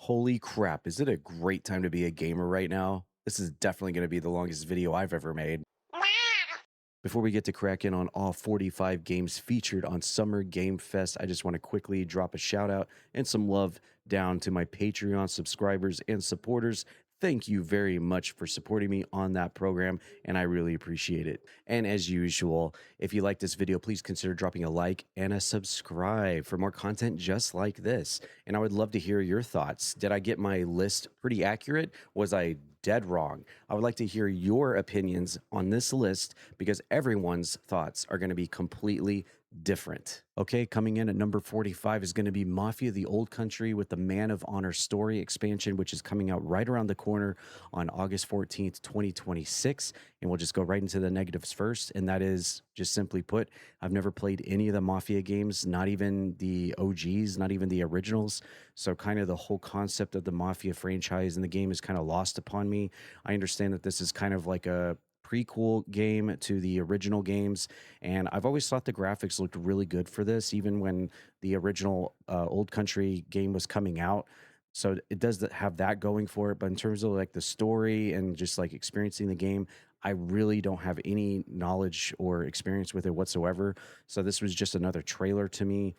Holy crap, is it a great time to be a gamer right now? This is definitely going to be the longest video I've ever made. Before we get to cracking on all 45 games featured on Summer Game Fest, I just want to quickly drop a shout out and some love down to my Patreon subscribers and supporters. Thank you very much for supporting me on that program, and I really appreciate it. And as usual, if you like this video, please consider dropping a like and a subscribe for more content just like this. And I would love to hear your thoughts. Did I get my list pretty accurate? Was I dead wrong? I would like to hear your opinions on this list because everyone's thoughts are going to be completely different. Okay, coming in at number 45 is going to be Mafia the Old Country with the Man of Honor story expansion, which is coming out right around the corner on August 14th, 2026. And we'll just go right into the negatives first. And that is just simply put, I've never played any of the Mafia games, not even the OGs, not even the originals. So, kind of the whole concept of the Mafia franchise and the game is kind of lost upon me. I understand that this is kind of like a prequel game to the original games, and I've always thought the graphics looked really good for this, even when the original Old Country game was coming out. So it does have that going for it, but in terms of like the story and just like experiencing the game, I really don't have any knowledge or experience with it whatsoever. So this was just another trailer to me.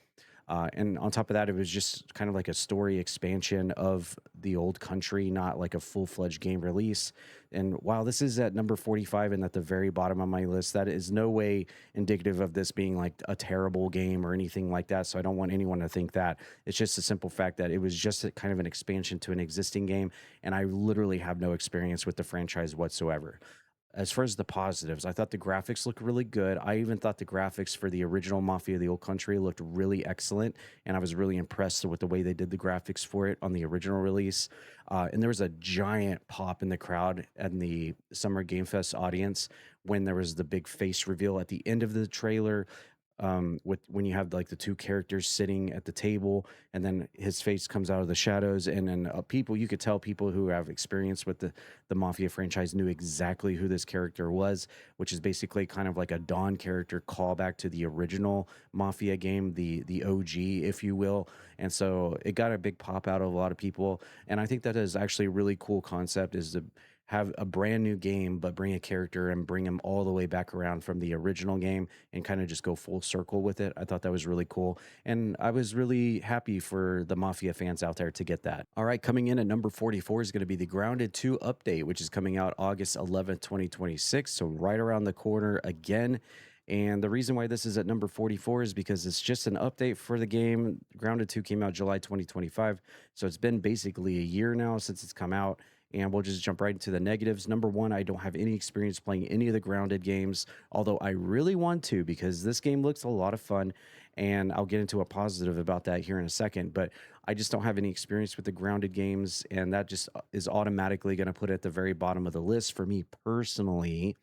And on top of that, it was just kind of like a story expansion of the Old Country, not like a full-fledged game release. And while this is at number 45 and at the very bottom of my list, that is no way indicative of this being like a terrible game or anything like that. So I don't want anyone to think that. It's just a simple fact that it was just a kind of an expansion to an existing game, and I literally have no experience with the franchise whatsoever. As far as the positives, I thought the graphics looked really good. I even thought the graphics for the original Mafia the Old Country looked really excellent, and I was really impressed with the way they did the graphics for it on the original release. And there was a giant pop in the crowd and the Summer Game Fest audience when there was the big face reveal at the end of the trailer, with when you have like the two characters sitting at the table and then his face comes out of the shadows, and then people, you could tell people who have experience with the Mafia franchise knew exactly who this character was, which is basically kind of like a Dawn character callback to the original Mafia game, the OG, if you will. And so it got a big pop out of a lot of people, and I think that is actually a really cool concept, is to have a brand new game but bring a character and bring him all the way back around from the original game and kind of just go full circle with it. I thought that was really cool, and I was really happy for the Mafia fans out there to get that. All right, coming in at number 44 is going to be the Grounded 2 update, which is coming out August 11th, 2026, so right around the corner again. And the reason why this is at number 44 is because it's just an update for the game. Grounded 2 came out July 2025, so it's been basically a year now since it's come out. And we'll just jump right into the negatives. Number one, I don't have any experience playing any of the Grounded games, although I really want to because this game looks a lot of fun. And I'll get into a positive about that here in a second. But I just don't have any experience with the Grounded games. And that just is automatically going to put it at the very bottom of the list for me personally.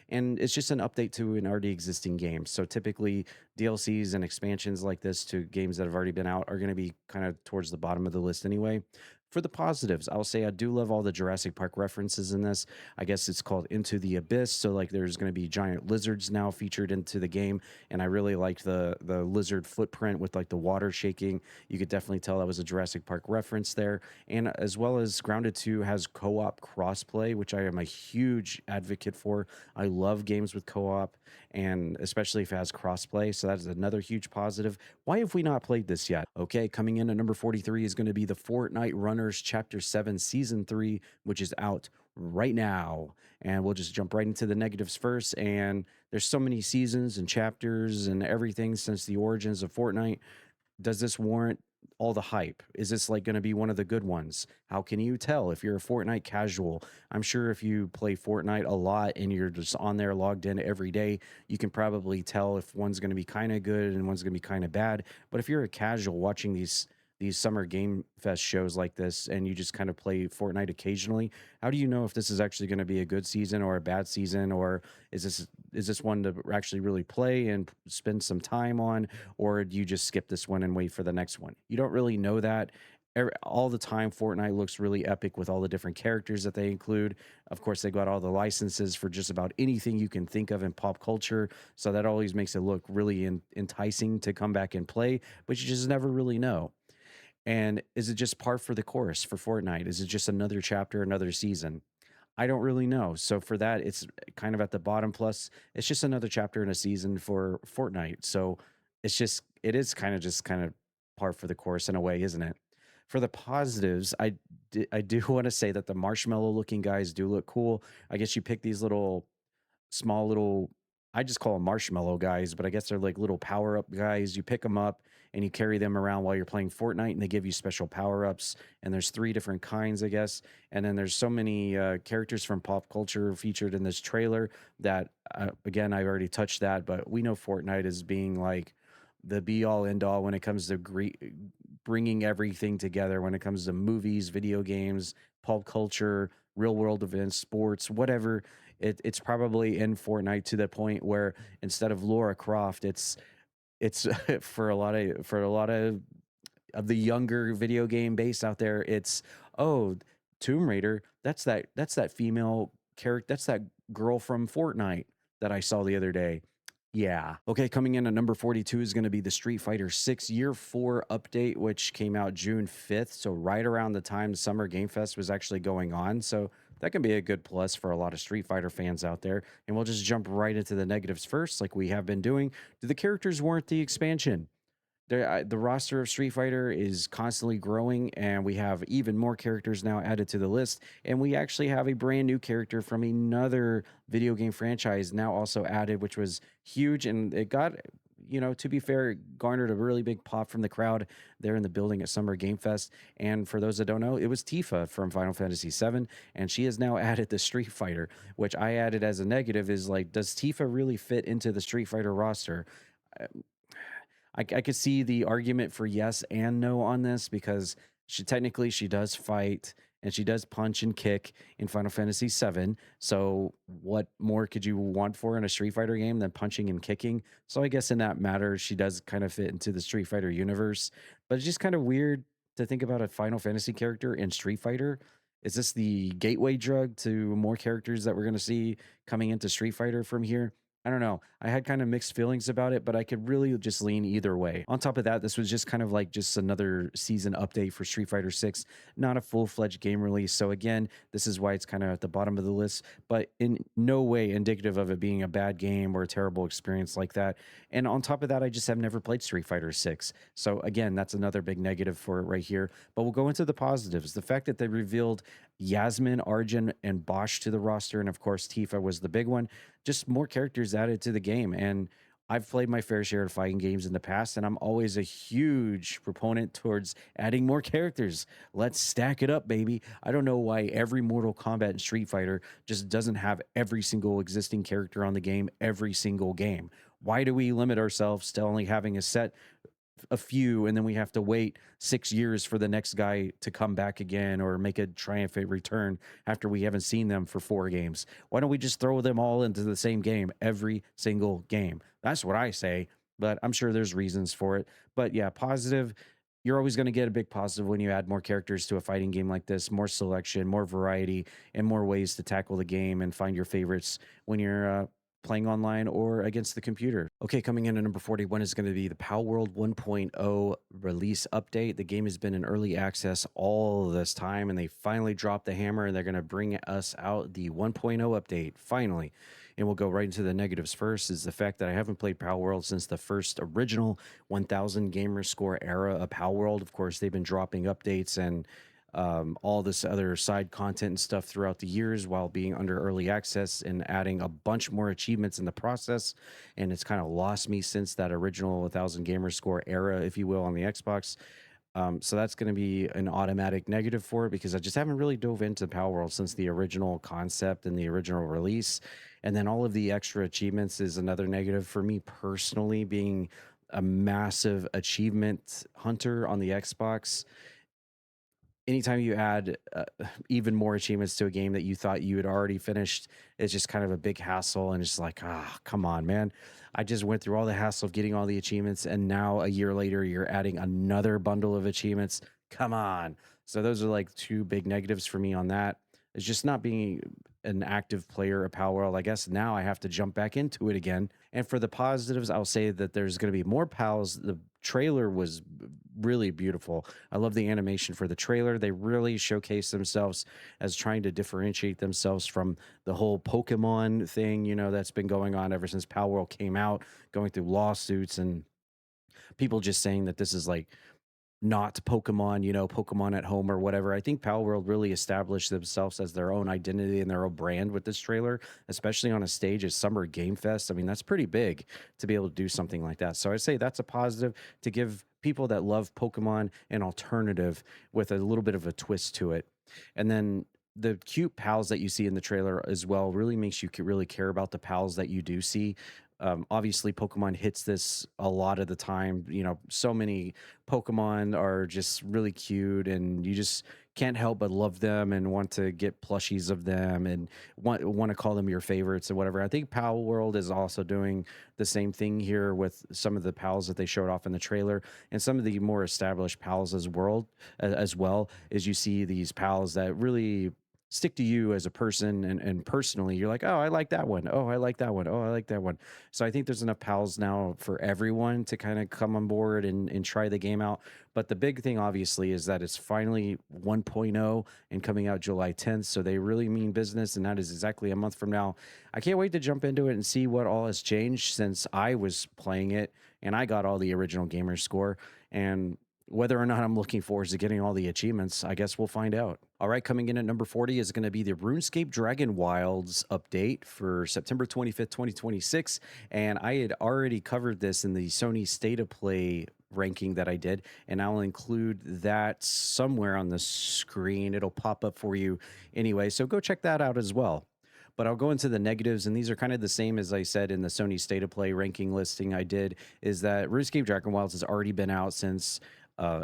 And it's just an update to an already existing game. So typically, DLCs and expansions like this to games that have already been out are going to be kind of towards the bottom of the list anyway. For the positives, I'll say I do love all the Jurassic Park references in this. I guess it's called Into the Abyss. So like there's going to be giant lizards now featured into the game, and I really liked the lizard footprint with like the water shaking. You could definitely tell that was a Jurassic Park reference there. And as well as Grounded 2 has co-op crossplay, which I am a huge advocate for. I love games with co-op, and especially if it has crossplay. So that is another huge positive. Why have we not played this yet? Okay, coming in at number 43 is going to be the Fortnite Runners Chapter 7 Season 3, which is out right now. And we'll just jump right into the negatives first. And there's so many seasons and chapters and everything since the origins of Fortnite. Does this warrant all the hype? Is this like going to be one of the good ones? How can you tell if you're a Fortnite casual? I'm sure if you play Fortnite a lot and you're just on there logged in every day, you can probably tell if one's going to be kind of good and one's going to be kind of bad. But if you're a casual watching these Summer Game Fest shows like this and you just kind of play Fortnite occasionally, how do you know if this is actually going to be a good season or a bad season, or is this one to actually really play and spend some time on, or do you just skip this one and wait for the next one? You don't really know that. All the time, Fortnite looks really epic with all the different characters that they include. Of course, they got all the licenses for just about anything you can think of in pop culture, so that always makes it look really enticing to come back and play, but you just never really know. And is it just par for the course for Fortnite? Is it just another chapter, another season? I don't really know. So for that, it's kind of at the bottom. Plus, it's just another chapter in a season for Fortnite. So it is kind of par for the course in a way, isn't it? For the positives, I do want to say that the marshmallow looking guys do look cool. I guess you pick these small little, I just call them marshmallow guys, but I guess they're like little power up guys. You pick them up and you carry them around while you're playing Fortnite, and they give you special power ups. And there's three different kinds, I guess. And then there's so many characters from pop culture featured in this trailer that, again, I've already touched that, but we know Fortnite as being like the be all end all when it comes to bringing everything together when it comes to movies, video games, pop culture, real world events, sports, whatever. It's probably in Fortnite to the point where instead of Laura Croft, it's for a lot of the younger video game base out there, it's oh, Tomb Raider, that's that female character, that's that girl from Fortnite that I saw the other day. Yeah. Okay, coming in at number 42 is going to be the Street Fighter 6 Year 4 update, which came out June 5th. So, right around the time Summer Game Fest was actually going on. So, that can be a good plus for a lot of Street Fighter fans out there. And we'll just jump right into the negatives first, like we have been doing. Do the characters warrant the expansion? The roster of Street Fighter is constantly growing, and we have even more characters now added to the list. And we actually have a brand new character from another video game franchise now also added, which was huge. And it got, to be fair, it garnered a really big pop from the crowd there in the building at Summer Game Fest. And for those that don't know, it was Tifa from Final Fantasy VII, and she has now added the Street Fighter, which I added as a negative. Is like, does Tifa really fit into the Street Fighter roster? I could see the argument for yes and no on this because she does fight and she does punch and kick in Final Fantasy VII. So what more could you want for in a Street Fighter game than punching and kicking? So I guess in that matter, she does kind of fit into the Street Fighter universe. But it's just kind of weird to think about a Final Fantasy character in Street Fighter. Is this the gateway drug to more characters that we're going to see coming into Street Fighter from here? I don't know. I had kind of mixed feelings about it, but I could really just lean either way. On top of that, this was just kind of like just another season update for Street Fighter 6, not a full-fledged game release. So again, this is why it's kind of at the bottom of the list, but in no way indicative of it being a bad game or a terrible experience like that. And on top of that, I just have never played Street Fighter 6. So again, that's another big negative for it right here. But we'll go into the positives. The fact that they revealed Yasmin, Arjun, and Bosch to the roster, and of course Tifa was the big one, just more characters added to the game. And I've played my fair share of fighting games in the past, and I'm always a huge proponent towards adding more characters. Let's stack it up, baby. I don't know why every Mortal Kombat and Street Fighter just doesn't have every single existing character on the game every single game. Why do we limit ourselves to only having a few, and then we have to wait 6 years for the next guy to come back again or make a triumphant return after we haven't seen them for 4 games? Why don't we just throw them all into the same game every single game? That's what I say, but I'm sure there's reasons for it. But yeah, positive. You're always going to get a big positive when you add more characters to a fighting game like this, more selection, more variety, and more ways to tackle the game and find your favorites when you're playing online or against the computer. Okay, coming in at number 41 is going to be the Power World 1.0 release update. The game has been in early access all this time, and they finally dropped the hammer, and they're going to bring us out the 1.0 update finally. And we'll go right into the negatives first. Is the fact that I haven't played Power World since the first original 1000 gamer score era of Power World. Of course, they've been dropping updates and all this other side content and stuff throughout the years while being under early access and adding a bunch more achievements in the process. And it's kind of lost me since that original 1000 gamer score era, if you will, on the Xbox. So that's going to be an automatic negative for it because I just haven't really dove into Power World since the original concept and the original release. And then all of the extra achievements is another negative for me personally, being a massive achievement hunter on the Xbox. Anytime you add even more achievements to a game that you thought you had already finished, it's just kind of a big hassle. And it's like, come on, man. I just went through all the hassle of getting all the achievements. And now a year later, you're adding another bundle of achievements. Come on. So those are like two big negatives for me on that. It's just not being an active player of Power World, I guess now I have to jump back into it again. And for the positives, I'll say that there's going to be more pals. The trailer was really beautiful. I love the animation for the trailer. They really showcase themselves as trying to differentiate themselves from the whole Pokemon thing, that's been going on ever since Power World came out, going through lawsuits and people just saying that this is like not Pokemon, Pokemon at home or whatever. I think Pal World really established themselves as their own identity and their own brand with this trailer, especially on a stage as Summer Game Fest. I mean, that's pretty big to be able to do something like that. So I'd say that's a positive to give people that love Pokemon an alternative with a little bit of a twist to it. And then the cute pals that you see in the trailer as well really makes you really care about the pals that you do see. Obviously, Pokemon hits this a lot of the time. So many Pokemon are just really cute, and you just can't help but love them and want to get plushies of them and want to call them your favorites and whatever. I think Pal World is also doing the same thing here with some of the pals that they showed off in the trailer and some of the more established pals as well. As you see these pals that really stick to you as a person and personally you're like, oh, I like that one, oh, I like that one, oh, I like that one. So I think there's enough pals now for everyone to kind of come on board and try the game out. But the big thing obviously is that it's finally 1.0 and coming out July 10th, so they really mean business, and that is exactly a month from now. I can't wait to jump into it and see what all has changed since I was playing it and I got all the original gamer score. And whether or not I'm looking forward to getting all the achievements, I guess we'll find out. All right, coming in at number 40 is going to be the RuneScape Dragon Wilds update for September 25th, 2026. And I had already covered this in the Sony State of Play ranking that I did, and I'll include that somewhere on the screen. It'll pop up for you anyway, so go check that out as well. But I'll go into the negatives, and these are kind of the same as I said in the Sony State of Play ranking listing I did, is that RuneScape Dragon Wilds has already been out since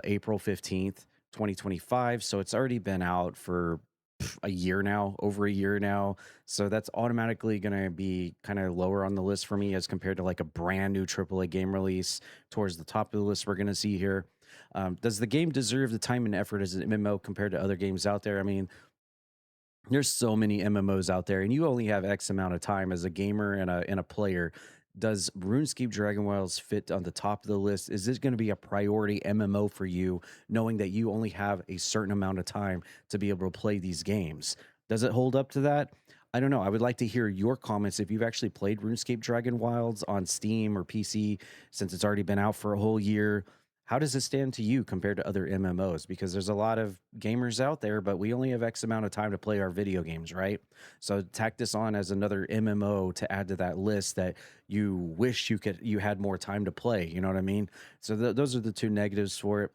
April 15th, 2025. So it's already been out for a year now, over a year now. So that's automatically going to be kind of lower on the list for me as compared to like a brand new AAA game release towards the top of the list we're going to see here. Does the game deserve the time and effort as an MMO compared to other games out there? I mean, there's so many MMOs out there, and you only have X amount of time as a gamer and a player. Does RuneScape Dragon Wilds fit on the top of the list? Is this going to be a priority MMO for you, knowing that you only have a certain amount of time to be able to play these games? Does it hold up to that? I don't know. I would like to hear your comments if you've actually played RuneScape Dragon Wilds on Steam or PC since it's already been out for a whole year. How does it stand to you compared to other MMOs? Because there's a lot of gamers out there, but we only have X amount of time to play our video games, right? So tack this on as another MMO to add to that list that you wish you had more time to play. You know what I mean? So those are the two negatives for it.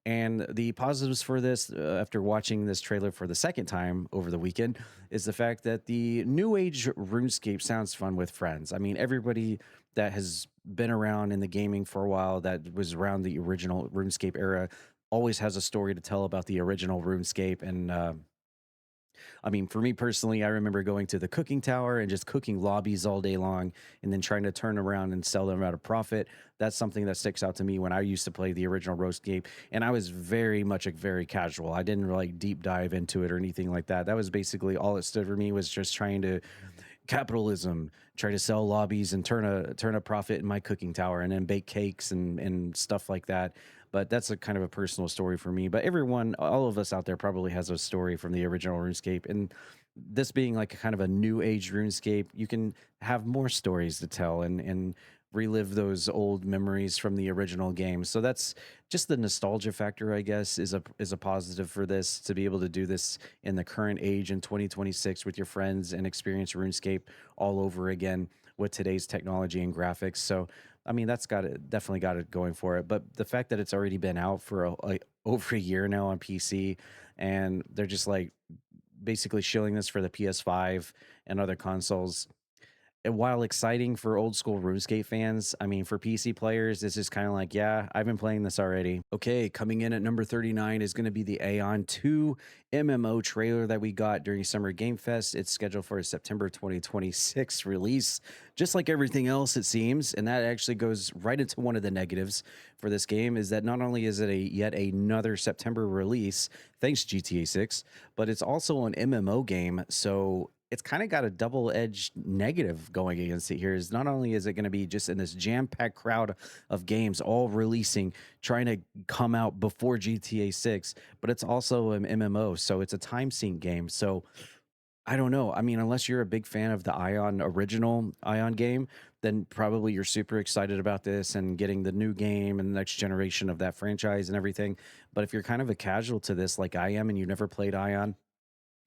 And the positives for this, after watching this trailer for the second time over the weekend, is the fact that the new age RuneScape sounds fun with friends. I mean, everybody that has been around in the gaming for a while, that was around the original RuneScape era, always has a story to tell about the original RuneScape. And I mean, for me personally, I remember going to the cooking tower and just cooking lobbies all day long and then trying to turn around and sell them at a profit. That's something that sticks out to me when I used to play the original RuneScape. And I was very much very casual. I didn't like deep dive into it or anything like that. That was basically all it stood for me, was just trying to capitalism, try to sell lobbies and turn a profit in my cooking tower and then bake cakes and stuff like that. But that's a kind of a personal story for me. But everyone, all of us out there probably has a story from the original RuneScape. And this being like a kind of a new age RuneScape, you can have more stories to tell and relive those old memories from the original game. So that's just the nostalgia factor, I guess, is a positive for this, to be able to do this in the current age in 2026 with your friends and experience RuneScape all over again with today's technology and graphics. So I mean, that's definitely got it going for it. But the fact that it's already been out for over a year now on PC, and they're just like basically shilling this for the PS5 and other consoles. And while exciting for old school RuneScape fans, I mean, for PC players, this is kind of like, yeah, I've been playing this already. Okay, coming in at number 39 is going to be the Aeon 2 MMO trailer that we got during Summer Game Fest. It's scheduled for a September 2026 release, just like everything else, it seems. And that actually goes right into one of the negatives for this game, is that not only is it yet another September release, thanks GTA 6, but it's also an MMO game. So it's kind of got a double-edged negative going against it here. Is not only is it going to be just in this jam-packed crowd of games all releasing, trying to come out before GTA 6, but it's also an MMO, so it's a time sync game. So I don't know. I mean, unless you're a big fan of the Ion original Ion game, then probably you're super excited about this and getting the new game and the next generation of that franchise and everything. But if you're kind of a casual to this, like I am, and you never played Ion,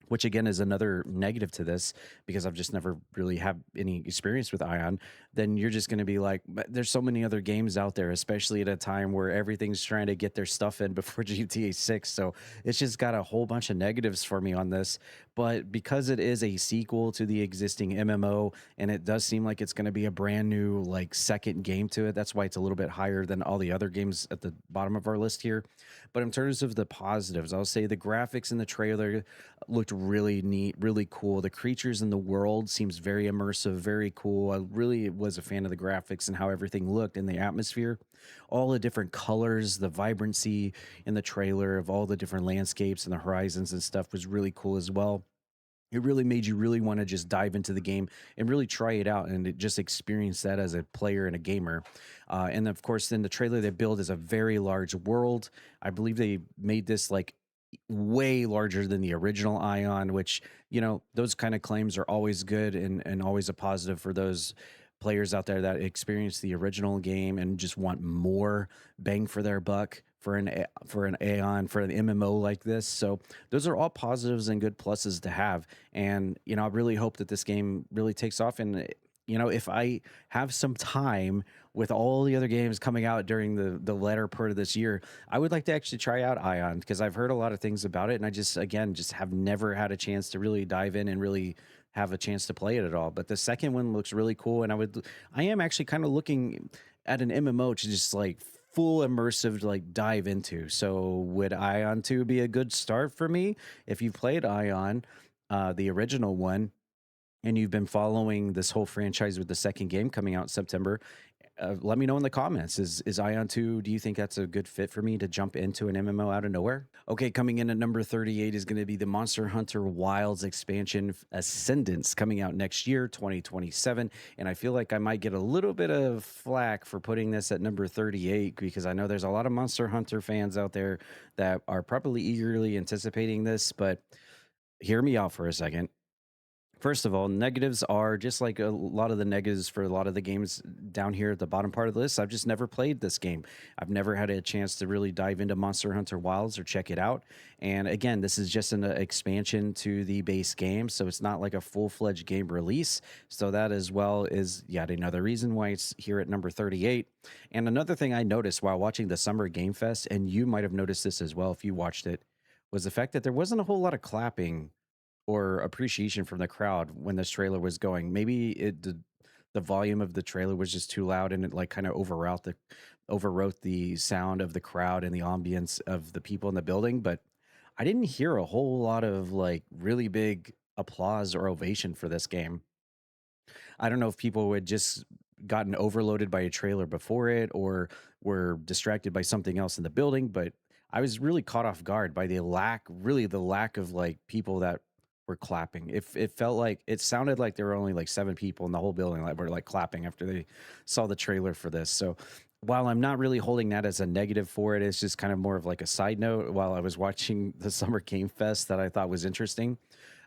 which again is another negative to this because I've just never really have any experience with Ion, then you're just going to be like, "But there's so many other games out there, especially at a time where everything's trying to get their stuff in before GTA 6." So it's just got a whole bunch of negatives for me on this. But because it is a sequel to the existing MMO and it does seem like it's going to be a brand new, like, second game to it, that's why it's a little bit higher than all the other games at the bottom of our list here. But in terms of the positives, I'll say the graphics in the trailer looked really neat, really cool. The creatures in the world seems very immersive, very cool. I really was a fan of the graphics and how everything looked in the atmosphere. All the different colors, the vibrancy in the trailer of all the different landscapes and the horizons and stuff was really cool as well. It really made you really want to just dive into the game and really try it out and just experience that as a player and a gamer. And of course, then the trailer they build is a very large world. I believe they made this like way larger than the original Ion, which, those kind of claims are always good and always a positive for those players out there that experience the original game and just want more bang for their buck for an Aeon for an MMO like this. So those are all positives and good pluses to have. And I really hope that this game really takes off. And if I have some time with all the other games coming out during the latter part of this year, I would like to actually try out Ion because I've heard a lot of things about it, and I just have never had a chance to really dive in and really have a chance to play it at all. But the second one looks really cool, and I am actually kind of looking at an MMO to just like full immersive like dive into. So would Ion 2 be a good start for me if you've played Ion, the original one, and you've been following this whole franchise with the second game coming out in September? Let me know in the comments. Is Ion 2, do you think that's a good fit for me to jump into an MMO out of nowhere? Okay, coming in at number 38 is going to be the Monster Hunter Wilds expansion Ascendance coming out next year, 2027. And I feel like I might get a little bit of flack for putting this at number 38 because I know there's a lot of Monster Hunter fans out there that are probably eagerly anticipating this, but hear me out for a second. First of all, negatives are just like a lot of the negatives for a lot of the games down here at the bottom part of the list. I've just never played this game. I've never had a chance to really dive into Monster Hunter Wilds or check it out. And again, this is just an expansion to the base game, so it's not like a full-fledged game release. So that as well is yet another reason why it's here at number 38. And another thing I noticed while watching the Summer Game Fest, and you might have noticed this as well if you watched it, was the fact that there wasn't a whole lot of clapping or appreciation from the crowd when this trailer was going. Maybe the volume of the trailer was just too loud and it like kind of overwrote the sound of the crowd and the ambience of the people in the building. But I didn't hear a whole lot of like really big applause or ovation for this game. I don't know if people had just gotten overloaded by a trailer before it or were distracted by something else in the building, but I was really caught off guard by the lack of like people that were clapping. It felt like it sounded like there were only like seven people in the whole building that were like clapping after they saw the trailer for this. So while I'm not really holding that as a negative for it, it's just kind of more of like a side note while I was watching the Summer Game Fest that I thought was interesting.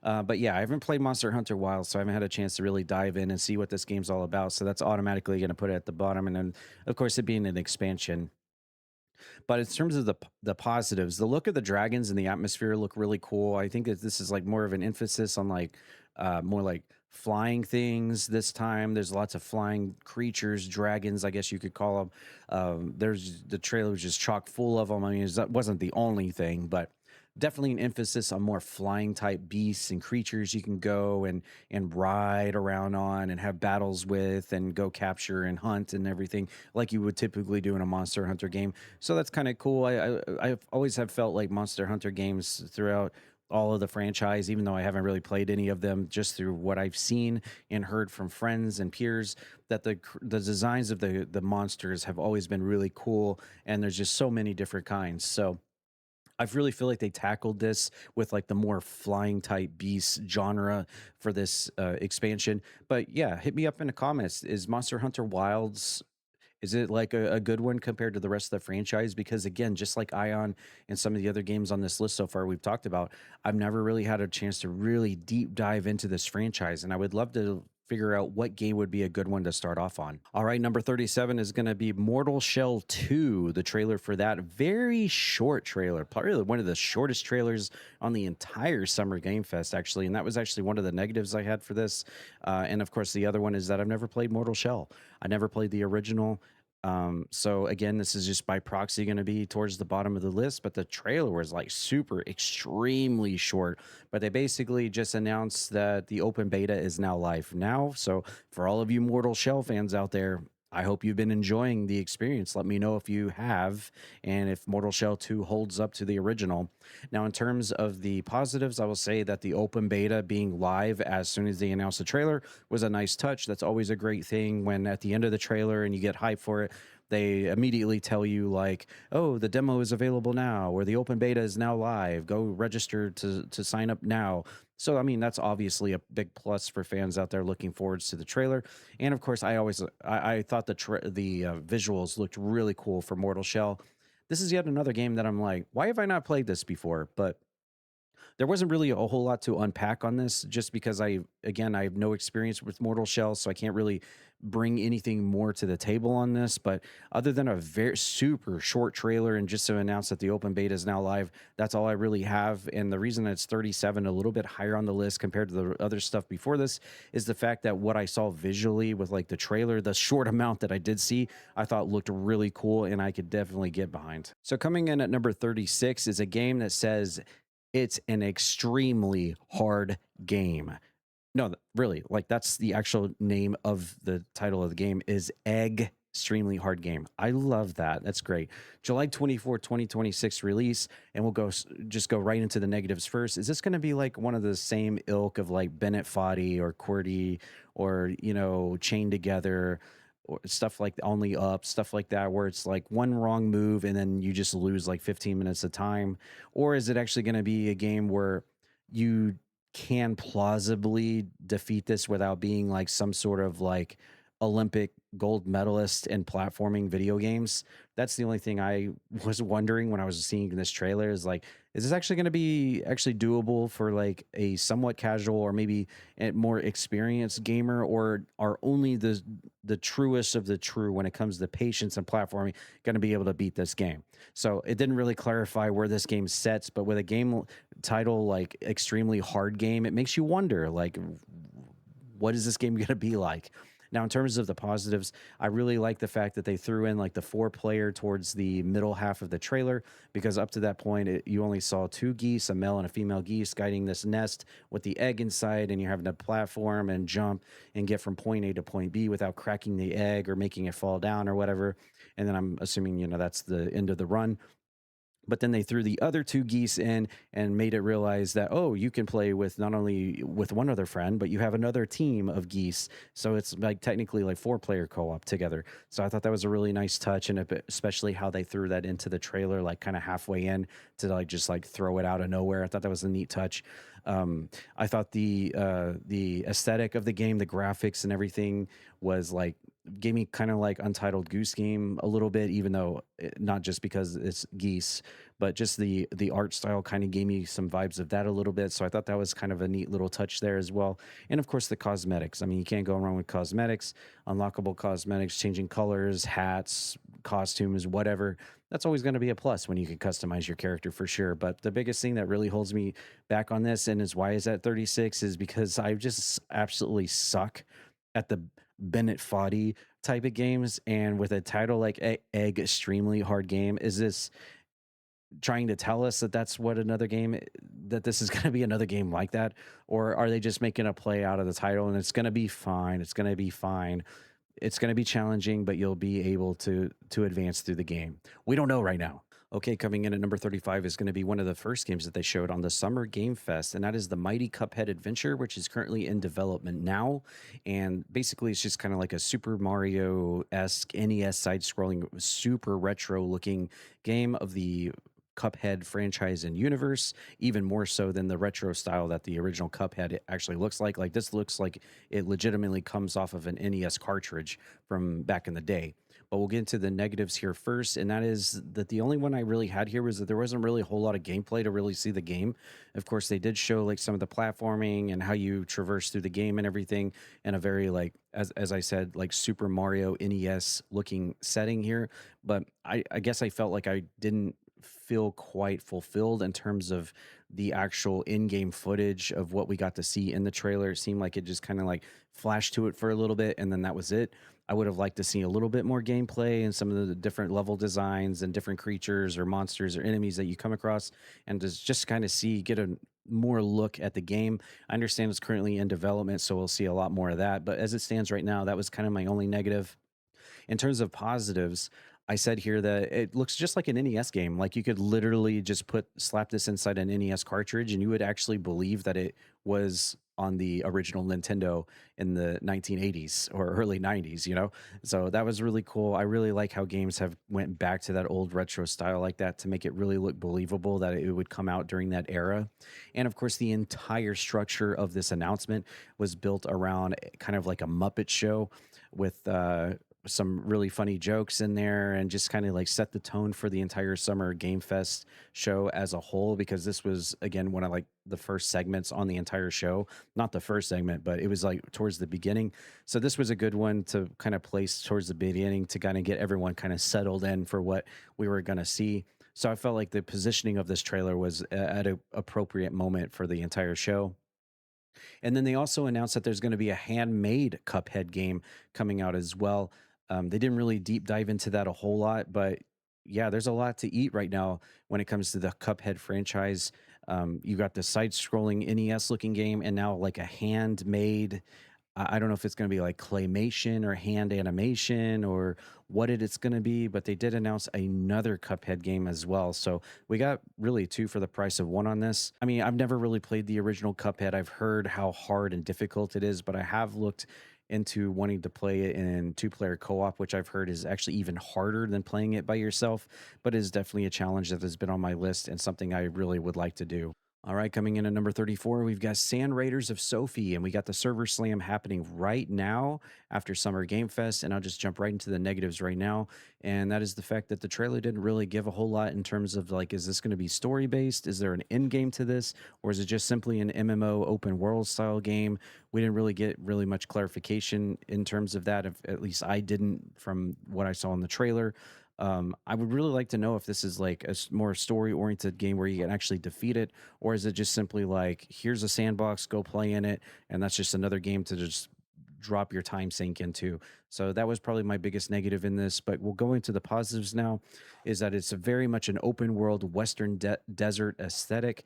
But yeah, I haven't played Monster Hunter Wild, so I haven't had a chance to really dive in and see what this game's all about. So that's automatically going to put it at the bottom. And then, of course, it being an expansion, but in terms of the positives, the look of the dragons and the atmosphere look really cool. I think that this is like more of an emphasis on like more like flying things this time. There's lots of flying creatures, dragons, I guess you could call them. There's the trailer was just chock full of them. I mean, that wasn't the only thing, but definitely an emphasis on more flying type beasts and creatures you can go and ride around on and have battles with and go capture and hunt and everything like you would typically do in a Monster Hunter game. So that's kind of cool. I've always have felt like Monster Hunter games throughout all of the franchise, even though I haven't really played any of them, just through what I've seen and heard from friends and peers, that the designs of the monsters have always been really cool, and there's just so many different kinds. So I really feel like they tackled this with like the more flying type beast genre for this expansion. But yeah, hit me up in the comments. Is Monster Hunter Wilds, is it like a good one compared to the rest of the franchise? Because again, just like Ion and some of the other games on this list so far we've talked about, I've never really had a chance to really deep dive into this franchise. And I would love to figure out what game would be a good one to start off on. All right, number 37 is going to be Mortal Shell 2. The trailer for that, very short trailer, probably one of the shortest trailers on the entire Summer Game Fest, actually. And that was actually one of the negatives I had for this. And of course, the other one is that I've never played Mortal Shell. I never played the original. So again, this is just by proxy going to be towards the bottom of the list, but the trailer was like super extremely short. But they basically just announced that the open beta is now live now. So for all of you Mortal Shell fans out there, I hope you've been enjoying the experience. Let me know if you have, and if Mortal Shell 2 holds up to the original. Now, in terms of the positives, I will say that the open beta being live as soon as they announced the trailer was a nice touch. That's always a great thing when at the end of the trailer and you get hype for it, they immediately tell you like, oh, the demo is available now, or the open beta is now live. Go register to sign up now. So, I mean, that's obviously a big plus for fans out there looking forwards to the trailer. And of course, I thought the visuals looked really cool for Mortal Shell. This is yet another game that I'm like, why have I not played this before? But there wasn't really a whole lot to unpack on this, just because I have no experience with Mortal Shell, so I can't really bring anything more to the table on this. But other than a very super short trailer and just to announce that the open beta is now live, that's all I really have. And the reason that it's 37, a little bit higher on the list compared to the other stuff before this, is the fact that what I saw visually with like the trailer, the short amount that I did see, I thought looked really cool and I could definitely get behind. So coming in at number 36 is a game that says it's an extremely hard game. No, really, like that's the actual name of the title of the game is Egg Extremely Hard Game. I love that. That's great. July 24, 2026 release, and we'll just go right into the negatives first. Is this going to be like one of the same ilk of like Bennett Foddy or QWERTY or, Chained Together or stuff like Only Up, stuff like that, where it's like one wrong move and then you just lose like 15 minutes of time? Or is it actually going to be a game where you can plausibly defeat this without being like some sort of like Olympic gold medalist in platforming video games? That's the only thing I was wondering when I was seeing this trailer, is like, is this actually going to be actually doable for like a somewhat casual or maybe a more experienced gamer, or are only the truest of the true when it comes to patience and platforming going to be able to beat this game? So it didn't really clarify where this game sets, but with a game title like Extremely Hard Game, it makes you wonder like, what is this game going to be like? Now, in terms of the positives, I really like the fact that they threw in like the 4-player towards the middle half of the trailer, because up to that point, you only saw 2 geese, a male and a female geese, guiding this nest with the egg inside, and you're having to platform and jump and get from point A to point B without cracking the egg or making it fall down or whatever. And then I'm assuming, that's the end of the run. But then they threw the other 2 geese in and made it realize that, oh, you can play with not only with one other friend, but you have another team of geese. So it's like technically like 4-player co-op together. So I thought that was a really nice touch, and especially how they threw that into the trailer, like kind of halfway in to like just like throw it out of nowhere. I thought that was a neat touch. I thought the aesthetic of the game, the graphics and everything was like, gave me kind of like Untitled Goose Game a little bit, even though not just because it's geese, but just the art style kind of gave me some vibes of that a little bit. So I thought that was kind of a neat little touch there as well. And of course the cosmetics. I mean, you can't go wrong with cosmetics, unlockable cosmetics, changing colors, hats, costumes, whatever. That's always going to be a plus when you can customize your character for sure. But the biggest thing that really holds me back on this, and is why is at 36, is because I just absolutely suck at the Bennett Foddy type of games. And with a title like Egg Extremely Hard Game, is this trying to tell us that that's what another game, that this is going to be another game like that? Or are they just making a play out of the title and it's going to be fine? It's going to be fine. It's going to be challenging, but you'll be able to advance through the game. We don't know right now. Okay, coming in at number 35 is going to be one of the first games that they showed on the Summer Game Fest, and that is the Mighty Cuphead Adventure, which is currently in development now. And basically, it's just kind of like a Super Mario-esque NES side-scrolling, super retro-looking game of the Cuphead franchise and universe, even more so than the retro style that the original Cuphead actually looks like. Like this looks like it legitimately comes off of an NES cartridge from back in the day. But we'll get into the negatives here first, and that is that the only one I really had here was that there wasn't really a whole lot of gameplay to really see the game. Of course, they did show like some of the platforming and how you traverse through the game and everything in a very like as I said, like Super Mario NES looking setting here. But I guess I felt like I didn't feel quite fulfilled in terms of the actual in-game footage of what we got to see in the trailer. It seemed like it just kind of like flashed to it for a little bit and then that was it. I would have liked to see a little bit more gameplay and some of the different level designs and different creatures or monsters or enemies that you come across, and just kind of get a more look at the game. I understand it's currently in development, so we'll see a lot more of that. But as it stands right now, that was kind of my only negative. In terms of positives, I said here that it looks just like an NES game. Like you could literally just slap this inside an NES cartridge and you would actually believe that it was on the original Nintendo in the 1980s or early 90s, you know? So that was really cool. I really like how games have went back to that old retro style like that to make it really look believable that it would come out during that era. And of course, the entire structure of this announcement was built around kind of like a Muppet show with some really funny jokes in there and just kind of like set the tone for the entire summer game fest show as a whole, because this was again one of like the first segments on the entire show, not the first segment but it was like towards the beginning. So this was a good one to kind of place towards the beginning to kind of get everyone kind of settled in for what we were going to see. So I felt like the positioning of this trailer was at an appropriate moment for the entire show. And then they also announced that there's going to be a handmade Cuphead game coming out as well. They didn't really deep dive into that a whole lot, but yeah, there's a lot to eat right now when it comes to the Cuphead franchise. You got the side-scrolling NES looking game, and now like a handmade. I don't know if it's going to be like claymation or hand animation or what it's going to be, but they did announce another Cuphead game as well. So we got really two for the price of one on this. I mean, I've never really played the original Cuphead. I've heard how hard and difficult it is, but I have looked into wanting to play it in two-player co-op, which I've heard is actually even harder than playing it by yourself, but is definitely a challenge that has been on my list and something I really would like to do. All right, coming in at number 34, we've got Sand Raiders of Sophie, and we got the server slam happening right now after Summer Game Fest. And I'll just jump right into the negatives right now. And that is the fact that the trailer didn't really give a whole lot in terms of like, is this going to be story based? Is there an end game to this? Or is it just simply an MMO open world style game? We didn't really get really much clarification in terms of that. If, at least I didn't from what I saw in the trailer. I would really like to know if this is like a more story oriented game where you can actually defeat it, or is it just simply like, here's a sandbox, go play in it, and that's just another game to just drop your time sink into. So that was probably my biggest negative in this, but we'll go into the positives now. Is that it's a very much an open world Western desert aesthetic.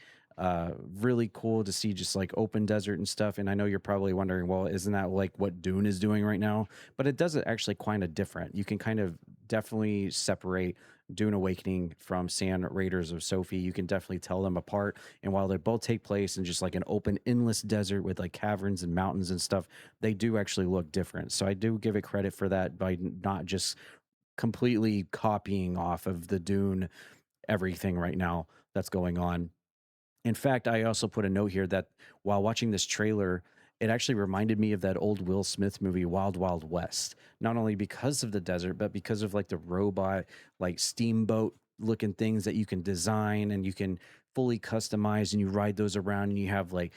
Really cool to see just like open desert and stuff. And I know you're probably wondering, well, isn't that like what Dune is doing right now? But it does it actually kind of different. You can kind of definitely separate Dune Awakening from Sand Raiders of Sophie. You can definitely tell them apart. And while they both take place in just like an open, endless desert with like caverns and mountains and stuff, they do actually look different. So I do give it credit for that by not just completely copying off of the Dune everything right now that's going on. In fact, I also put a note here that while watching this trailer, it actually reminded me of that old Will Smith movie, Wild Wild West. Not only because of the desert, but because of like the robot, like steamboat looking things that you can design and you can fully customize and you ride those around and you have like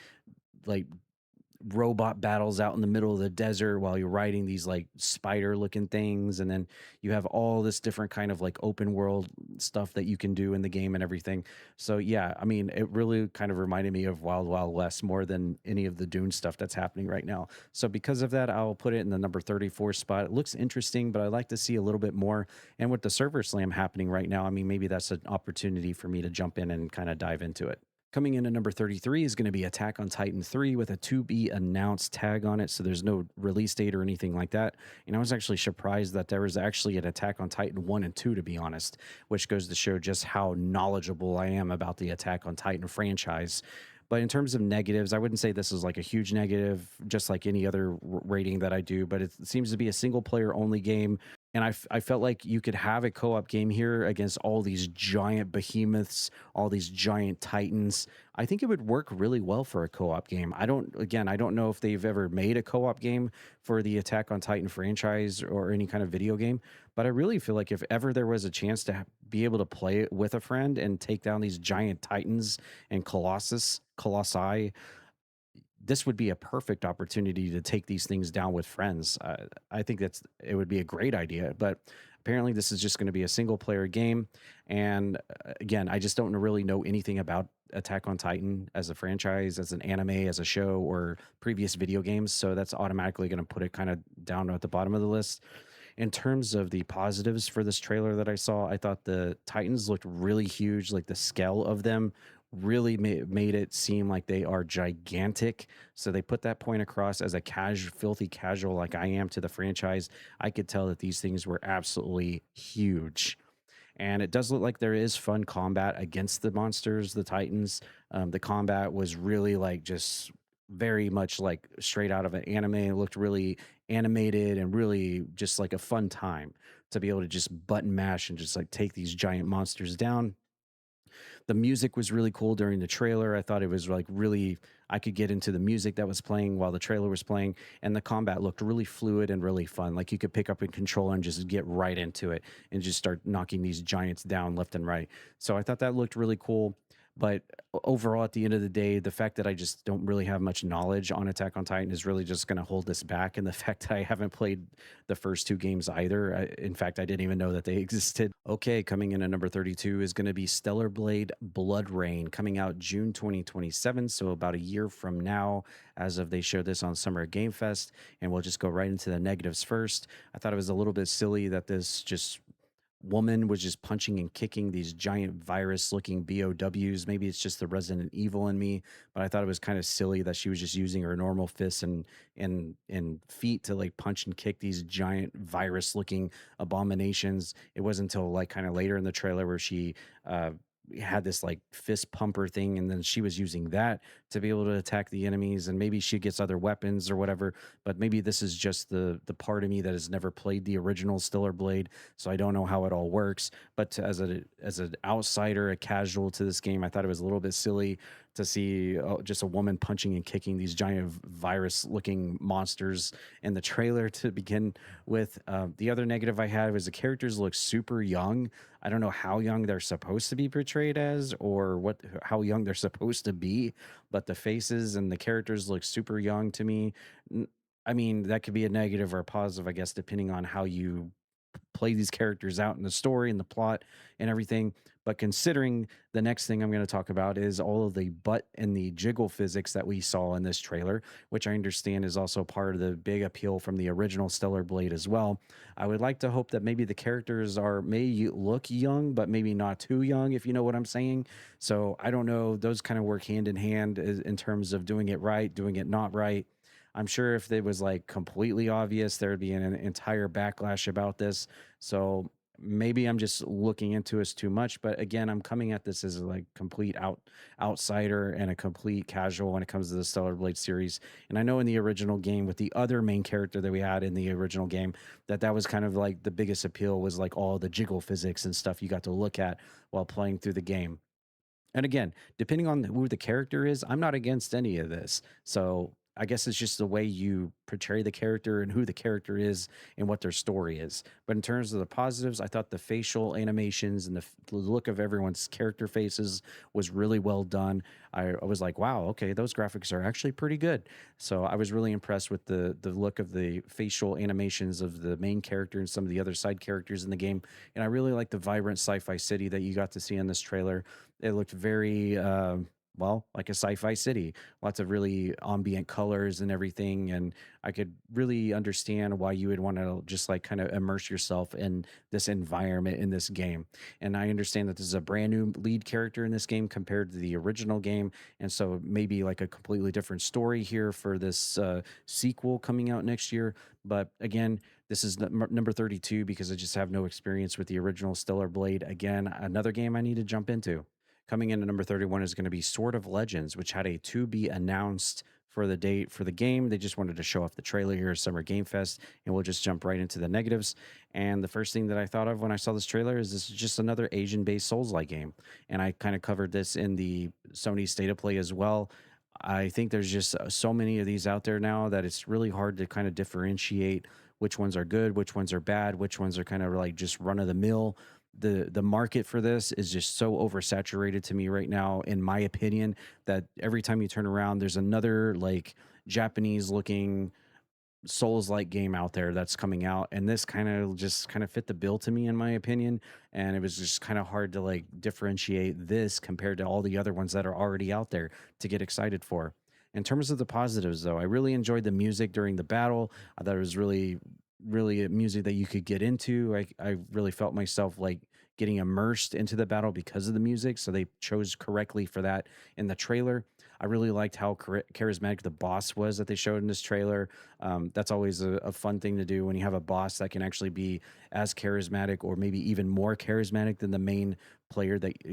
robot battles out in the middle of the desert while you're riding these like spider looking things, and then you have all this different kind of like open world stuff that you can do in the game and everything. So yeah, I mean, it really kind of reminded me of Wild Wild West more than any of the Dune stuff that's happening right now. So because of that, I'll put it in the number 34 spot. It looks interesting, but I'd like to see a little bit more. And with the server slam happening right now, I mean, maybe that's an opportunity for me to jump in and kind of dive into it. Coming in at number 33 is going to be Attack on Titan 3 with a to be announced tag on it. So there's no release date or anything like that. And I was actually surprised that there was actually an Attack on Titan 1 and 2, to be honest, which goes to show just how knowledgeable I am about the Attack on Titan franchise. But in terms of negatives, I wouldn't say this is like a huge negative, just like any other rating that I do. But it seems to be a single player only game And I felt like you could have a co-op game here against all these giant behemoths, all these giant titans. I think it would work really well for a co-op game. I don't know if they've ever made a co-op game for the Attack on Titan franchise or any kind of video game, but I really feel like if ever there was a chance to be able to play it with a friend and take down these giant titans and colossi, this would be a perfect opportunity to take these things down with friends. I think it would be a great idea, but apparently this is just going to be a single player game. And again, I just don't really know anything about Attack on Titan as a franchise, as an anime, as a show, or previous video games. So that's automatically going to put it kind of down at the bottom of the list. In terms of the positives for this trailer that I saw, I thought the Titans looked really huge. Like the scale of them really made it seem like they are gigantic. So they put that point across as a filthy casual like I am to the franchise. I could tell that these things were absolutely huge. And it does look like there is fun combat against the monsters, the Titans. The combat was really like just very much like straight out of an anime. It looked really animated and really just like a fun time to be able to just button mash and just like take these giant monsters down. The music was really cool during the trailer. I thought it was like really, I could get into the music that was playing while the trailer was playing, and the combat looked really fluid and really fun. Like you could pick up a controller and just get right into it and just start knocking these giants down left and right. So I thought that looked really cool. But overall, at the end of the day, the fact that I just don't really have much knowledge on Attack on Titan is really just going to hold this back. And the fact that I haven't played the first two games either. In fact, I didn't even know that they existed. Okay, coming in at number 32 is going to be Stellar Blade Blood Rain, coming out June 2027. So about a year from now, as of they showed this on Summer Game Fest. And we'll just go right into the negatives first. I thought it was a little bit silly that this just woman was just punching and kicking these giant virus looking BOWs. Maybe it's just the Resident Evil in me, but I thought it was kind of silly that she was just using her normal fists and feet to like punch and kick these giant virus looking abominations. It wasn't until like kind of later in the trailer where she had this like fist pumper thing, and then she was using that to be able to attack the enemies, and maybe she gets other weapons or whatever. But maybe this is just the part of me that has never played the original Stellar Blade, so I don't know how it all works. But as an outsider, a casual to this game, I thought it was a little bit silly to see just a woman punching and kicking these giant virus looking monsters in the trailer to begin with. The other negative I had was the characters look super young. I don't know how young they're supposed to be portrayed as or how young they're supposed to be, but the faces and the characters look super young to me. I mean, that could be a negative or a positive, I guess, depending on how you play these characters out in the story and the plot and everything. But considering the next thing I'm going to talk about is all of the butt and the jiggle physics that we saw in this trailer, which I understand is also part of the big appeal from the original Stellar Blade as well. I would like to hope that maybe the characters may look young, but maybe not too young, if you know what I'm saying. So I don't know. Those kind of work hand in hand in terms of doing it right, doing it not right. I'm sure if it was like completely obvious, there would be an entire backlash about this. So maybe I'm just looking into this too much. But again, I'm coming at this as a like complete outsider and a complete casual when it comes to the Stellar Blade series. And I know in the original game with the other main character that we had in the original game, that was kind of like the biggest appeal was like all the jiggle physics and stuff you got to look at while playing through the game. And again, depending on who the character is, I'm not against any of this. So I guess it's just the way you portray the character and who the character is and what their story is. But in terms of the positives, I thought the facial animations and the look of everyone's character faces was really well done. I was like, wow, okay, those graphics are actually pretty good. So I was really impressed with the look of the facial animations of the main character and some of the other side characters in the game. And I really like the vibrant sci-fi city that you got to see in this trailer. It looked very well, like a sci-fi city, lots of really ambient colors and everything. And I could really understand why you would want to just like kind of immerse yourself in this environment in this game. And I understand that this is a brand new lead character in this game compared to the original game. And so maybe like a completely different story here for this sequel coming out next year. But again, this is number 32 because I just have no experience with the original Stellar Blade. Again, another game I need to jump into. Coming in at number 31 is going to be Sword of Legends, which had a to be announced for the date for the game. They just wanted to show off the trailer here at Summer Game Fest, and we'll just jump right into the negatives. And the first thing that I thought of when I saw this trailer is this is just another Asian-based Souls-like game. And I kind of covered this in the Sony State of Play as well. I think there's just so many of these out there now that it's really hard to kind of differentiate which ones are good, which ones are bad, which ones are kind of like just run of the mill. The market for this is just so oversaturated to me right now, in my opinion, that every time you turn around, there's another like Japanese looking Souls like game out there that's coming out, and this kind of fit the bill to me, in my opinion. And it was just kind of hard to like differentiate this compared to all the other ones that are already out there to get excited for. In terms of the positives, though, I really enjoyed the music during the battle. I thought it was really a music that you could get into. I really felt myself like getting immersed into the battle because of the music, so they chose correctly for that in the trailer. I really liked how charismatic the boss was that they showed in this trailer. That's always a fun thing to do when you have a boss that can actually be as charismatic or maybe even more charismatic than the main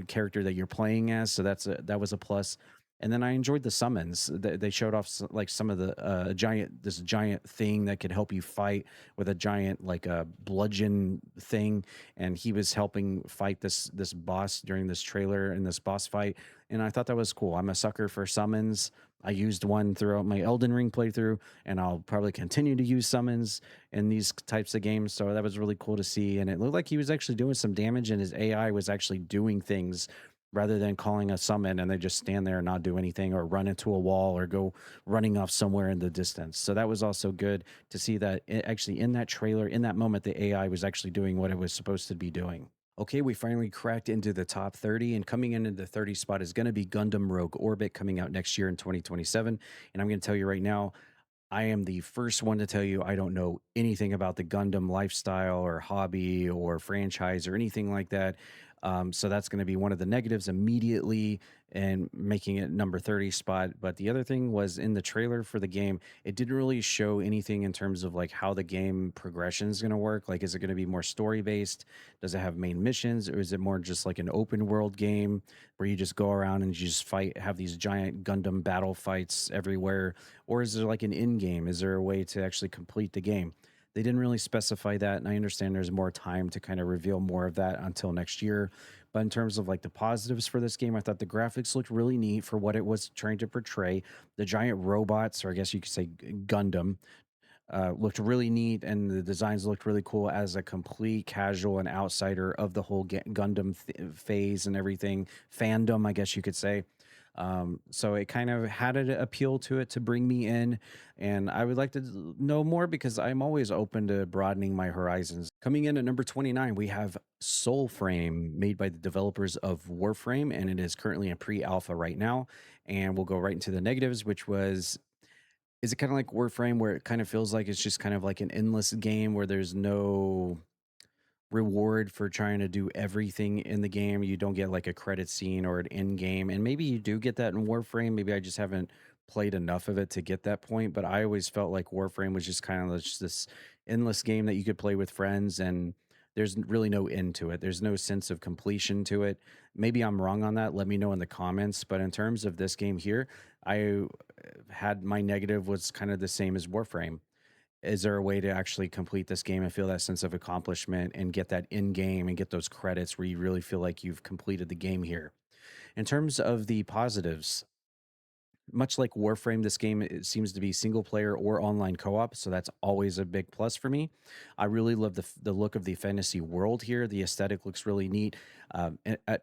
character that you're playing as. So that was a plus. And then I enjoyed the summons. They showed off like some of the this giant thing that could help you fight with a giant like a bludgeon thing, and he was helping fight this boss during this trailer and this boss fight. And I thought that was cool. I'm a sucker for summons. I used one throughout my Elden Ring playthrough, and I'll probably continue to use summons in these types of games. So that was really cool to see. And it looked like he was actually doing some damage, and his AI was actually doing things rather than calling a summon and they just stand there and not do anything or run into a wall or go running off somewhere in the distance. So that was also good to see that actually in that trailer, in that moment, the AI was actually doing what it was supposed to be doing. Okay, we finally cracked into the top 30, and coming into the 30 spot is going to be Gundam Rogue Orbit, coming out next year in 2027. And I'm going to tell you right now, I am the first one to tell you I don't know anything about the Gundam lifestyle or hobby or franchise or anything like that. So that's going to be one of the negatives immediately and making it number 30 spot. But the other thing was in the trailer for the game, it didn't really show anything in terms of like how the game progression is going to work. Like, is it going to be more story based? Does it have main missions, or is it more just like an open world game where you just go around and you just fight, have these giant Gundam battle fights everywhere? Or is there like an in game? Is there a way to actually complete the game? They didn't really specify that, and I understand there's more time to kind of reveal more of that until next year. But in terms of like the positives for this game, I thought the graphics looked really neat for what it was trying to portray. The giant robots, or I guess you could say Gundam, looked really neat, and the designs looked really cool as a complete casual and outsider of the whole Gundam phase and everything fandom, I guess you could say. So it kind of had an appeal to it to bring me in, and I would like to know more because I'm always open to broadening my horizons. Coming in at number 29, we have Soulframe, made by the developers of Warframe, and it is currently in pre-alpha right now. And we'll go right into the negatives, which was, is it kind of like Warframe where it kind of feels like it's just kind of like an endless game where there's no reward for trying to do everything in the game? You don't get like a credit scene or an end game. And maybe you do get that in Warframe. Maybe I just haven't played enough of it to get that point. But I always felt like Warframe was just kind of just this endless game that you could play with friends, and there's really no end to it. There's no sense of completion to it. Maybe I'm wrong on that. Let me know in the comments. But in terms of this game here, I had my negative was kind of the same as Warframe. Is there a way to actually complete this game and feel that sense of accomplishment and get that in game and get those credits where you really feel like you've completed the game here? In terms of the positives, much like Warframe, this game, it seems to be single player or online co-op, so that's always a big plus for me. I really love the look of the fantasy world here. The aesthetic looks really neat.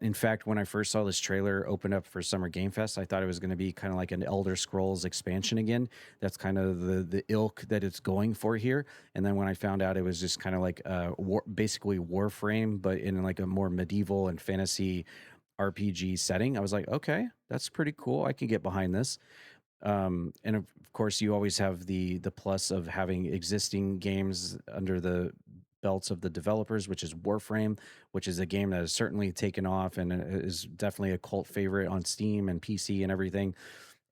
In fact, when I first saw this trailer open up for Summer Game Fest, I thought it was going to be kind of like an Elder Scrolls expansion again. That's kind of the ilk that it's going for here. And then when I found out it was just kind of like basically Warframe, but in like a more medieval and fantasy RPG setting, I was like, okay, that's pretty cool. I can get behind this. And of course, you always have the plus of having existing games under the belts of the developers, which is Warframe, which is a game that has certainly taken off and is definitely a cult favorite on Steam and PC and everything.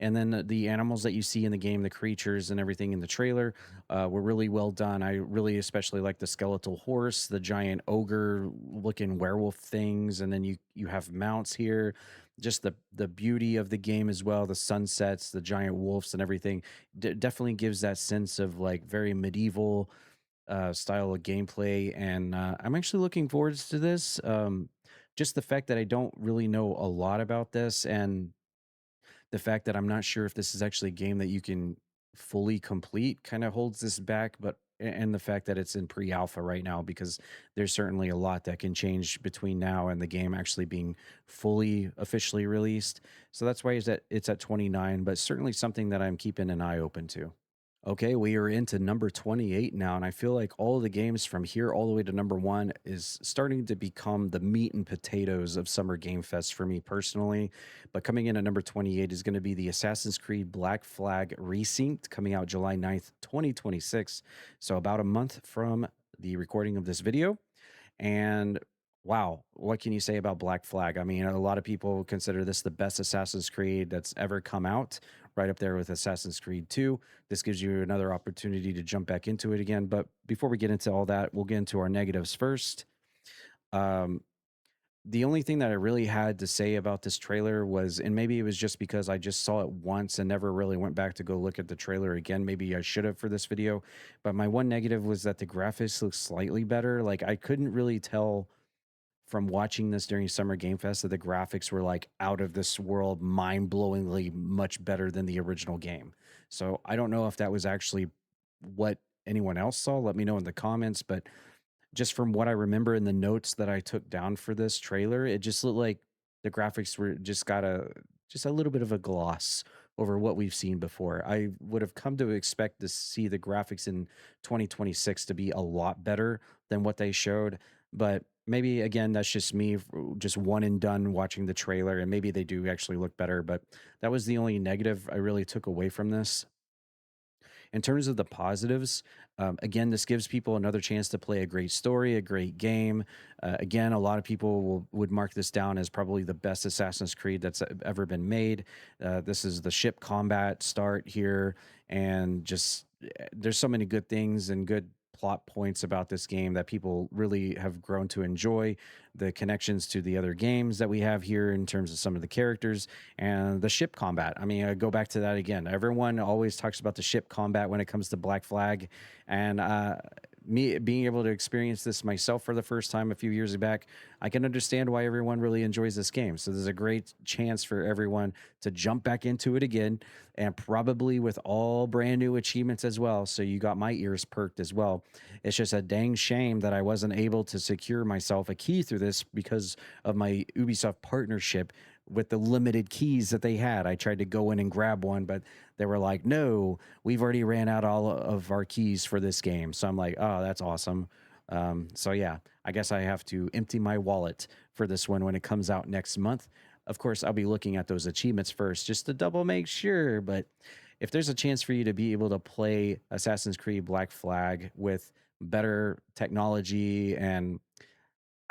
And then the animals that you see in the game, the creatures and everything in the trailer, were really well done. I really especially like the skeletal horse, the giant ogre looking werewolf things, and then you have mounts here. just the beauty of the game as well, the sunsets, the giant wolves and everything definitely gives that sense of like very medieval style of gameplay, and I'm actually looking forward to this. Just the fact that I don't really know a lot about this, and the fact that I'm not sure if this is actually a game that you can fully complete kind of holds this back, but and the fact that it's in pre-alpha right now, because there's certainly a lot that can change between now and the game actually being fully officially released. So that's why it's at 29, but certainly something that I'm keeping an eye open to. Okay, we are into number 28 now, and I feel like all of the games from here all the way to number one is starting to become the meat and potatoes of Summer Game Fest for me personally. But coming in at number 28 is going to be the Assassin's Creed Black Flag Resynced, coming out July 9th, 2026. So, about a month from the recording of this video. And wow, what can you say about Black Flag? I mean, a lot of people consider this the best Assassin's Creed that's ever come out, right up there with Assassin's Creed 2. This gives you another opportunity to jump back into it again. But before we get into all that, we'll get into our negatives first. Um, the only thing that I really had to say about this trailer was, and maybe it was just because I just saw it once and never really went back to go look at the trailer again. Maybe I should have for this video. But my one negative was that the graphics look slightly better. Like I couldn't really tell from watching this during Summer Game Fest that the graphics were like out of this world, mind blowingly much better than the original game. So I don't know if that was actually what anyone else saw. Let me know in the comments. But just from what I remember in the notes that I took down for this trailer, it just looked like the graphics were just a little bit of a gloss over what we've seen before. I would have come to expect to see the graphics in 2026 to be a lot better than what they showed, but maybe again that's just me just one and done watching the trailer, and maybe they do actually look better, but that was the only negative I really took away from this. In terms of the positives, again, this gives people another chance to play a great story, a great game. Again, a lot of people would mark this down as probably the best Assassin's Creed that's ever been made. This is the ship combat start here, and just there's so many good things and good plot points about this game that people really have grown to enjoy. The connections to the other games that we have here in terms of some of the characters and the ship combat. I mean, I go back to that again. Everyone always talks about the ship combat when it comes to Black Flag, and me being able to experience this myself for the first time a few years back, I can understand why everyone really enjoys this game. So there's a great chance for everyone to jump back into it again, and probably with all brand new achievements as well. So you got my ears perked as well. It's just a dang shame that I wasn't able to secure myself a key through this because of my Ubisoft partnership with the limited keys that they had. I tried to go in and grab one, but they were like, no, we've already ran out all of our keys for this game. So I'm like, oh, that's awesome. So yeah, I guess I have to empty my wallet for this one when it comes out next month. Of course, I'll be looking at those achievements first just to double make sure. But if there's a chance for you to be able to play Assassin's Creed Black Flag with better technology and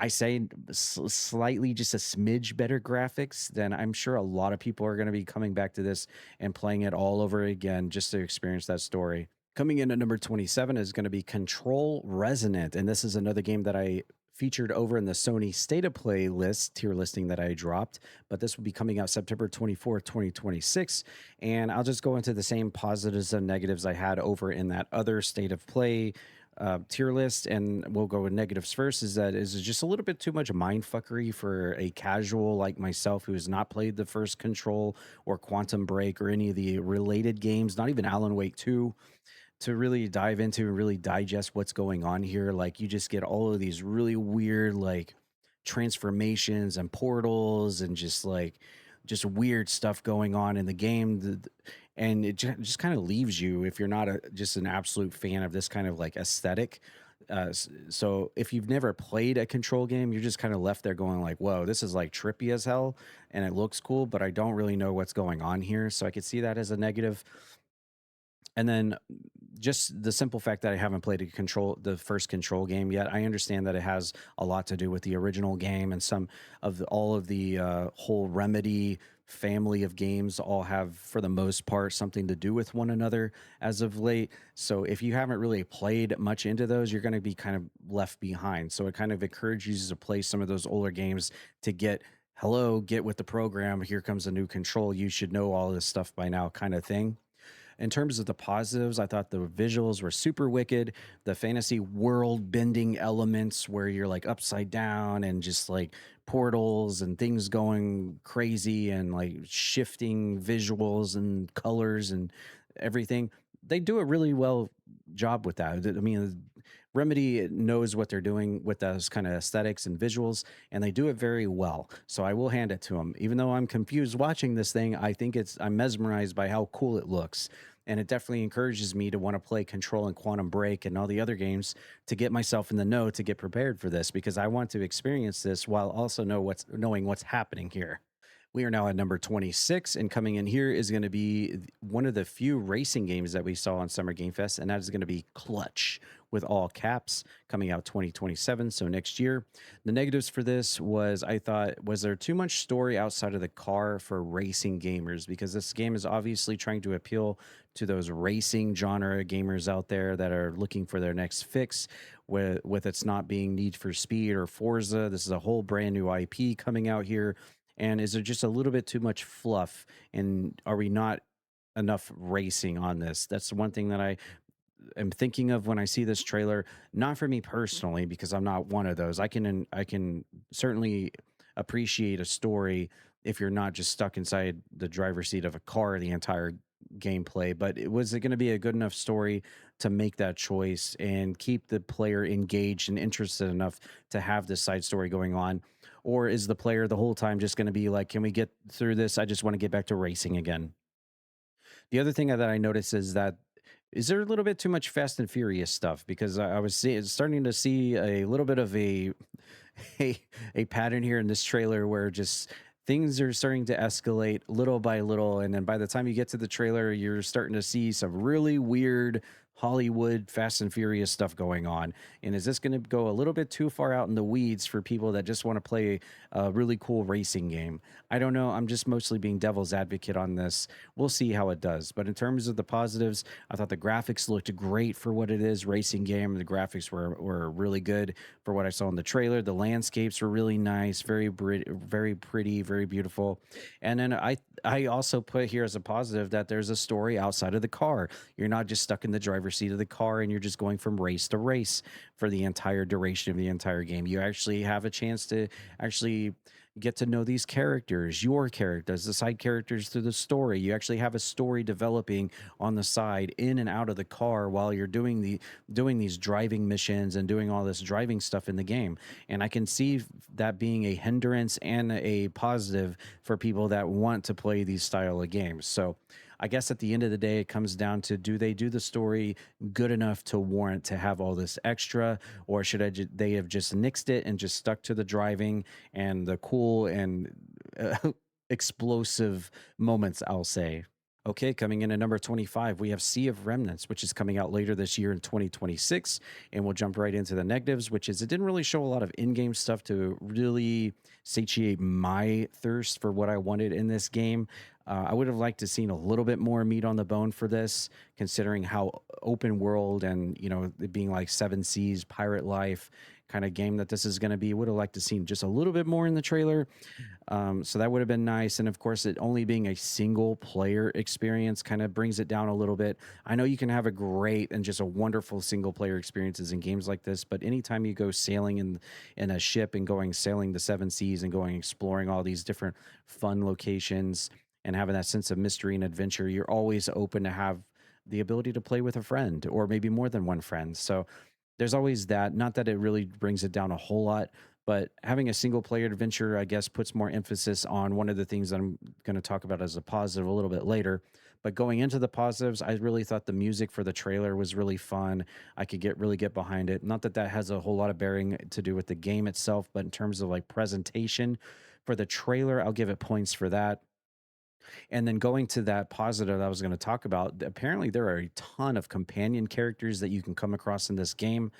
I say slightly just a smidge better graphics, then I'm sure a lot of people are going to be coming back to this and playing it all over again just to experience that story. Coming in at number 27 is going to be Control Resonant. And this is another game that I featured over in the Sony State of Play list tier listing that I dropped. But this will be coming out September 24th, 2026. And I'll just go into the same positives and negatives I had over in that other State of Play tier list, and we'll go with negatives first. Is that is just a little bit too much mind fuckery for a casual like myself who has not played the first Control or Quantum Break or any of the related games, not even Alan Wake 2, to really dive into and really digest what's going on here. Like you just get all of these really weird like transformations and portals and just weird stuff going on in the game. And it just kind of leaves you if you're not just an absolute fan of this kind of like aesthetic. So if you've never played a Control game, you're just kind of left there going like, whoa, this is like trippy as hell and it looks cool, but I don't really know what's going on here. So I could see that as a negative. And then just the simple fact that I haven't played the first Control game yet. I understand that it has a lot to do with the original game, and some of all of the whole Remedy family of games all have, for the most part, something to do with one another as of late. So if you haven't really played much into those, you're going to be kind of left behind. So it kind of encourages you to play some of those older games to get hello, get with the program. Here comes a new control. You should know all this stuff by now, kind of thing. In terms of the positives, I thought the visuals were super wicked. The fantasy world bending elements where you're like upside down and just like portals and things going crazy and like shifting visuals and colors and everything. They do a really well job with that. I mean, Remedy knows what they're doing with those kind of aesthetics and visuals, and they do it very well. So I will hand it to them. Even though I'm confused watching this thing, I'm mesmerized by how cool it looks, and it definitely encourages me to want to play Control and Quantum Break and all the other games to get myself in the know to get prepared for this because I want to experience this while also knowing what's happening here. We are now at number 26, and coming in here is going to be one of the few racing games that we saw on Summer Game Fest, and that is going to be Clutch with all caps coming out 2027, so next year. The negatives for this was I thought, was there too much story outside of the car for racing gamers? Because this game is obviously trying to appeal to those racing genre gamers out there that are looking for their next fix. With it's not being Need for Speed or Forza, this is a whole brand new IP coming out here, and is there just a little bit too much fluff? And are we not enough racing on this? That's the one thing that I am thinking of when I see this trailer. Not for me personally, because I'm not one of those. I can certainly appreciate a story if you're not just stuck inside the driver's seat of a car the entire gameplay. But was it going to be a good enough story to make that choice and keep the player engaged and interested enough to have this side story going on? Or is the player the whole time just going to be like, can we get through this? I just want to get back to racing again. The other thing that I noticed is that is there a little bit too much Fast and Furious stuff because starting to see a little bit of a a pattern here in this trailer where just things are starting to escalate little by little, and then by the time you get to the trailer, you're starting to see some really weird Hollywood Fast and Furious stuff going on. And is this going to go a little bit too far out in the weeds for people that just want to play a really cool racing game? I don't know. I'm just mostly being devil's advocate on this. We'll see how it does. But in terms of the positives, I thought the graphics looked great for what it is, racing game. The graphics were really good for what I saw in the trailer. The landscapes were really nice, very pretty, very beautiful. And then I also put here as a positive that there's a story outside of the car. You're not just stuck in the driver's seat of the car and you're just going from race to race for the entire duration of the entire game. You actually have a chance to actually get to know these characters, your characters, the side characters through the story. You actually have a story developing on the side in and out of the car while you're doing these driving missions and doing all this driving stuff in the game. And I can see that being a hindrance and a positive for people that want to play these style of games. So I guess at the end of the day, it comes down to, do they do the story good enough to warrant to have all this extra, or should they have just nixed it and just stuck to the driving and the cool and explosive moments, I'll say. Okay, coming in at number 25, we have Sea of Remnants, which is coming out later this year in 2026. And we'll jump right into the negatives, which is it didn't really show a lot of in game stuff to really satiate my thirst for what I wanted in this game. I would have liked to seen a little bit more meat on the bone for this, considering how open world and it being like Seven Seas, pirate life kind of game that this is going to be. Would have liked to seen just a little bit more in the trailer. So that would have been nice. And of course, it only being a single player experience kind of brings it down a little bit. I know you can have a great and just a wonderful single player experiences in games like this, but anytime you go sailing in a ship and going sailing the seven seas and going exploring all these different fun locations and having that sense of mystery and adventure, you're always open to have the ability to play with a friend or maybe more than one friend. So there's always that. Not that it really brings it down a whole lot, but having a single player adventure, I guess, puts more emphasis on one of the things that I'm going to talk about as a positive a little bit later. But going into the positives, I really thought the music for the trailer was really fun. I could really get behind it. Not that that has a whole lot of bearing to do with the game itself, but in terms of like presentation for the trailer, I'll give it points for that. And then going to that positive that I was going to talk about, apparently there are a ton of companion characters that you can come across in this game,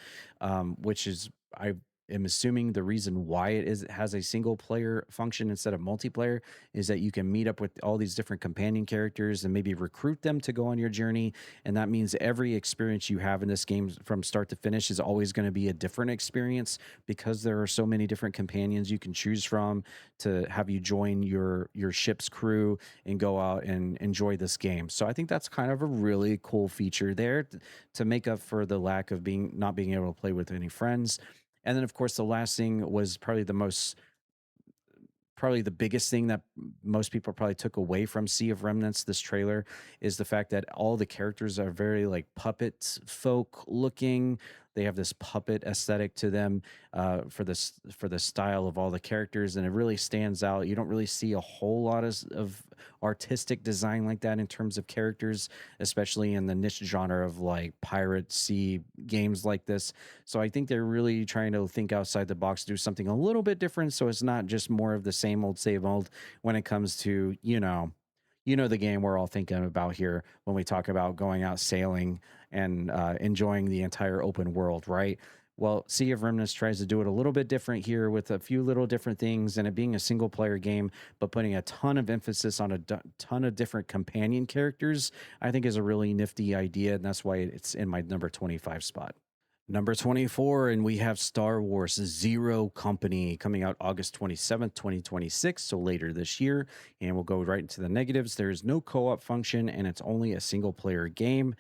which is I am assuming the reason why it has a single player function instead of multiplayer is that you can meet up with all these different companion characters and maybe recruit them to go on your journey. And that means every experience you have in this game from start to finish is always going to be a different experience because there are so many different companions you can choose from to have you join your ship's crew and go out and enjoy this game. So I think that's kind of a really cool feature there to make up for the lack of being not being able to play with any friends. And then of course the last thing was probably the biggest thing that most people probably took away from Sea of Remnants, this trailer, is the fact that all the characters are very like puppet folk looking. They have this puppet aesthetic to them for the style of all the characters, and it really stands out. You don't really see a whole lot of artistic design like that in terms of characters, especially in the niche genre of like pirate sea games like this. So I think they're really trying to think outside the box, do something a little bit different, so it's not just more of the same old when it comes to the game we're all thinking about here when we talk about going out sailing and enjoying the entire open world, right? Well, Sea of Remnants tries to do it a little bit different here with a few little different things and it being a single player game, but putting a ton of emphasis on ton of different companion characters, I think is a really nifty idea. And that's why it's in my number 25 spot. Number 24, and we have Star Wars Zero Company coming out August 27th, 2026, so later this year. And we'll go right into the negatives. There's no co op function, and it's only a single player game.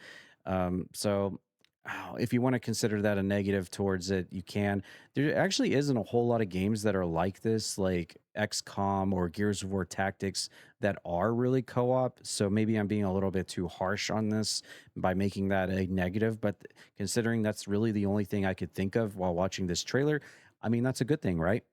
If you want to consider that a negative towards it, you can. There actually isn't a whole lot of games that are like this, like XCOM or Gears of War Tactics, that are really co op. So maybe I'm being a little bit too harsh on this by making that a negative. But considering that's really the only thing I could think of while watching this trailer, I mean, that's a good thing, right?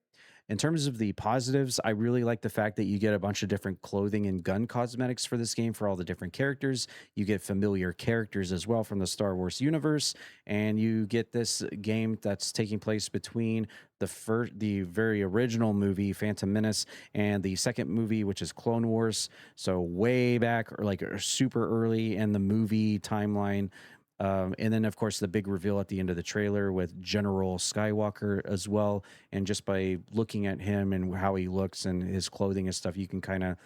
In terms of the positives, I really like the fact that you get a bunch of different clothing and gun cosmetics for this game for all the different characters. You get familiar characters as well from the Star Wars universe, and you get this game that's taking place between the very original movie Phantom Menace and the second movie, which is Clone Wars. So way back, or like super early in the movie timeline. And then, of course, the big reveal at the end of the trailer with General Skywalker as well. And just by looking at him and how he looks and his clothing and stuff, you can kind of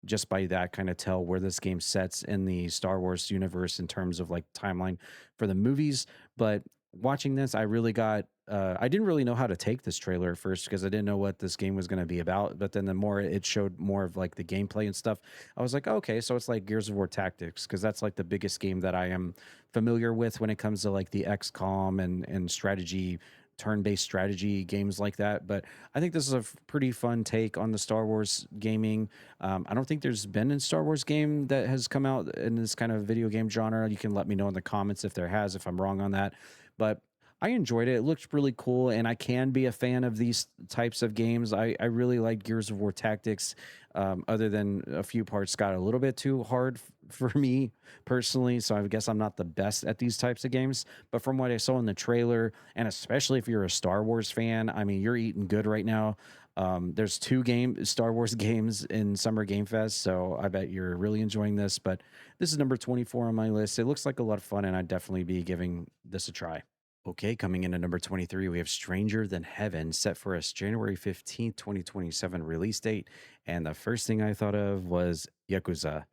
just by that kind of tell where this game sets in the Star Wars universe in terms of like timeline for the movies. But watching this, I didn't really know how to take this trailer at first because I didn't know what this game was going to be about. But then the more it showed more of like the gameplay and stuff, I was like, okay, so it's like Gears of War Tactics, because that's like the biggest game that I am familiar with when it comes to like the XCOM and strategy, turn-based strategy games like that. But I think this is a pretty fun take on the Star Wars gaming. I don't think there's been a Star Wars game that has come out in this kind of video game genre. You can let me know in the comments if there has, if I'm wrong on that. But I enjoyed it. It looks really cool, and I can be a fan of these types of games. I really like Gears of War Tactics, other than a few parts got a little bit too hard for me personally. So I guess I'm not the best at these types of games. But from what I saw in the trailer, and especially if you're a Star Wars fan, I mean, you're eating good right now. There's two Star Wars games in Summer Game Fest, so I bet you're really enjoying this. But this is number 24 on my list. It looks like a lot of fun, and I'd definitely be giving this a try. Okay, coming in at number 23, we have Stranger Than Heaven, set for a January 15th, 2027 release date. And the first thing I thought of was Yakuza.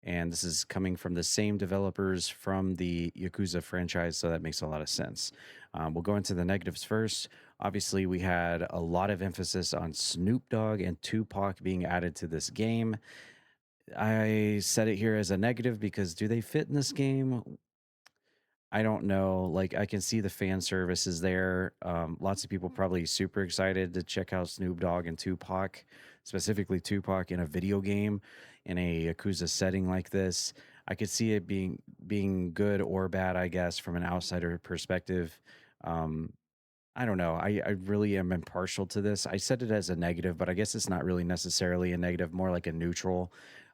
And this is coming from the same developers from the Yakuza franchise, so that makes a lot of sense. We'll go into the negatives first. Obviously, we had a lot of emphasis on Snoop Dogg and Tupac being added to this game. I said it here as a negative because do they fit in this game? I don't know. Like, I can see the fan service is there. Lots of people probably super excited to check out Snoop Dogg and Tupac, specifically Tupac in a video game in a Yakuza setting like this. I could see it being good or bad, I guess, from an outsider perspective. Um, I don't know. I really am impartial to this. I said it as a negative, but I guess it's not really necessarily a negative, more like a neutral.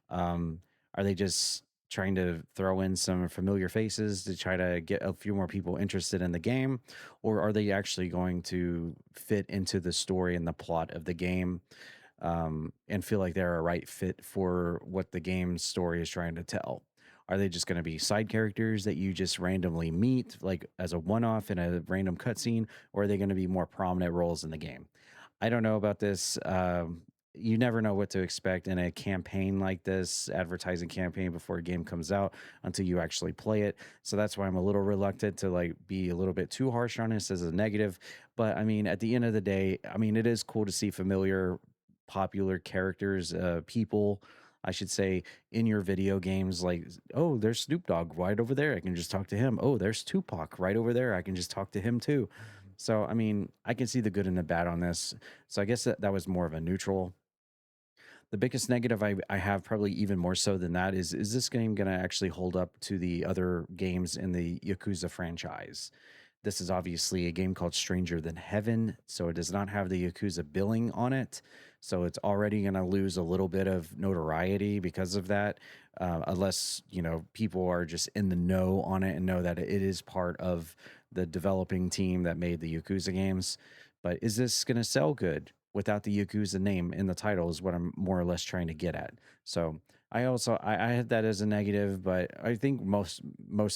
Um, are they just trying to throw in some familiar faces to try to get a few more people interested in the game? Or are they actually going to fit into the story and the plot of the game, and feel like they're a right fit for what the game's story is trying to tell? Are they just going to be side characters that you just randomly meet, like as a one off in a random cutscene, or are they going to be more prominent roles in the game? I don't know about this. You never know what to expect in a campaign like this, advertising campaign before a game comes out until you actually play it. So that's why I'm a little reluctant to like be a little bit too harsh on this as a negative. But I mean, at the end of the day, I mean, it is cool to see familiar, popular characters, people, I should say, in your video games. Like, oh, there's Snoop Dogg right over there. I can just talk to him. Oh, there's Tupac right over there. I can just talk to him too. So, I mean, I can see the good and the bad on this. So, I guess that was more of a neutral. The biggest negative I have, probably even more so than that, is this game going to actually hold up to the other games in the Yakuza franchise? This is obviously a game called Stranger Than Heaven, so it does not have the Yakuza billing on it. So it's already going to lose a little bit of notoriety because of that, unless people are just in the know on it and know that it is part of the developing team that made the Yakuza games. But is this going to sell good without the Yakuza name in the title? Is what I'm more or less trying to get at. So I had that as a negative, but I think most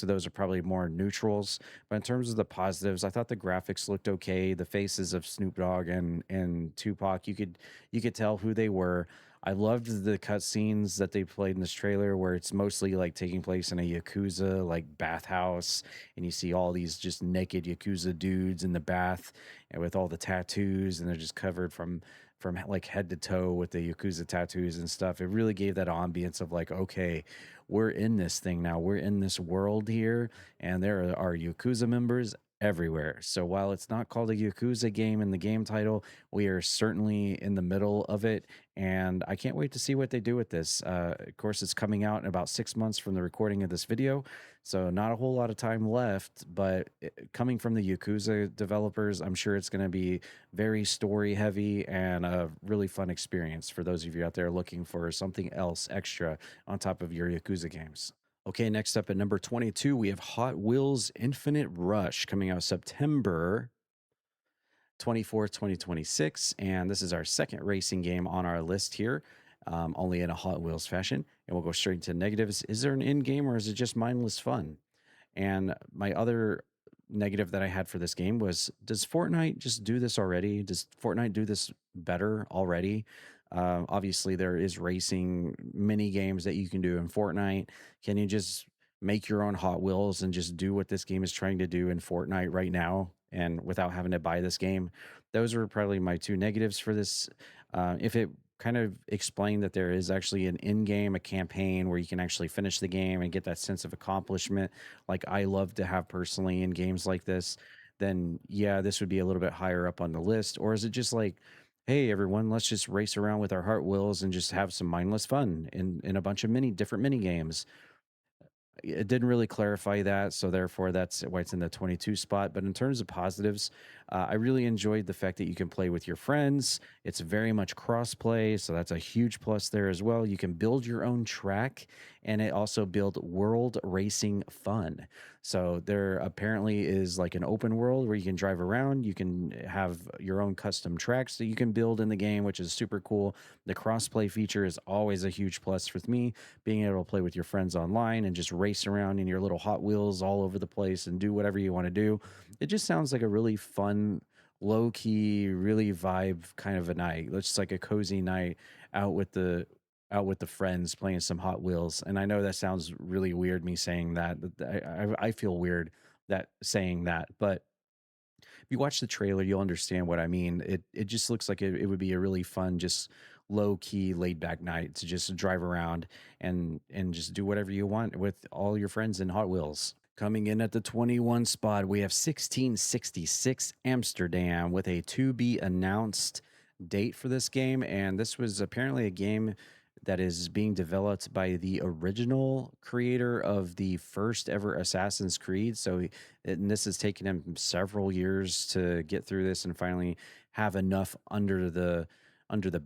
of those are probably more neutrals. But in terms of the positives, I thought the graphics looked okay. The faces of Snoop Dogg and Tupac, you could tell who they were. I loved the cutscenes that they played in this trailer, where it's mostly like taking place in a Yakuza like bathhouse, and you see all these just naked Yakuza dudes in the bath and with all the tattoos, and they're just covered from like head to toe with the Yakuza tattoos and stuff. It really gave that ambience of like, okay, we're in this thing now. We're in this world here, and there are Yakuza members everywhere. So while it's not called a Yakuza game in the game title, we are certainly in the middle of it. And I can't wait to see what they do with this. Of course, it's coming out in about 6 months from the recording of this video. So not a whole lot of time left, but coming from the Yakuza developers, I'm sure it's going to be very story heavy and a really fun experience for those of you out there looking for something else extra on top of your Yakuza games. Okay, next up at number 22, we have Hot Wheels Infinite Rush coming out September 24th, 2026. And this is our second racing game on our list here, only in a Hot Wheels fashion. And we'll go straight into negatives. Is there an end game, or is it just mindless fun? And my other negative that I had for this game was, does Fortnite just do this already? Does Fortnite do this better already? Obviously, there is racing mini games that you can do in Fortnite. Can you just make your own Hot Wheels and just do what this game is trying to do in Fortnite right now, and without having to buy this game? Those were probably my two negatives for this. If it kind of explained that there is actually an in game, a campaign where you can actually finish the game and get that sense of accomplishment, like I love to have personally in games like this, then yeah, this would be a little bit higher up on the list. Or is it just like, hey, everyone, let's just race around with our Heart Wheels and just have some mindless fun in a bunch of different mini games? It didn't really clarify that, so therefore that's why it's in the 22 spot. But in terms of positives, I really enjoyed the fact that you can play with your friends. It's very much cross-play, so that's a huge plus there as well. You can build your own track, and it also build world racing fun. So there apparently is like an open world where you can drive around. You can have your own custom tracks that you can build in the game, which is super cool. The cross-play feature is always a huge plus with me, being able to play with your friends online and just race around in your little Hot Wheels all over the place and do whatever you want to do. It just sounds like a really fun, low key, really vibe kind of a night. It's just like a cozy night out with the friends playing some Hot Wheels. And I know that sounds really weird, me saying that. I feel weird that saying that, but if you watch the trailer, you'll understand what I mean. It just looks like it would be a really fun, just low key, laid back night to just drive around and just do whatever you want with all your friends in Hot Wheels. Coming in at the 21 spot, we have 1666 Amsterdam with a to be announced date for this game. And this was apparently a game that is being developed by the original creator of the first ever Assassin's Creed. And this has taken him several years to get through this and finally have enough under the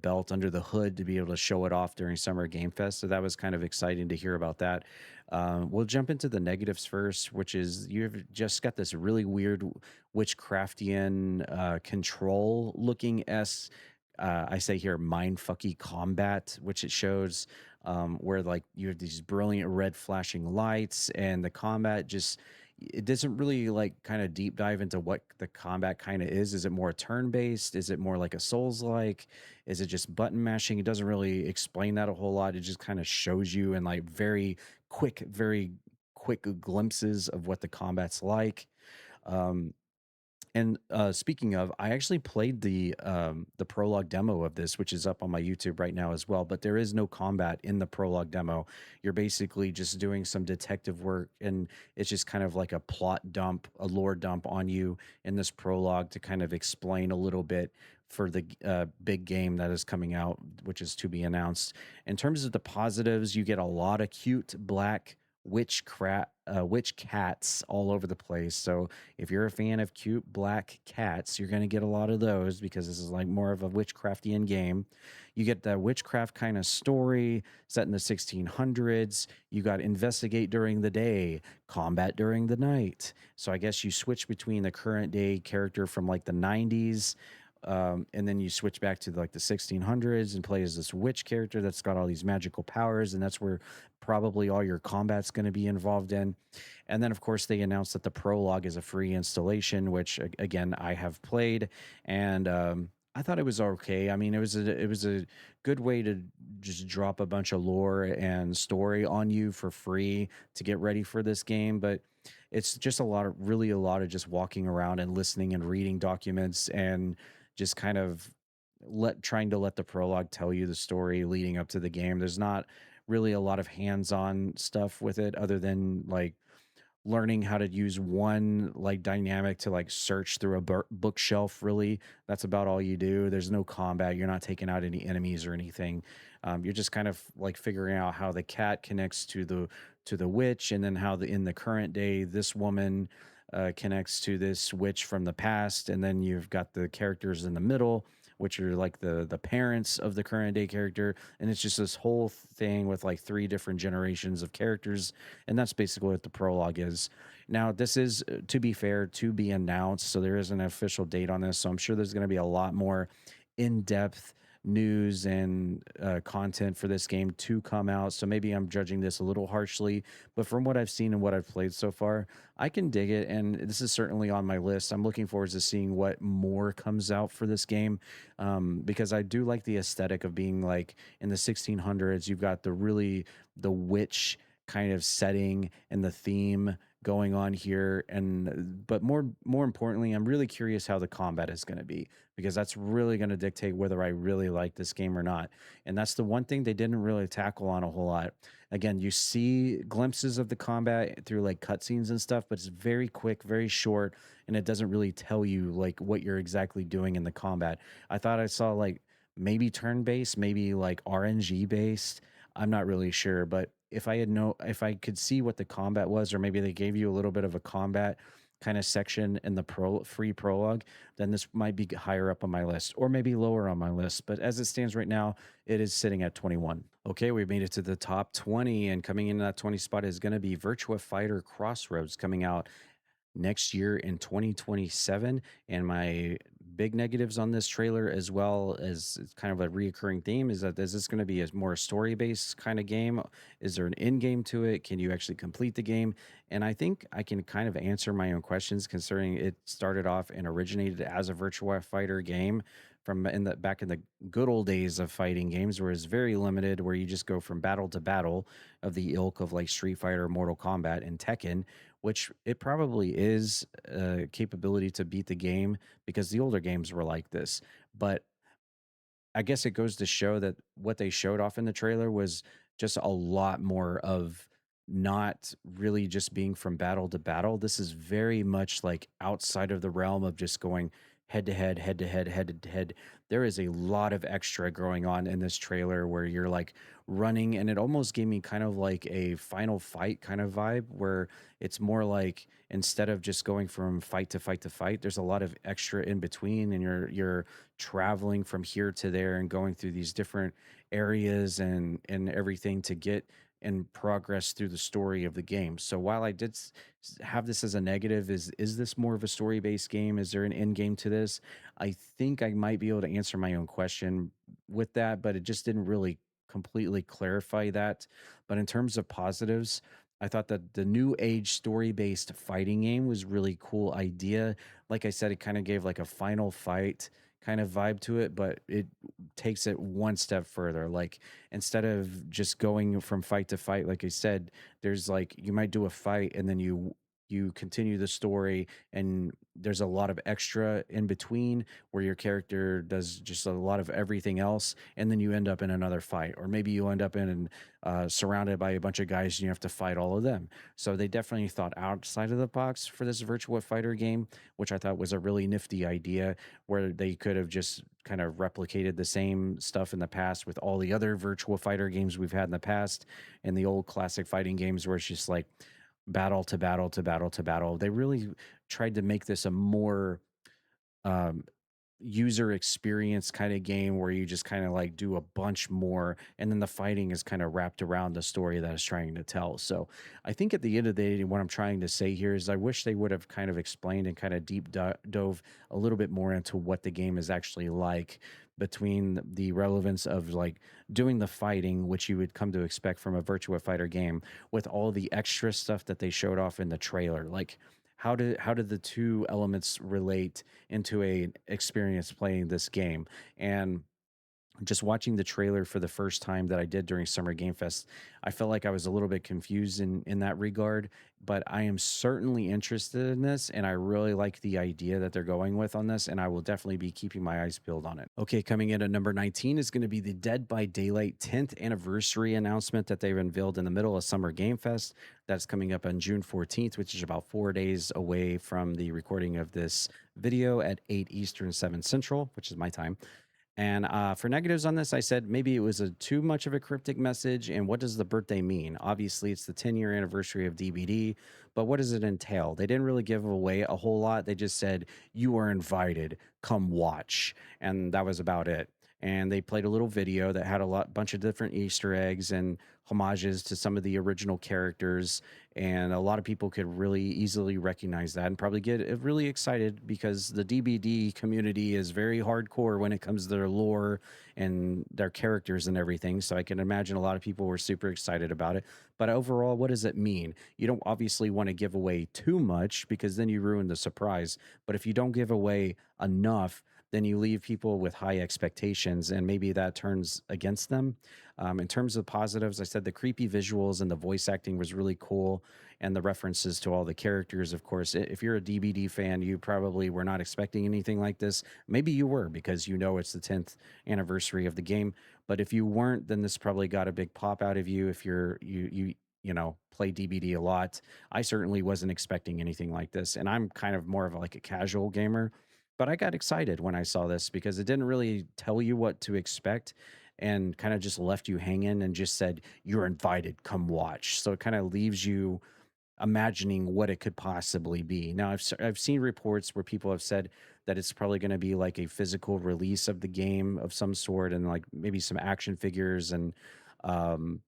belt, under the hood, to be able to show it off during Summer Game Fest. So that was kind of exciting to hear about that. We'll jump into the negatives first, which is you've just got this really weird witchcraftian control looking I say here mindfucky combat, which it shows. where like you have these brilliant red flashing lights, and the combat just it doesn't really like kind of deep dive into what the combat kind of is. Is it more turn based? Is it more like a Souls like? Is it just button mashing? It doesn't really explain that a whole lot. It just kind of shows you in like very quick glimpses of what the combat's like. Um, and speaking of, I actually played the prologue demo of this, which is up on my YouTube right now as well. But there is no combat in the prologue demo. You're basically just doing some detective work, and it's just kind of like a plot dump, a lore dump on you in this prologue to kind of explain a little bit for the big game that is coming out, which is to be announced. In terms of the positives, you get a lot of cute black witch cats all over the place. So if you're a fan of cute black cats, you're going to get a lot of those because this is like more of a witchcraftian game. You get the witchcraft kind of story set in the 1600s. You got investigate during the day, combat during the night. So I guess you switch between the current day character from like the 90s. And then you switch back to like the 1600s and play as this witch character that's got all these magical powers, and that's where probably all your combat's going to be involved in. And then, of course, they announced that the prologue is a free installation, which again I have played, and I thought it was okay. I mean, it was a good way to just drop a bunch of lore and story on you for free to get ready for this game, but it's just really a lot of just walking around and listening and reading documents and just kind of trying to let the prologue tell you the story leading up to the game. There's not really a lot of hands-on stuff with it other than like learning how to use one like dynamic to like search through a bookshelf. Really, that's about all you do. There's no combat. You're not taking out any enemies or anything. You're just kind of like figuring out how the cat connects to the witch, and then how the in the current day this woman connects to this witch from the past, and then you've got the characters in the middle, which are like the parents of the current day character, and it's just this whole thing with like three different generations of characters, and that's basically what the prologue is. Now, this is to be fair, to be announced, so there isn't an official date on this. So I'm sure there's going to be a lot more in-depth news and content for this game to come out. So maybe I'm judging this a little harshly, but from what I've seen and what I've played so far, I can dig it, and this is certainly on my list. I'm looking forward to seeing what more comes out for this game, because I do like the aesthetic of being like in the 1600s. You've got the witch kind of setting and the theme going on here, and but more importantly, I'm really curious how the combat is going to be, because that's really going to dictate whether I really like this game or not. And that's the one thing they didn't really tackle on a whole lot. Again, you see glimpses of the combat through like cutscenes and stuff, but it's very quick, very short, and it doesn't really tell you like what you're exactly doing in the combat. I thought I saw like maybe turn based, maybe like RNG based. I'm not really sure, but if I could see what the combat was, or maybe they gave you a little bit of a combat kind of section in the free prologue, then this might be higher up on my list, or maybe lower on my list. But as it stands right now, it is sitting at 21. Okay, we've made it to the top 20, and coming in that 20 spot is going to be Virtua Fighter Crossroads, coming out next year in 2027. And my big negatives on this trailer, as well as it's kind of a reoccurring theme, is that is this going to be a more story based kind of game? Is there an end game to it? Can you actually complete the game? And I think I can kind of answer my own questions, considering it started off and originated as a Virtua Fighter game from in the back in the good old days of fighting games, where it's very limited, where you just go from battle to battle of the ilk of like Street Fighter, Mortal Kombat, and Tekken, which it probably is a capability to beat the game because the older games were like this. But I guess it goes to show that what they showed off in the trailer was just a lot more of not really just being from battle to battle. This is very much like outside of the realm of just going head to head, head to head, head to head. There is a lot of extra going on in this trailer where you're like running, and it almost gave me kind of like a final fight kind of vibe, where it's more like instead of just going from fight to fight to fight, there's a lot of extra in between, and you're traveling from here to there and going through these different areas and everything to get and progress through the story of the game. So while I did have this as a negative, is this more of a story based game? Is there an end game to this? I think I might be able to answer my own question with that, but it just didn't really completely clarify that. But in terms of positives, I thought that the new age story based fighting game was really cool idea. Like I said, it kind of gave like a final fight kind of vibe to it, but it takes it one step further. Like instead of just going from fight to fight, like I said, there's like you might do a fight and then you continue the story, and there's a lot of extra in between where your character does just a lot of everything else, and then you end up in another fight, or maybe you end up in surrounded by a bunch of guys and you have to fight all of them. So they definitely thought outside of the box for this virtual fighter game, which I thought was a really nifty idea, where they could have just kind of replicated the same stuff in the past with all the other virtual fighter games we've had in the past, and the old classic fighting games where it's just like battle to battle to battle to battle. They really tried to make this a more um, user experience kind of game where you just kind of like do a bunch more, and then the fighting is kind of wrapped around the story that it's trying to tell. So I think at the end of the day, what I'm trying to say here is I wish they would have kind of explained and kind of dove a little bit more into what the game is actually like, between the relevance of like doing the fighting, which you would come to expect from a virtua fighter game, with all the extra stuff that they showed off in the trailer. Like how did the two elements relate into a experience playing this game? And just watching the trailer for the first time that I did during Summer Game Fest, I felt like I was a little bit confused in that regard. But I am certainly interested in this, and I really like the idea that they're going with on this, and I will definitely be keeping my eyes peeled on it. Okay, coming in at number 19 is going to be the Dead by Daylight 10th anniversary announcement that they've unveiled in the middle of Summer Game Fest. That's coming up on June 14th, which is about 4 days away from the recording of this video at 8 Eastern, 7 Central, which is my time. And for negatives on this, I said maybe it was a too much of a cryptic message. And what does the birthday mean? Obviously, it's the 10-year anniversary of DBD, but what does it entail? They didn't really give away a whole lot. They just said, "You are invited, come watch." And that was about it. And they played a little video that had a bunch of different Easter eggs and homages to some of the original characters, and a lot of people could really easily recognize that and probably get really excited, because the DBD community is very hardcore when it comes to their lore and their characters and everything. So I can imagine a lot of people were super excited about it. But overall, what does it mean? You don't obviously want to give away too much, because then you ruin the surprise. But if you don't give away enough, then you leave people with high expectations, and maybe that turns against them. In terms of positives, I said the creepy visuals and the voice acting was really cool, and the references to all the characters. Of course, if you're a DBD fan, you probably were not expecting anything like this. Maybe you were, because you know it's the 10th anniversary of the game. But if you weren't, then this probably got a big pop out of you. If you play DBD a lot, I certainly wasn't expecting anything like this, and I'm kind of more of like a casual gamer. But I got excited when I saw this, because it didn't really tell you what to expect, and kind of just left you hanging and just said, "You're invited, come watch." So it kind of leaves you imagining what it could possibly be. Now, I've seen reports where people have said that it's probably going to be like a physical release of the game of some sort, and like maybe some action figures and um,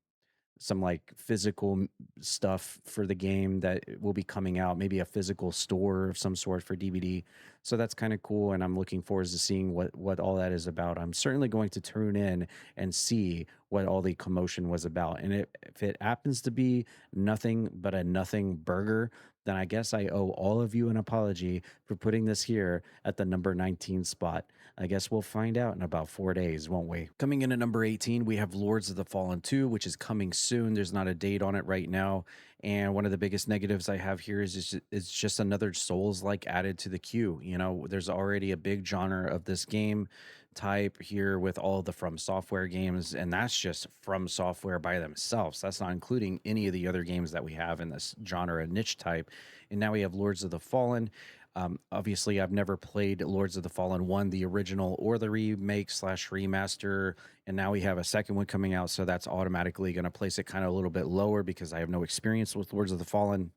some like physical stuff for the game that will be coming out, maybe a physical store of some sort for DVD. So that's kind of cool, and I'm looking forward to seeing what all that is about. I'm certainly going to tune in and see what all the commotion was about. And if it happens to be nothing but a nothing burger, then I guess I owe all of you an apology for putting this here at the number 19 spot. I guess we'll find out in about 4 days, won't we? Coming in at number 18, we have Lords of the Fallen 2, which is coming soon. There's not a date on it right now. And one of the biggest negatives I have here is it's just another Souls like added to the queue. There's already a big genre of this game type here with all the From Software games, and that's just From Software by themselves. That's not including any of the other games that we have in this genre niche type. And now we have Lords of the Fallen. Obviously, I've never played Lords of the Fallen 1, the original, or the remake slash remaster. And now we have a second one coming out. So that's automatically going to place it kind of a little bit lower, because I have no experience with Lords of the Fallen.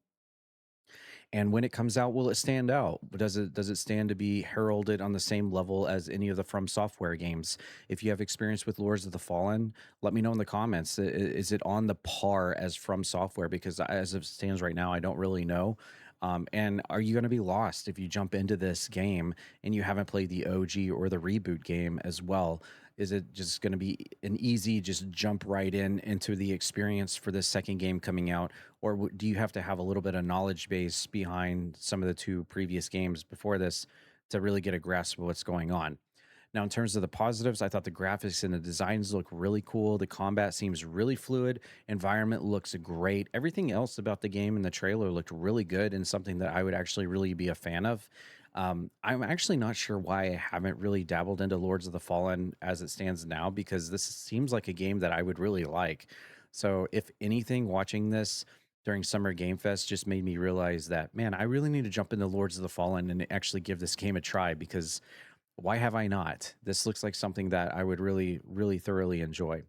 And when it comes out, will it stand out? Does it stand to be heralded on the same level as any of the From Software games? If you have experience with Lords of the Fallen, let me know in the comments. Is it on the par as From Software? Because as it stands right now, I don't really know. And are you going to be lost if you jump into this game and you haven't played the OG or the reboot game as well? Is it just going to be an easy just jump right in into the experience for this second game coming out, or do you have to have a little bit of knowledge base behind some of the two previous games before this to really get a grasp of what's going on? Now, in terms of the positives, I thought the graphics and the designs look really cool. The combat seems really fluid. Environment looks great. Everything else about the game and the trailer looked really good and something that I would actually really be a fan of. I'm actually not sure why I haven't really dabbled into Lords of the Fallen as it stands now, because this seems like a game that I would really like. So, if anything, watching this during Summer Game Fest just made me realize that, man, I really need to jump into Lords of the Fallen and actually give this game a try, because why have I not? This looks like something that I would really, really thoroughly enjoy.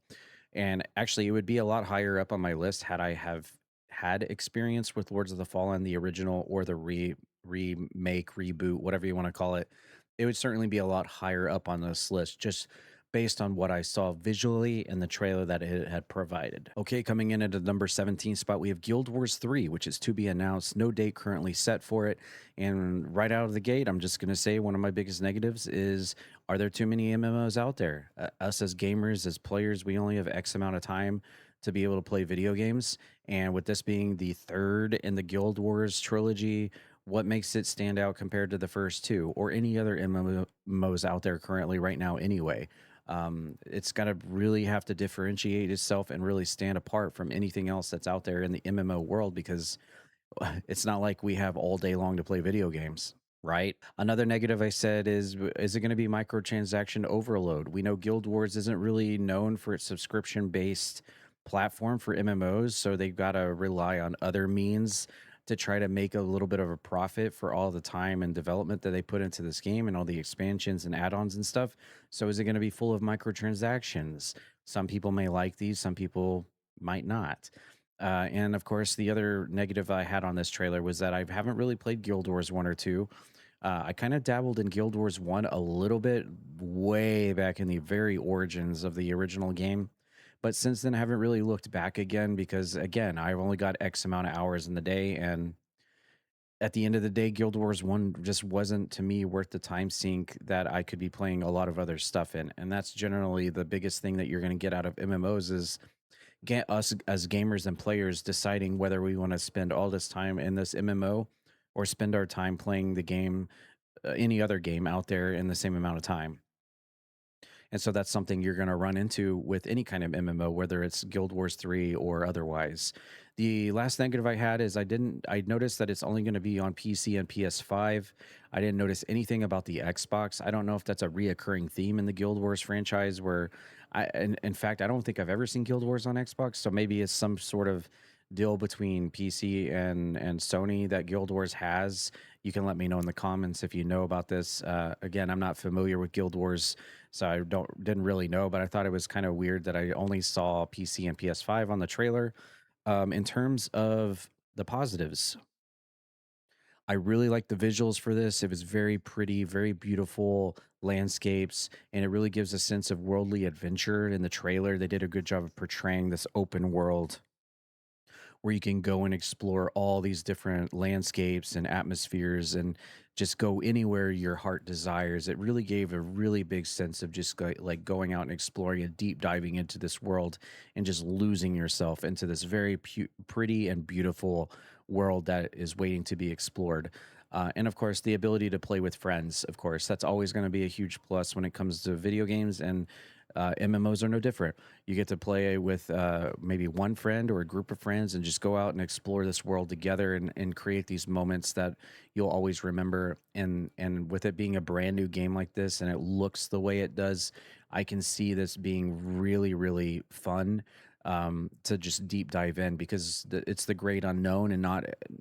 And actually, it would be a lot higher up on my list had I have had experience with Lords of the Fallen, the original or the remake, reboot, whatever you want to call it. It would certainly be a lot higher up on this list, just based on what I saw visually in the trailer that it had provided. Okay, coming in at the number 17 spot, we have Guild Wars 3, which is to be announced. No date currently set for it. And right out of the gate, I'm just going to say one of my biggest negatives is, are there too many MMOs out there? Us as gamers, as players, we only have X amount of time to be able to play video games. And with this being the third in the Guild Wars trilogy, what makes it stand out compared to the first two or any other MMOs out there currently right now anyway? It's got to really have to differentiate itself and really stand apart from anything else that's out there in the MMO world, because it's not like we have all day long to play video games, right? Another negative I said is it going to be microtransaction overload? We know Guild Wars isn't really known for its subscription based platform for MMOs, so they've got to rely on other means to try to make a little bit of a profit for all the time and development that they put into this game and all the expansions and add-ons and stuff. So is it going to be full of microtransactions? Some people may like these, some people might not. And of course, the other negative I had on this trailer was that I haven't really played Guild Wars 1 or 2. I kind of dabbled in Guild Wars 1 a little bit way back in the very origins of the original game. But since then, I haven't really looked back again because, again, I've only got X amount of hours in the day. And at the end of the day, Guild Wars 1 just wasn't to me worth the time sink that I could be playing a lot of other stuff in. And that's generally the biggest thing that you're going to get out of MMOs is get us as gamers and players deciding whether we want to spend all this time in this MMO or spend our time playing the game, any other game out there in the same amount of time. And so that's something you're going to run into with any kind of MMO, whether it's Guild Wars 3 or otherwise. The last negative I had is I noticed that it's only going to be on PC and PS5. I didn't notice anything about the Xbox. I don't know if that's a reoccurring theme in the Guild Wars franchise where in fact, I don't think I've ever seen Guild Wars on Xbox. So maybe it's some sort of deal between PC and Sony that Guild Wars has. You can let me know in the comments if you know about this. Again, I'm not familiar with Guild Wars, so I didn't really know, but I thought it was kind of weird that I only saw PC and PS5 on the trailer. In terms of the positives, I really like the visuals for this. It was very pretty, very beautiful landscapes, and it really gives a sense of worldly adventure in the trailer. They did a good job of portraying this open world where you can go and explore all these different landscapes and atmospheres and just go anywhere your heart desires. It really gave a really big sense of just like going out and exploring and deep diving into this world and just losing yourself into this very pretty and beautiful world that is waiting to be explored. And of course, the ability to play with friends, of course, that's always going to be a huge plus when it comes to video games. And MMOs are no different. You get to play with maybe one friend or a group of friends and just go out and explore this world together and create these moments that you'll always remember. And with it being a brand new game like this and it looks the way it does, I can see this being really, really fun to just deep dive in, because it's the great unknown and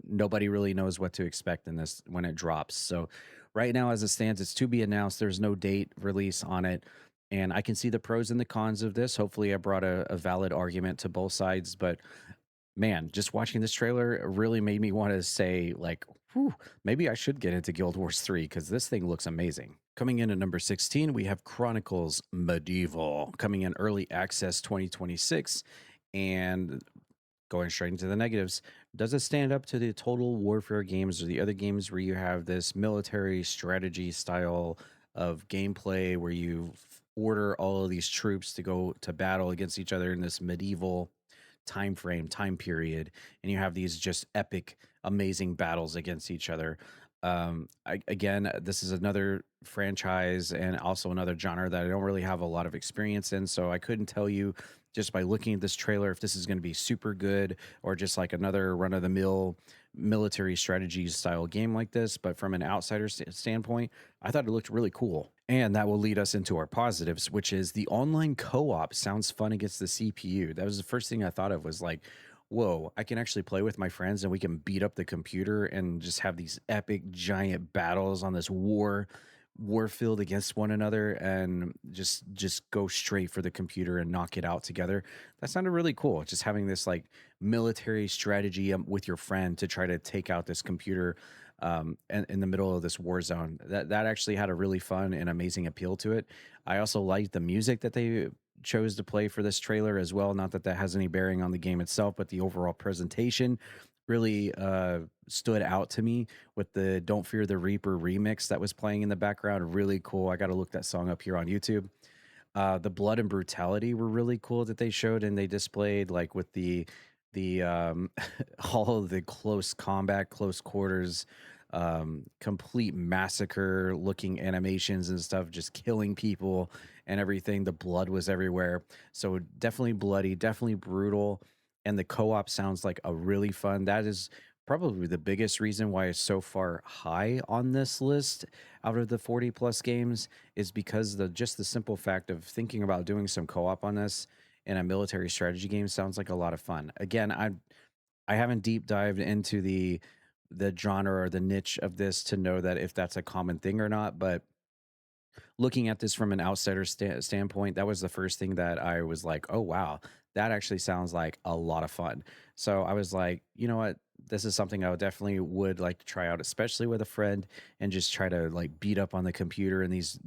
nobody really knows what to expect in this when it drops. So right now, as it stands, it's to be announced. There's no date release on it. And I can see the pros and the cons of this. Hopefully, I brought a valid argument to both sides. But man, just watching this trailer really made me want to say, like, whew, maybe I should get into Guild Wars 3 because this thing looks amazing. Coming in at number 16, we have Chronicles Medieval coming in early access 2026. And going straight into the negatives, Does it stand up to the Total Warfare games or the other games where you have this military strategy style of gameplay where you order all of these troops to go to battle against each other in this medieval time period, and you have these just epic, amazing battles against each other? Again, this is another franchise and also another genre that I don't really have a lot of experience in, so I couldn't tell you just by looking at this trailer if this is going to be super good or just like another run of the mill military strategy style game like this. But from an outsider standpoint, I thought it looked really cool. And that will lead us into our positives, which is the online co op sounds fun against the CPU. That was the first thing I thought of was like, whoa, I can actually play with my friends and we can beat up the computer and just have these epic giant battles on this warfield against one another and just go straight for the computer and knock it out together. That sounded really cool. Just having this like military strategy with your friend to try to take out this computer in the middle of this war zone. That actually had a really fun and amazing appeal to it. I also liked the music that they chose to play for this trailer as well. Not that that has any bearing on the game itself, but the overall presentation really stood out to me with the Don't Fear the Reaper remix that was playing in the background. Really cool. I got to look that song up here on YouTube. The blood and brutality were really cool that they showed and they displayed, like with the all of the close combat, close quarters, complete massacre looking animations and stuff, just killing people and everything. The blood was everywhere. So definitely bloody, definitely brutal. And the co-op sounds like a really fun. That is probably the biggest reason why it's so far high on this list out of the 40 plus games is because the just the simple fact of thinking about doing some co-op on this in a military strategy game sounds like a lot of fun. Again, I haven't deep dived into the genre or the niche of this to know that if that's a common thing or not, but looking at this from an outsider standpoint, that was the first thing that I was like, oh, wow, that actually sounds like a lot of fun. So I was like, you know what? This is something I would definitely would like to try out, especially with a friend and just try to like beat up on the computer in these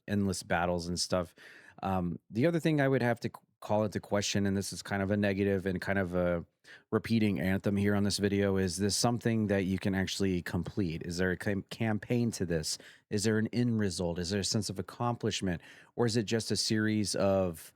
endless battles and stuff. The other thing I would have to call into question, and this is kind of a negative and kind of a repeating anthem here on this video, is this something that you can actually complete? Is there a campaign to this? Is there an end result? Is there a sense of accomplishment? Or is it just a series of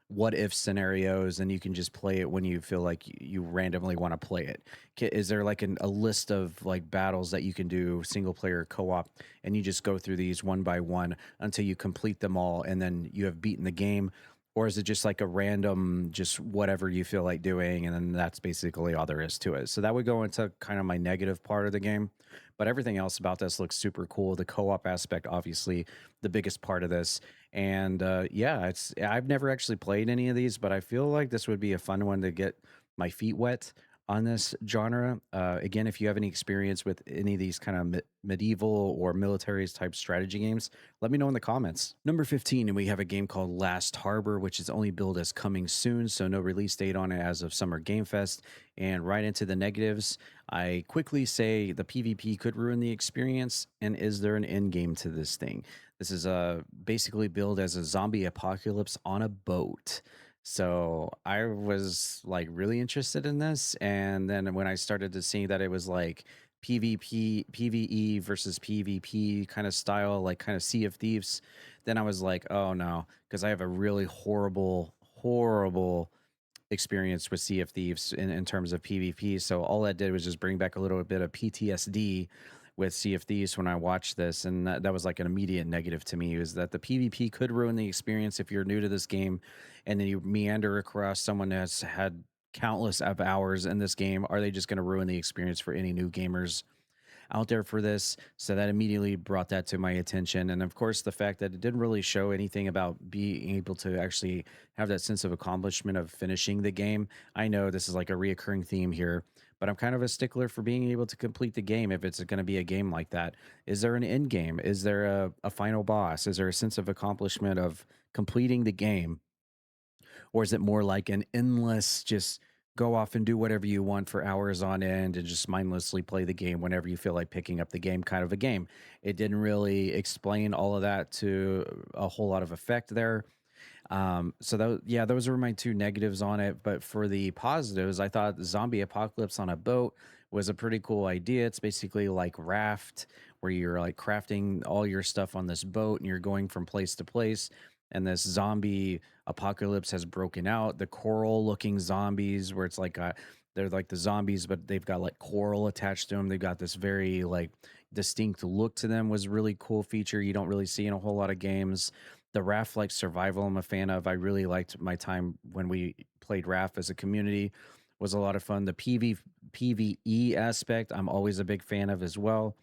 what if scenarios and you can just play it when you feel like you randomly want to play it? Is there like a list of like battles that you can do single player co-op and you just go through these one by one until you complete them all and then you have beaten the game? Or is it just like a random, just whatever you feel like doing, and then that's basically all there is to it? So that would go into kind of my negative part of the game. But everything else about this looks super cool. The co-op aspect, obviously, the biggest part of this. And yeah, it's I've never actually played any of these, but I feel like this would be a fun one to get my feet wet on this genre. Again, if you have any experience with any of these kind of medieval or military type strategy games, let me know in the comments. Number 15, and we have a game called Last Harbor, which is only billed as coming soon, so no release date on it as of Summer Game Fest. And right into the negatives, I quickly say the PvP could ruin the experience, and is there an end game to this thing? This is basically billed as a zombie apocalypse on a boat. So I was like really interested in this. And then when I started to see that it was like PvP, PvE versus PvP kind of style, like kind of Sea of Thieves, then I was like, oh no, because I have a really horrible experience with Sea of Thieves in terms of PvP. So all that did was just bring back a little bit of PTSD with Sea of Thieves when I watched this, and that was like an immediate negative to me. Is that the PvP could ruin the experience if you're new to this game, and then you meander across someone that's had countless of hours in this game. Are they just going to ruin the experience for any new gamers out there for this? So that immediately brought that to my attention. And of course, the fact that it didn't really show anything about being able to actually have that sense of accomplishment of finishing the game. I know this is like a reoccurring theme here, but I'm kind of a stickler for being able to complete the game if it's going to be a game like that. Is there an end game? Is there a final boss? Is there a sense of accomplishment of completing the game? Or is it more like an endless just go off and do whatever you want for hours on end and just mindlessly play the game whenever you feel like picking up the game kind of a game? It didn't really explain all of that to a whole lot of effect there. So that yeah, those were my two negatives on it. But for the positives, I thought the zombie apocalypse on a boat was a pretty cool idea. It's basically like Raft, where you're like crafting all your stuff on this boat and you're going from place to place. And this zombie apocalypse has broken out. The coral looking zombies, where it's like they're like the zombies, but they've got like coral attached to them. They've got this very like distinct look to them. Was a really cool feature you don't really see in a whole lot of games. The raft like survival I'm a fan of. I really liked my time when we played raft as a community. Was a lot of fun. The PvE aspect I'm always a big fan of as well.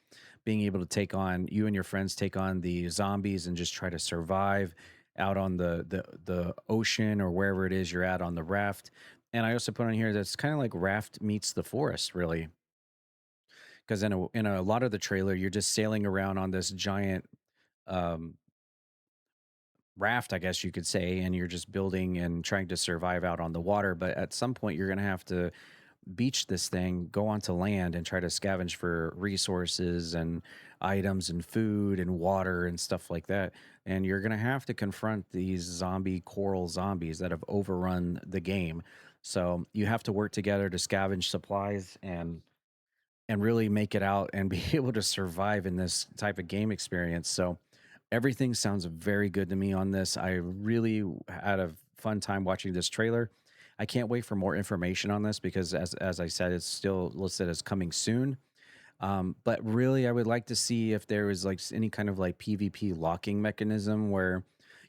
Being able to take on you and your friends take on the zombies and just try to survive out on the ocean or wherever it is you're at on the raft. And I also put on here that's kind of like raft meets the forest, really, because in a lot of the trailer you're just sailing around on this giant um, raft, I guess you could say, and you're just building and trying to survive out on the water. But at some point, you're going to have to beach this thing, go onto land, and try to scavenge for resources and items and food and water and stuff like that. And you're going to have to confront these zombie coral zombies that have overrun the game. So you have to work together to scavenge supplies and really make it out and be able to survive in this type of game experience. So everything sounds very good to me on this. I really had a fun time watching this trailer. I can't wait for more information on this because as I said, it's still listed as coming soon. But really, I would like to see if there is like any kind of like PvP locking mechanism where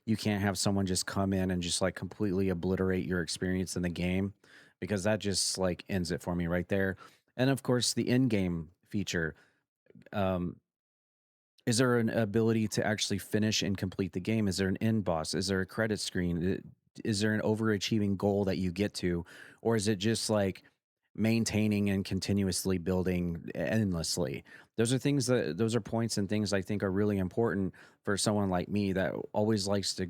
you can't have someone just come in and just like completely obliterate your experience in the game because that just like ends it for me right there. And of course, the in-game feature. Um, is there an ability to actually finish and complete the game? Is there an end boss? Is there a credit screen? Is there an overachieving goal that you get to? Or is it just like maintaining and continuously building endlessly? Those are points and things I think are really important for someone like me that always likes to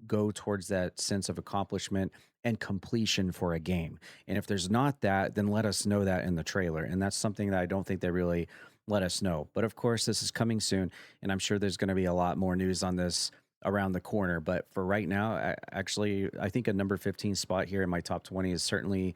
go towards that sense of accomplishment and completion for a game. And if there's not that, then let us know that in the trailer. And that's something that I don't think they really let us know. But of course, this is coming soon, and I'm sure there's going to be a lot more news on this around the corner. But for right now, I think a number 15 spot here in my top 20 is certainly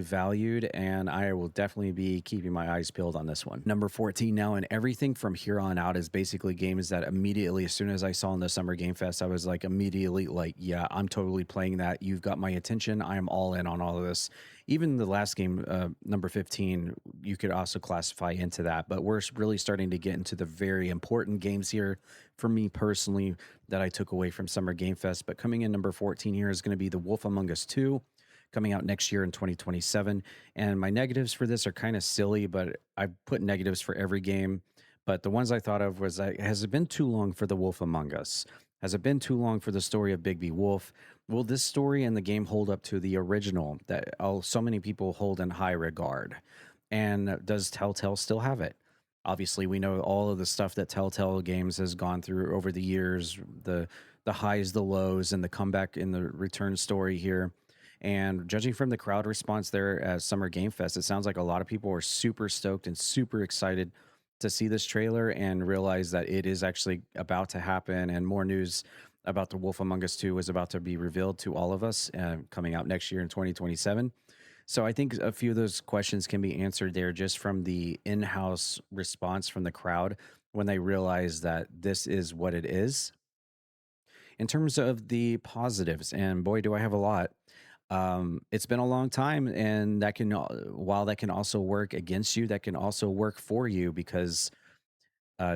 valued, and I will definitely be keeping my eyes peeled on this one. Number 14 now, and everything from here on out is basically games that immediately, as soon as I saw in the Summer Game Fest, I was like immediately like, yeah, I'm totally playing that. You've got my attention. I am all in on all of this. Even the last game, number 15, you could also classify into that, but we're really starting to get into the very important games here for me personally that I took away from Summer Game Fest. But coming in number 14 here is going to be The Wolf Among Us 2, coming out next year in 2027. And my negatives for this are kind of silly, but I put negatives for every game. But the ones I thought of was has it been too long for The Wolf Among Us? Has it been too long for the story of Bigby Wolf? Will this story and the game hold up to the original that so many people hold in high regard? And does Telltale still have it? Obviously, we know all of the stuff that Telltale Games has gone through over the years, the highs, the lows, and the comeback in the return story here. And judging from the crowd response there at Summer Game Fest, it sounds like a lot of people were super stoked and super excited to see this trailer and realize that it is actually about to happen. And more news about The Wolf Among Us 2 is about to be revealed to all of us coming out next year in 2027. So I think a few of those questions can be answered there just from the in-house response from the crowd when they realize that this is what it is. In terms of the positives, and boy, do I have a lot. It's been a long time, and that can, while that can also work against you, that can also work for you because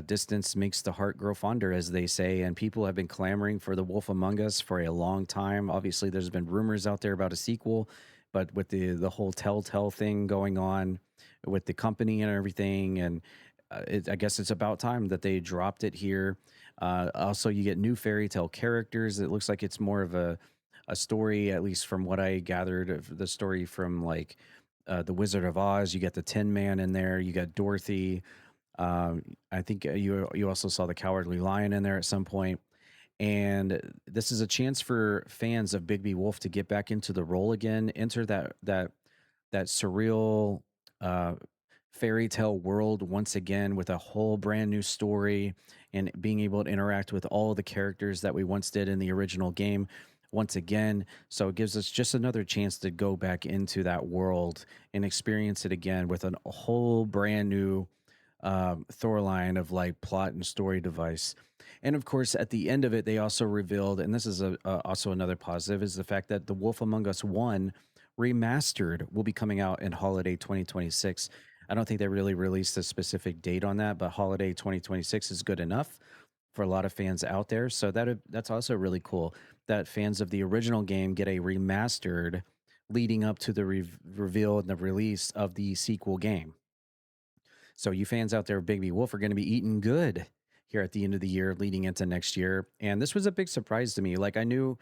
distance makes the heart grow fonder, as they say. And people have been clamoring for The Wolf Among Us for a long time. Obviously, there's been rumors out there about a sequel, but with the whole Telltale thing going on with the company and everything, and I guess it's about time that they dropped it here. Also, you get new fairy tale characters. It looks like it's more of a story, at least from what I gathered of the story from like the Wizard of Oz. You get the Tin Man in there. You got Dorothy. I think you also saw the Cowardly Lion in there at some point. And this is a chance for fans of Bigby Wolf to get back into the role again, enter that surreal, uh, fairy tale world once again with a whole brand new story and being able to interact with all the characters that we once did in the original game once again. So it gives us just another chance to go back into that world and experience it again with a whole brand new Thor line of like plot and story device. And of course, at the end of it, they also revealed, and this is also another positive, is the fact that The Wolf Among Us 1 remastered will be coming out in holiday 2026. I don't think they really released a specific date on that, but holiday 2026 is good enough for a lot of fans out there. So that's also really cool that fans of the original game get a remastered leading up to the reveal and the release of the sequel game. So you fans out there of Big B Wolf are going to be eating good here at the end of the year leading into next year. And this was a big surprise to me. Like I knew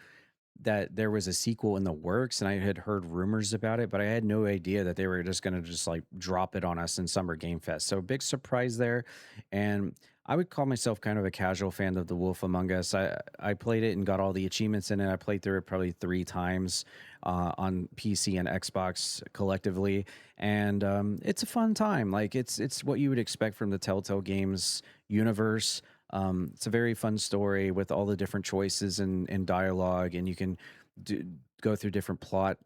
that there was a sequel in the works and I had heard rumors about it, but I had no idea that they were just going to just like drop it on us in Summer Game Fest. So big surprise there. And I would call myself kind of a casual fan of The Wolf Among Us. I played it and got all the achievements in it. I played through it probably 3 times on PC and Xbox collectively, and it's a fun time. Like it's what you would expect from the Telltale Games universe. It's a very fun story with all the different choices and dialogue, and you can do, go through different plot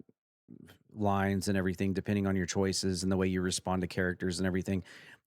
lines and everything depending on your choices and the way you respond to characters and everything.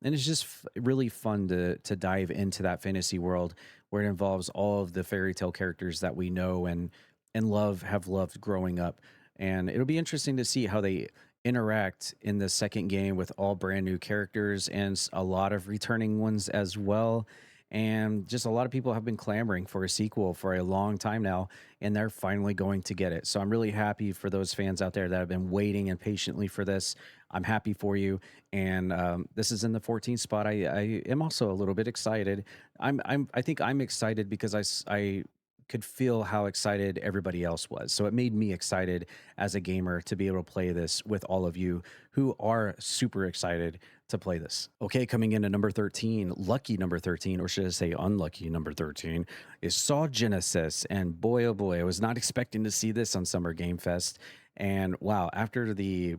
And it's just really fun to dive into that fantasy world where it involves all of the fairy tale characters that we know and have loved growing up. And it'll be interesting to see how they interact in the second game with all brand new characters and a lot of returning ones as well. And just a lot of people have been clamoring for a sequel for a long time now, and they're finally going to get it. So I'm really happy for those fans out there that have been waiting and patiently for this. I'm happy for you. And this is in the 14th spot. I am also a little bit excited. I think I'm excited because I could feel how excited everybody else was. So it made me excited as a gamer to be able to play this with all of you who are super excited to play this. Okay, coming in at number 13, lucky number 13, or should I say unlucky number 13, is Saw Genesis. And boy, oh boy, I was not expecting to see this on Summer Game Fest. And wow, after the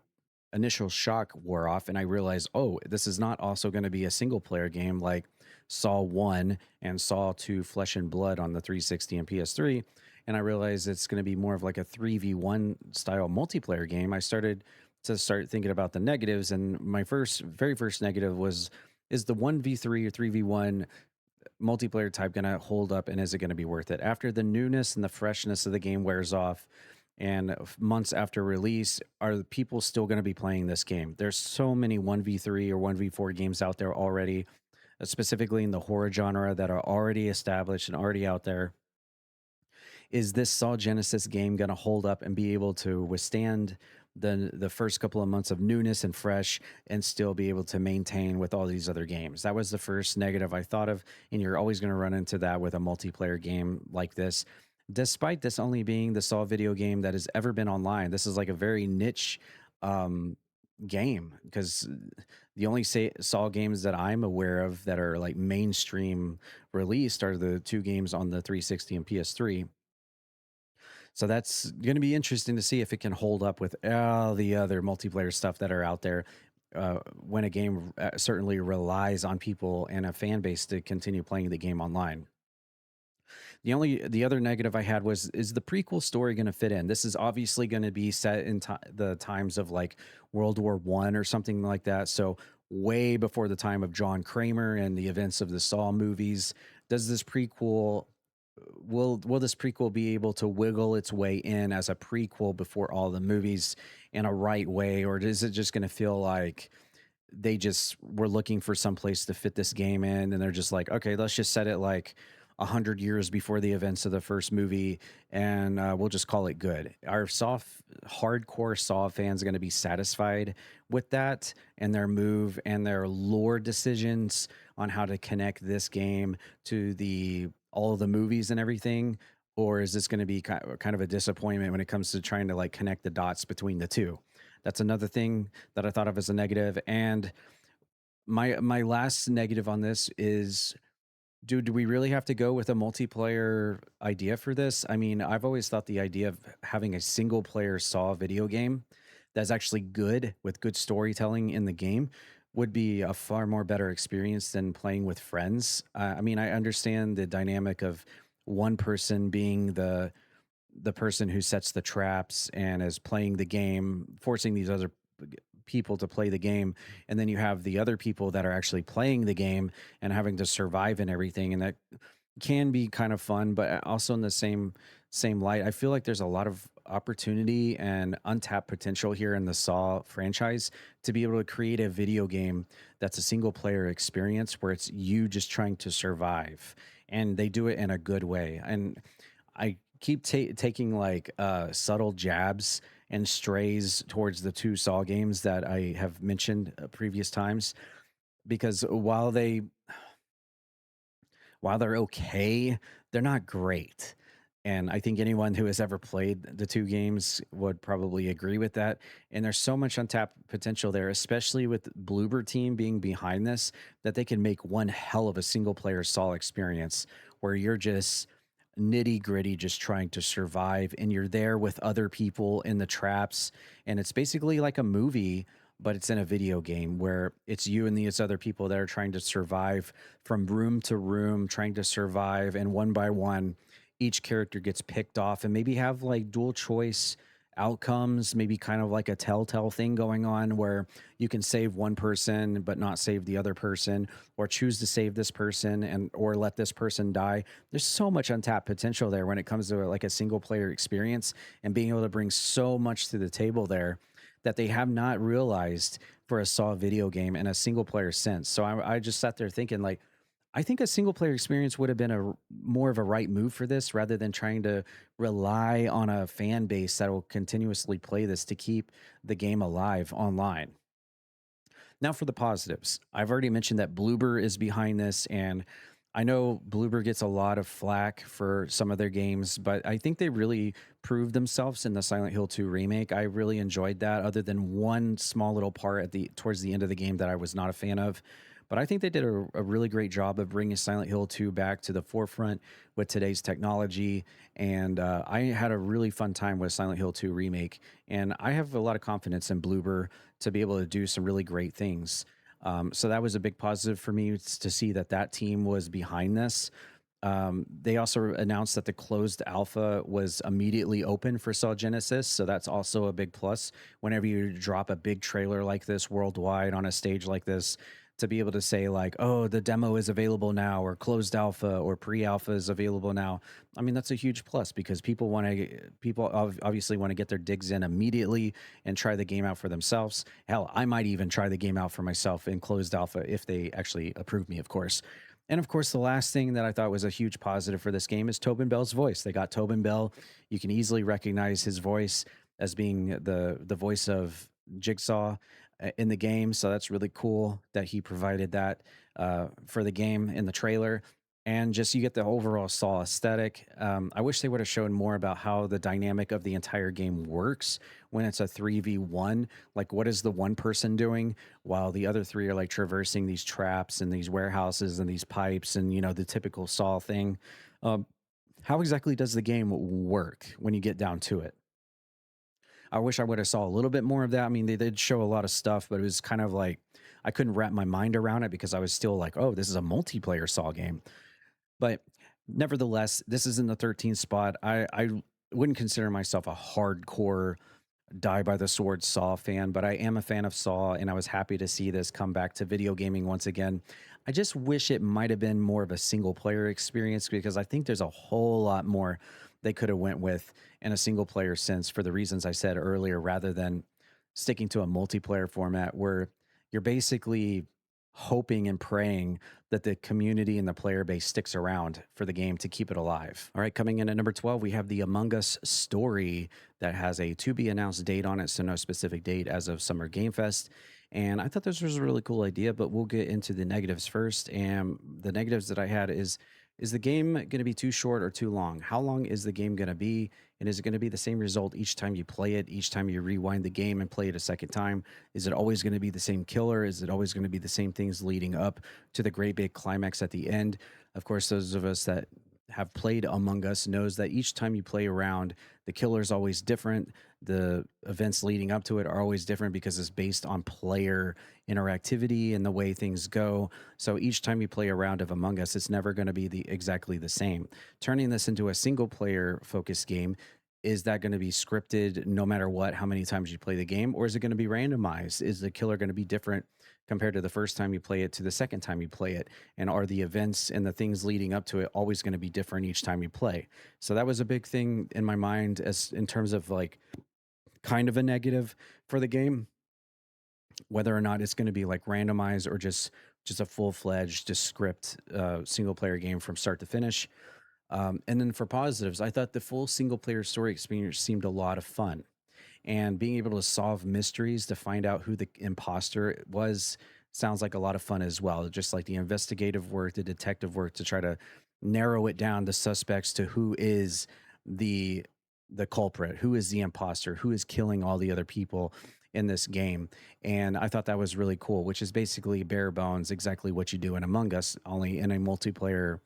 initial shock wore off and I realized, oh, this is not also going to be a single player game like Saw 1 and Saw 2 Flesh and Blood on the 360 and PS3. And I realized it's going to be more of like a 3v1 style multiplayer game. I started to start thinking about the negatives. And my very first negative was, is the 1v3 or 3v1 multiplayer type going to hold up and is it going to be worth it? After the newness and the freshness of the game wears off, and months after release, are the people still going to be playing this game? There's so many 1v3 or 1v4 games out there already, specifically in the horror genre, that are already established and already out there. Is this Saw Genesis game going to hold up and be able to withstand the first couple of months of newness and fresh and still be able to maintain with all these other games? That was the first negative I thought of, and you're always going to run into that with a multiplayer game like this. Despite this only being the Saw video game that has ever been online, this is like a very niche um, game because the only Saw games that I'm aware of that are like mainstream released are the 2 games on the 360 and PS3. So that's going to be interesting to see if it can hold up with all the other multiplayer stuff that are out there. When a game certainly relies on people and a fan base to continue playing the game online. The other negative I had was, is the prequel story going to fit in? This is obviously going to be set in the times of like World War I or something like that. So way before the time of John Kramer and the events of the Saw movies. Does this prequel will this prequel be able to wiggle its way in as a prequel before all the movies in a right way, or is it just going to feel like they just were looking for some place to fit this game in and they're just like, okay, let's just set it like 100 years before the events of the first movie and we'll just call it good? Are hardcore Saw fans going to be satisfied with that and their move and their lore decisions on how to connect this game to the all of the movies and everything? Or is this going to be kind of a disappointment when it comes to trying to like connect the dots between the two? That's another thing that I thought of as a negative. And my last negative on this is, do we really have to go with a multiplayer idea for this? I mean, I've always thought the idea of having a single player Saw video game that's actually good with good storytelling in the game would be a far more better experience than playing with friends. I mean, I understand the dynamic of one person being the person who sets the traps and is playing the game, forcing these other people to play the game, and then you have the other people that are actually playing the game and having to survive and everything, and that can be kind of fun, but also in the same light, I feel like there's a lot of opportunity and untapped potential here in the Saw franchise to be able to create a video game that's a single player experience where it's you just trying to survive, and they do it in a good way. And I keep taking like subtle jabs and strays towards the two Saw games that I have mentioned previous times, because while they're okay, they're not great. And I think anyone who has ever played the two games would probably agree with that. And there's so much untapped potential there, especially with Bloober Team being behind this, that they can make one hell of a single player Saw experience where you're just nitty gritty, just trying to survive. And you're there with other people in the traps. And it's basically like a movie, but it's in a video game where it's you and these other people that are trying to survive from room to room, trying to survive. And one by one, each character gets picked off and maybe have like dual choice outcomes, maybe kind of like a telltale thing going on where you can save one person but not save the other person, or choose to save this person and or let this person die. There's so much untapped potential there when it comes to like a single player experience, and being able to bring so much to the table there that they have not realized for a Saw video game in a single player sense. So I just sat there thinking, like, I think a single player experience would have been a more of a right move for this, rather than trying to rely on a fan base that will continuously play this to keep the game alive online. Now for the positives. I've already mentioned that Bloober is behind this, and I know Bloober gets a lot of flack for some of their games, but I think they really proved themselves in the Silent Hill 2 remake. I really enjoyed that, other than one small little part at the towards the end of the game that I was not a fan of. But I think they did a really great job of bringing Silent Hill 2 back to the forefront with today's technology. And I had a really fun time with Silent Hill 2 remake. And I have a lot of confidence in Bloober to be able to do some really great things. So that was a big positive for me to see that that team was behind this. They also announced that the closed alpha was immediately open for Saw Genesis, so that's also a big plus. Whenever you drop a big trailer like this worldwide on a stage like this, to be able to say like, "Oh, the demo is available now," or "closed alpha" or "pre-alpha is available now," I mean that's a huge plus, because obviously want to get their digs in immediately and try the game out for themselves. Hell, I might even try the game out for myself in closed alpha if they actually approve me, of course. And of course, the last thing that I thought was a huge positive for this game is Tobin Bell's voice. They got Tobin Bell. You can easily recognize his voice as being the voice of Jigsaw in the game. So that's really cool that he provided that for the game in the trailer. And just you get the overall Saw aesthetic. I wish they would have shown more about how the dynamic of the entire game works when it's a 3v1. Like, what is the one person doing while the other three are like traversing these traps and these warehouses and these pipes and, the typical Saw thing. Um, how exactly does the game work when you get down to it? I wish I would have saw a little bit more of that. I mean, they did show a lot of stuff, but it was kind of like I couldn't wrap my mind around it because I was still like, oh, this is a multiplayer Saw game. But nevertheless, this is in the 13th spot. I wouldn't consider myself a hardcore die by the sword Saw fan, but I am a fan of Saw, and I was happy to see this come back to video gaming once again. I just wish it might have been more of a single player experience, because I think there's a whole lot more they could have went with in a single player sense, for the reasons I said earlier, rather than sticking to a multiplayer format where you're basically hoping and praying that the community and the player base sticks around for the game to keep it alive. All right, coming in at number 12, we have the Among Us story that has a to be announced date on it, so no specific date as of Summer Game Fest. And I thought this was a really cool idea, but we'll get into the negatives first. And the negatives that I had is the game going to be too short or too long? How long is the game going to be? And is it going to be the same result each time you play it, each time you rewind the game and play it a second time? Is it always going to be the same killer? Is it always going to be the same things leading up to the great big climax at the end? Of course, those of us that have played Among Us knows that each time you play around, the killer is always different. The events leading up to it are always different because it's based on player interactivity and the way things go. So each time you play a round of Among Us, it's never going to be the exactly the same. Turning this into a single player focused game, is that going to be scripted no matter what, how many times you play the game, or is it going to be randomized? Is the killer going to be different compared to the first time you play it to the second time you play it? And are the events and the things leading up to it always going to be different each time you play? So that was a big thing in my mind, as in terms of like kind of a negative for the game, whether or not it's going to be like randomized or just a full-fledged just script single player game from start to finish. And then for positives, I thought the full single player story experience seemed a lot of fun, and being able to solve mysteries to find out who the imposter was sounds like a lot of fun as well. Just like the investigative work, the detective work to try to narrow it down, the suspects, to who is the the culprit, who is the imposter, who is killing all the other people in this game. And I thought that was really cool, which is basically bare bones exactly what you do in Among Us, only in a multiplayer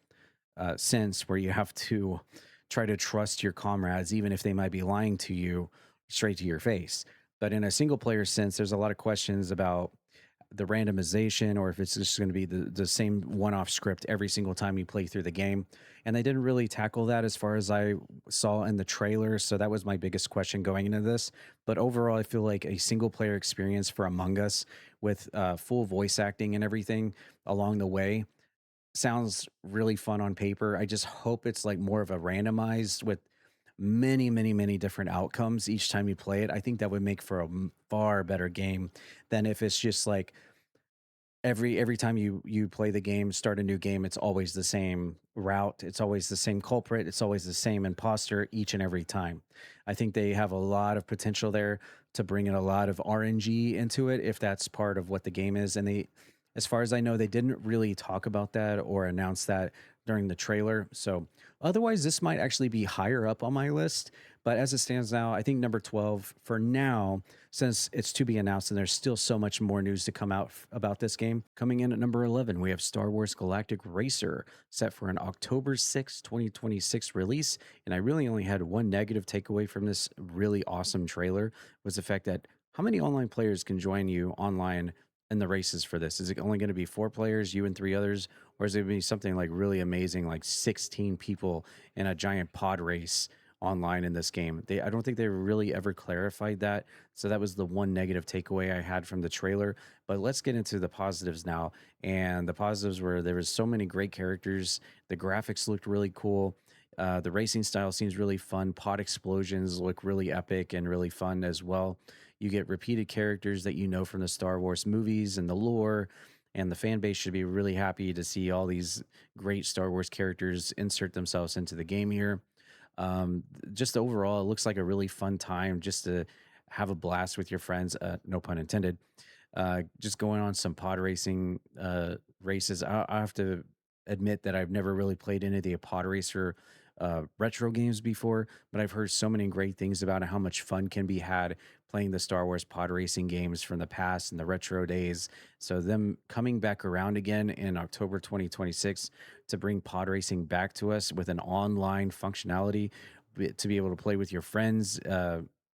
sense, where you have to try to trust your comrades, even if they might be lying to you straight to your face. But in a single player sense, there's a lot of questions about the randomization, or if it's just going to be the same one off script every single time you play through the game. And they didn't really tackle that as far as I saw in the trailer. So that was my biggest question going into this. But overall, I feel like a single player experience for Among Us with full voice acting and everything along the way sounds really fun on paper. I just hope it's like more of a randomized with many, many, many different outcomes each time you play it. I think that would make for a far better game than if it's just like every time you play the game, start a new game, it's always the same route, it's always the same culprit, it's always the same imposter each and every time. I think they have a lot of potential there to bring in a lot of RNG into it if that's part of what the game is. And they, as far as I know, they didn't really talk about that or announce that during the trailer. So otherwise, this might actually be higher up on my list. But as it stands now, I think number 12 for now, since it's to be announced and there's still so much more news to come out about this game. Coming in at number 11, we have Star Wars Galactic Racer, set for an October 6th, 2026 release. And I really only had one negative takeaway from this really awesome trailer, was the fact that how many online players can join you online in the races for this? Is it only going to be four players, you and three others? Or is it going to be something like really amazing, like 16 people in a giant pod race online in this game? I don't think they really ever clarified that. So that was the one negative takeaway I had from the trailer. But let's get into the positives now. And the positives were there was so many great characters. The graphics looked really cool. The racing style seems really fun. Pod explosions look really epic and really fun as well. You get repeated characters that you know from the Star Wars movies and the lore, and the fan base should be really happy to see all these great Star Wars characters insert themselves into the game here. Just overall, it looks like a really fun time just to have a blast with your friends. No pun intended. Just going on some pod racing races. I have to admit that I've never really played any of the pod racer retro games before, but I've heard so many great things about how much fun can be had playing the Star Wars pod racing games from the past and the retro days. So them coming back around again in October 2026 to bring pod racing back to us with an online functionality to be able to play with your friends.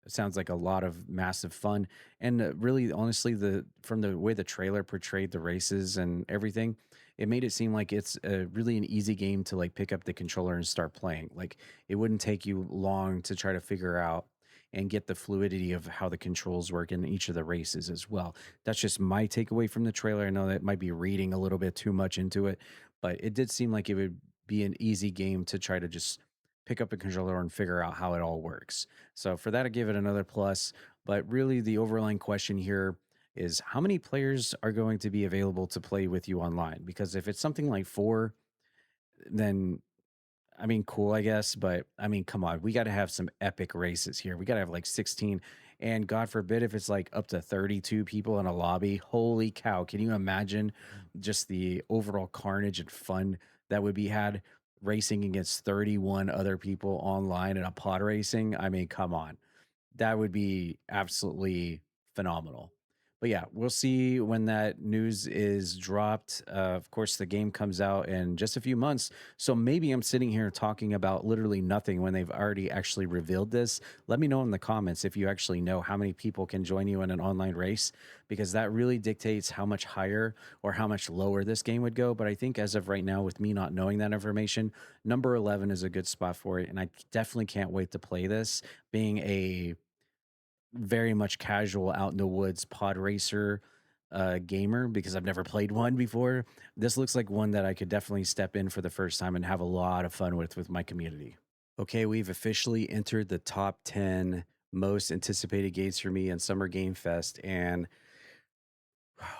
Sounds like a lot of massive fun. And really, honestly, the from the way the trailer portrayed the races and everything, it made it seem like it's really an easy game to like pick up the controller and start playing. Like it wouldn't take you long to try to figure out and get the fluidity of how the controls work in each of the races as well. That's just my takeaway from the trailer. I know that might be reading a little bit too much into it, but it did seem like it would be an easy game to try to just pick up a controller and figure out how it all works. So for that, I give it another plus. But really, the overlying question here is how many players are going to be available to play with you online? Because if it's something like four, then I mean, cool, I guess. But I mean, come on, we got to have some epic races here. We got to have like 16. And God forbid if it's like up to 32 people in a lobby. Holy cow. Can you imagine just the overall carnage and fun that would be had racing against 31 other people online in a pod racing? I mean, come on. That would be absolutely phenomenal. But yeah, we'll see when that news is dropped. Of course, the game comes out in just a few months. So maybe I'm sitting here talking about literally nothing when they've already actually revealed this. Let me know in the comments if you actually know how many people can join you in an online race, because that really dictates how much higher or how much lower this game would go. But I think as of right now, with me not knowing that information, number 11 is a good spot for it. And I definitely can't wait to play this, being a very much casual out in the woods pod racer gamer, because I've never played one before. This looks like one that I could definitely step in for the first time and have a lot of fun with my community. Okay, we've officially entered the top 10 most anticipated games for me in Summer Game Fest, and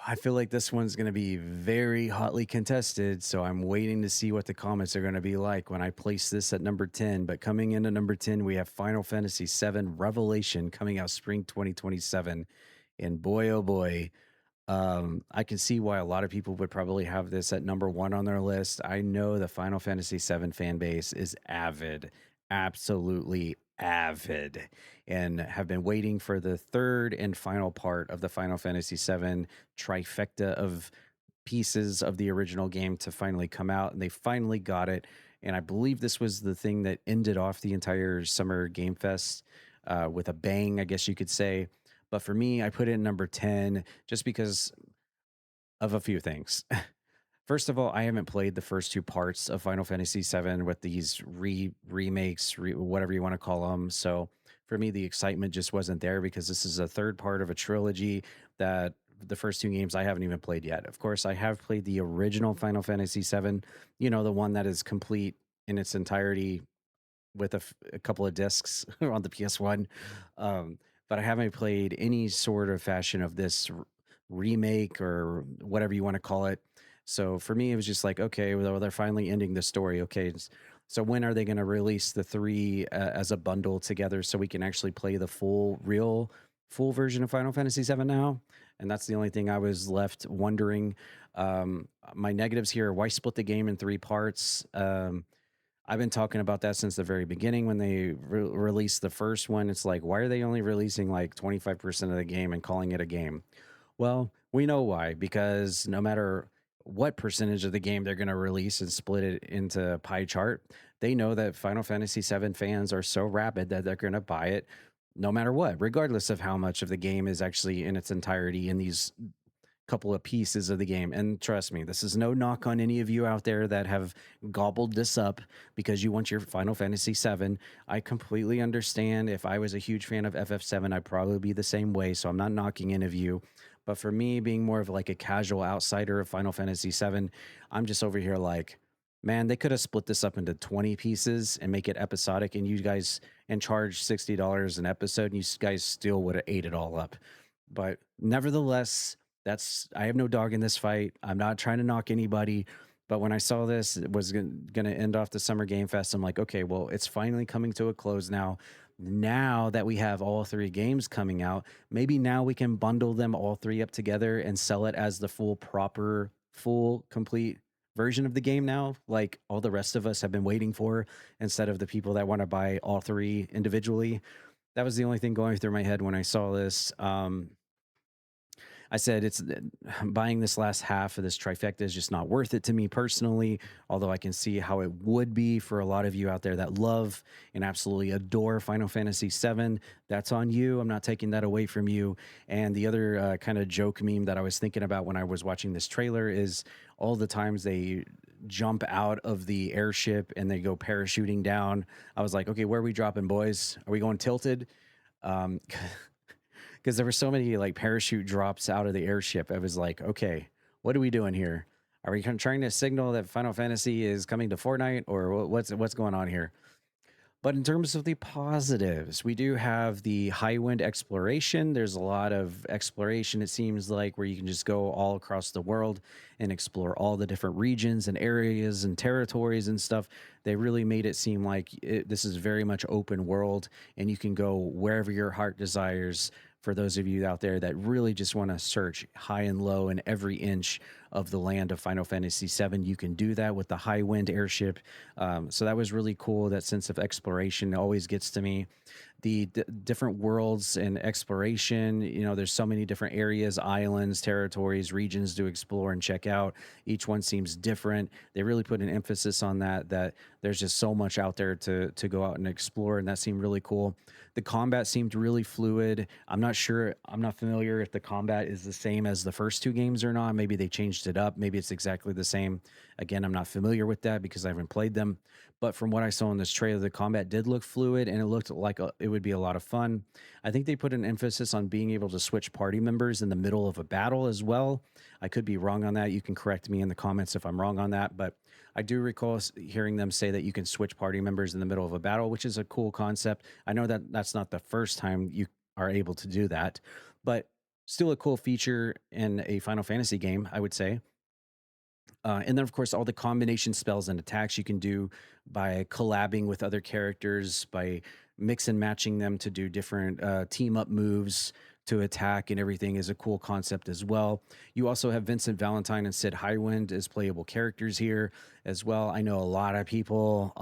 I feel like this one's going to be very hotly contested. So I'm waiting to see what the comments are going to be like when I place this at number 10. But coming into number 10, we have Final Fantasy VII Revelation coming out spring 2027. And boy, oh boy, I can see why a lot of people would probably have this at number one on their list. I know the Final Fantasy VII fan base is avid, absolutely avid, and have been waiting for the third and final part of the Final Fantasy VII trifecta of pieces of the original game to finally come out, and they finally got it. And I believe this was the thing that ended off the entire Summer Game Fest with a bang, I guess you could say. But for me, I put it in number 10 just because of a few things. First of all, I haven't played the first two parts of Final Fantasy VII with these remakes, whatever you want to call them. So for me, the excitement just wasn't there, because this is a third part of a trilogy that the first two games I haven't even played yet. Of course, I have played the original Final Fantasy VII, the one that is complete in its entirety with a couple of discs on the PS1. But I haven't played any sort of fashion of this remake or whatever you want to call it. So for me, it was just like, okay, well, they're finally ending the story. Okay. So when are they going to release the three as a bundle together so we can actually play the full version of Final Fantasy VII now? And that's the only thing I was left wondering. My negatives here: why split the game in three parts? I've been talking about that since the very beginning when they released the first one. It's like, why are they only releasing like 25% of the game and calling it a game? Well, we know why, because no matter what percentage of the game they're going to release and split it into pie chart, they know that Final Fantasy VII fans are so rabid that they're going to buy it no matter what, regardless of how much of the game is actually in its entirety in these couple of pieces of the game. And trust me, this is no knock on any of you out there that have gobbled this up because you want your Final Fantasy VII. I completely understand. If I was a huge fan of FF7, I'd probably be the same way. So I'm not knocking any of you. But for me, being more of like a casual outsider of Final Fantasy VII, I'm just over here like, man, they could have split this up into 20 pieces and make it episodic, and you guys and charge $60 an episode, and you guys still would have ate it all up. But nevertheless, I have no dog in this fight. I'm not trying to knock anybody, but when I saw this, it was going to end off the Summer Game Fest. I'm like, okay, well, it's finally coming to a close now. Now that we have all three games coming out, maybe now we can bundle them all three up together and sell it as the full, complete version of the game now, like all the rest of us have been waiting for, instead of the people that want to buy all three individually. That was the only thing going through my head when I saw this. I said it's buying this last half of this trifecta is just not worth it to me personally, although I can see how it would be for a lot of you out there that love and absolutely adore Final Fantasy VII. That's on you. I'm not taking that away from you. And the other kind of joke meme that I was thinking about when I was watching this trailer is all the times they jump out of the airship and they go parachuting down. I was like, okay, where are we dropping, boys? Are we going tilted? Because there were so many like parachute drops out of the airship. I was like, okay, what are we doing here? Are we trying to signal that Final Fantasy is coming to Fortnite, or what's going on here? But in terms of the positives, we do have the high wind exploration. There's a lot of exploration, it seems like, where you can just go all across the world and explore all the different regions and areas and territories and stuff. They really made it seem like this is very much open world, and you can go wherever your heart desires. For those of you out there that really just want to search high and low in every inch of the land of Final Fantasy VII. You can do that with the high wind airship. So that was really cool. That sense of exploration always gets to me. The different worlds and exploration. There's so many different areas, islands, territories, regions to explore and check out. Each one seems different. They really put an emphasis on that. That there's just so much out there to go out and explore, and that seemed really cool. The combat seemed really fluid. I'm not sure. I'm not familiar if the combat is the same as the first two games or not. Maybe they changed it up. Maybe it's exactly the same. Again, I'm not familiar with that because I haven't played them. But from what I saw in this trailer, the combat did look fluid and it looked like it would be a lot of fun. I think they put an emphasis on being able to switch party members in the middle of a battle as well. I could be wrong on that. You can correct me in the comments if I'm wrong on that. But I do recall hearing them say that you can switch party members in the middle of a battle, which is a cool concept. I know that that's not the first time you are able to do that, but still a cool feature in a Final Fantasy game, I would say. And then, of course, all the combination spells and attacks you can do by collabing with other characters, by mix and matching them to do different team up moves to attack and everything is a cool concept as well. You also have Vincent Valentine and Sid Highwind as playable characters here as well. I know a lot of people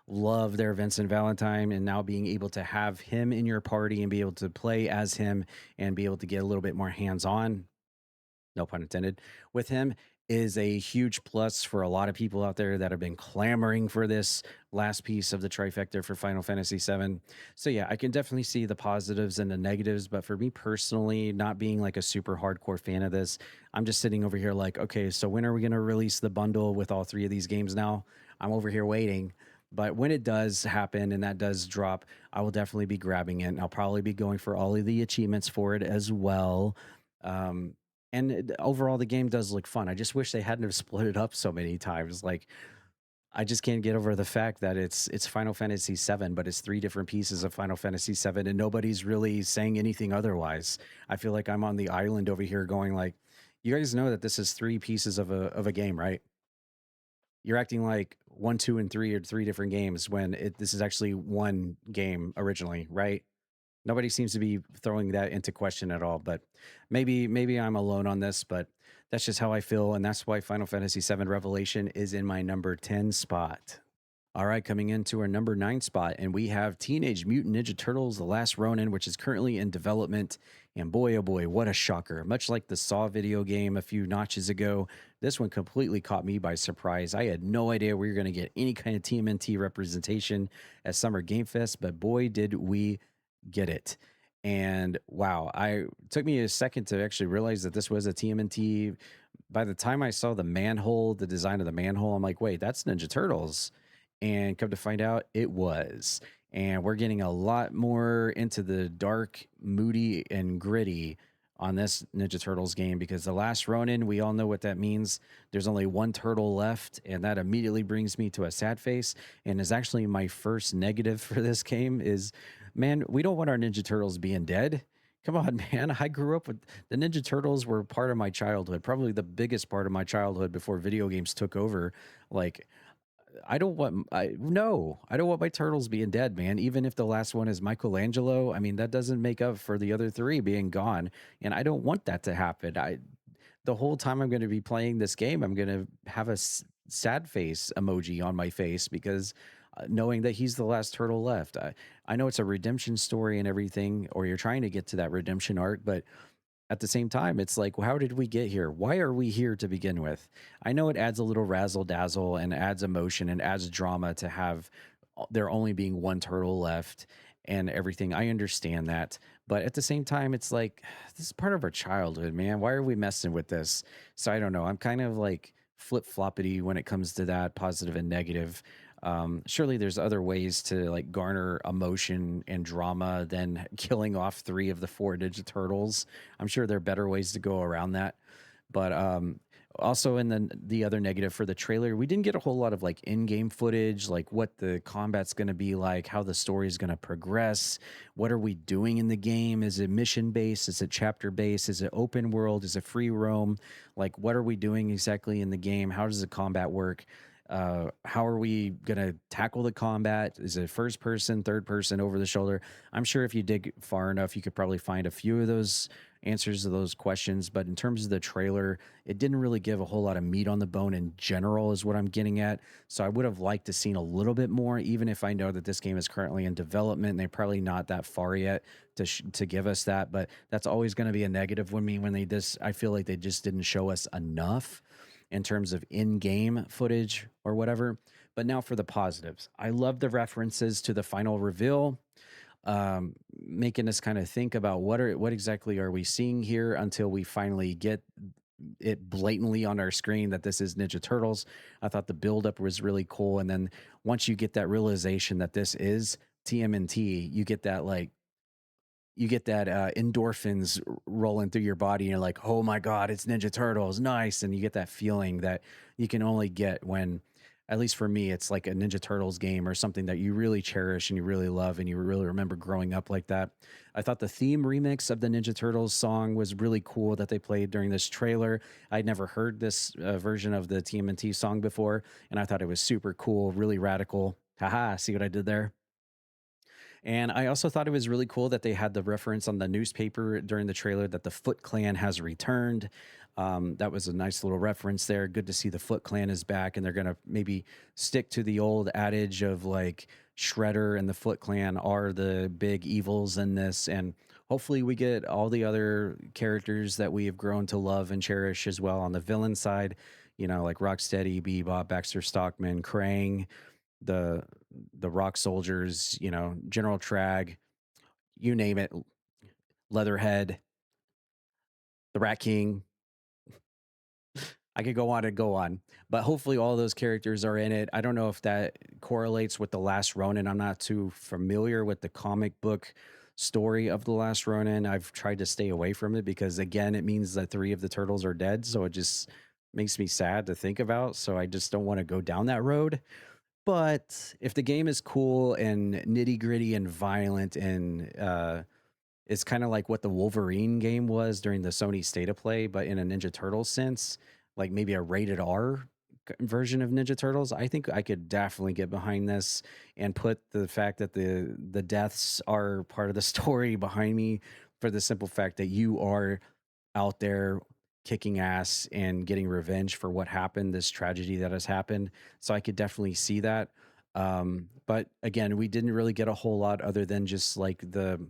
love their Vincent Valentine, and now being able to have him in your party and be able to play as him and be able to get a little bit more hands on, no pun intended, with him is a huge plus for a lot of people out there that have been clamoring for this last piece of the trifecta for Final Fantasy VII. So yeah, I can definitely see the positives and the negatives, but for me personally, not being like a super hardcore fan of this, I'm just sitting over here like, okay, so when are we going to release the bundle with all three of these games now? I'm over here waiting. But when it does happen and that does drop, I will definitely be grabbing it. And I'll probably be going for all of the achievements for it as well. Um, and overall, the game does look fun. I just wish they hadn't have split it up so many times. Like, I just can't get over the fact that it's Final Fantasy VII, but it's three different pieces of Final Fantasy VII, and nobody's really saying anything otherwise. I feel like I'm on the island over here, going like, "You guys know that this is three pieces of a game, right? You're acting like one, two, and three are three different games when this is actually one game originally, right?" Nobody seems to be throwing that into question at all, but maybe I'm alone on this, but that's just how I feel, and that's why Final Fantasy VII Revelation is in my number 10 spot. All right, coming into our number 9 spot, and we have Teenage Mutant Ninja Turtles: The Last Ronin, which is currently in development. And boy, oh boy, what a shocker. Much like the Saw video game a few notches ago, this one completely caught me by surprise. I had no idea we were going to get any kind of TMNT representation at Summer Game Fest, but boy, did we get it. And wow, I took me a second to actually realize that this was a TMNT. By the time I saw the manhole, the design of the manhole, I'm like, wait, that's Ninja Turtles. And come to find out, it was. And we're getting a lot more into the dark, moody, and gritty on this Ninja Turtles game, because the last Ronin, we all know what that means. There's only one turtle left, and that immediately brings me to a sad face. And is actually my first negative for this game is, man, we don't want our Ninja Turtles being dead. Come on, man. I grew up with the Ninja Turtles, were part of my childhood, probably the biggest part of my childhood before video games took over. Like, I don't want I don't want my turtles being dead, man. Even if the last one is Michelangelo, I mean that doesn't make up for the other three being gone, and I don't want that to happen. The whole time I'm going to be playing this game, I'm going to have a sad face emoji on my face because knowing that he's the last turtle left. I know it's a redemption story and everything, or you're trying to get to that redemption arc, but at the same time, it's like, well, how did we get here? Why are we here to begin with? I know it adds a little razzle dazzle and adds emotion and adds drama to have there only being one turtle left and everything. I understand that. But at the same time, it's like, this is part of our childhood, man. Why are we messing with this? So I don't know. I'm kind of like flip floppity when it comes to that, positive and negative. Surely there's other ways to like garner emotion and drama than killing off three of the four Ninja Turtles. I'm sure there are better ways to go around that. But also in the other negative for the trailer, we didn't get a whole lot of like in-game footage, like what the combat's going to be like, how the story is going to progress, what are we doing in the game? Is it mission based? Is it chapter based? Is it open world? Is it free roam? Like, what are we doing exactly in the game? How does the combat work? How are we going to tackle the combat? Is it first person, third person, over the shoulder? I'm sure if you dig far enough, you could probably find a few of those answers to those questions. But in terms of the trailer, it didn't really give a whole lot of meat on the bone in general, is what I'm getting at. So I would have liked to seen a little bit more, even if I know that this game is currently in development and they're probably not that far yet to give us that. But that's always going to be a negative when me when they just I feel like they just didn't show us enough in terms of in-game footage or whatever. But now for the positives, I love the references to the final reveal, making us kind of think about what exactly are we seeing here until we finally get it blatantly on our screen that this is Ninja Turtles. I thought the buildup was really cool, and then once you get that realization that this is TMNT, you get that endorphins rolling through your body. And you're like, oh my god, it's Ninja Turtles, nice. And you get that feeling that you can only get when, at least for me, it's like a Ninja Turtles game or something that you really cherish and you really love and you really remember growing up like that. I thought the theme remix of the Ninja Turtles song was really cool that they played during this trailer. I'd never heard this version of the TMNT song before, and I thought it was super cool, really radical. Haha, see what I did there? And I also thought it was really cool that they had the reference on the newspaper during the trailer that the Foot Clan has returned. That was a nice little reference there. Good to see the Foot Clan is back, and they're going to maybe stick to the old adage of like Shredder and the Foot Clan are the big evils in this. And hopefully, we get all the other characters that we have grown to love and cherish as well on the villain side. You know, like Rocksteady, Bebop, Baxter Stockman, Krang, the the Rock Soldiers, you know, General Trag, you name it, Leatherhead, the Rat King. I could go on and go on, but hopefully all those characters are in it. I don't know if that correlates with the Last Ronin. I'm not too familiar with the comic book story of the Last Ronin. I've tried to stay away from it because again, it means that three of the turtles are dead, so it just makes me sad to think about. So I just don't want to go down that road. But if the game is cool and nitty gritty and violent and it's kind of like what the Wolverine game was during the Sony State of Play, but in a Ninja Turtles sense, like maybe a rated R version of Ninja Turtles, I think I could definitely get behind this and put the fact that the deaths are part of the story behind me for the simple fact that you are out there kicking ass and getting revenge for what happened, this tragedy that has happened. So I could definitely see that. But again, we didn't really get a whole lot other than just like the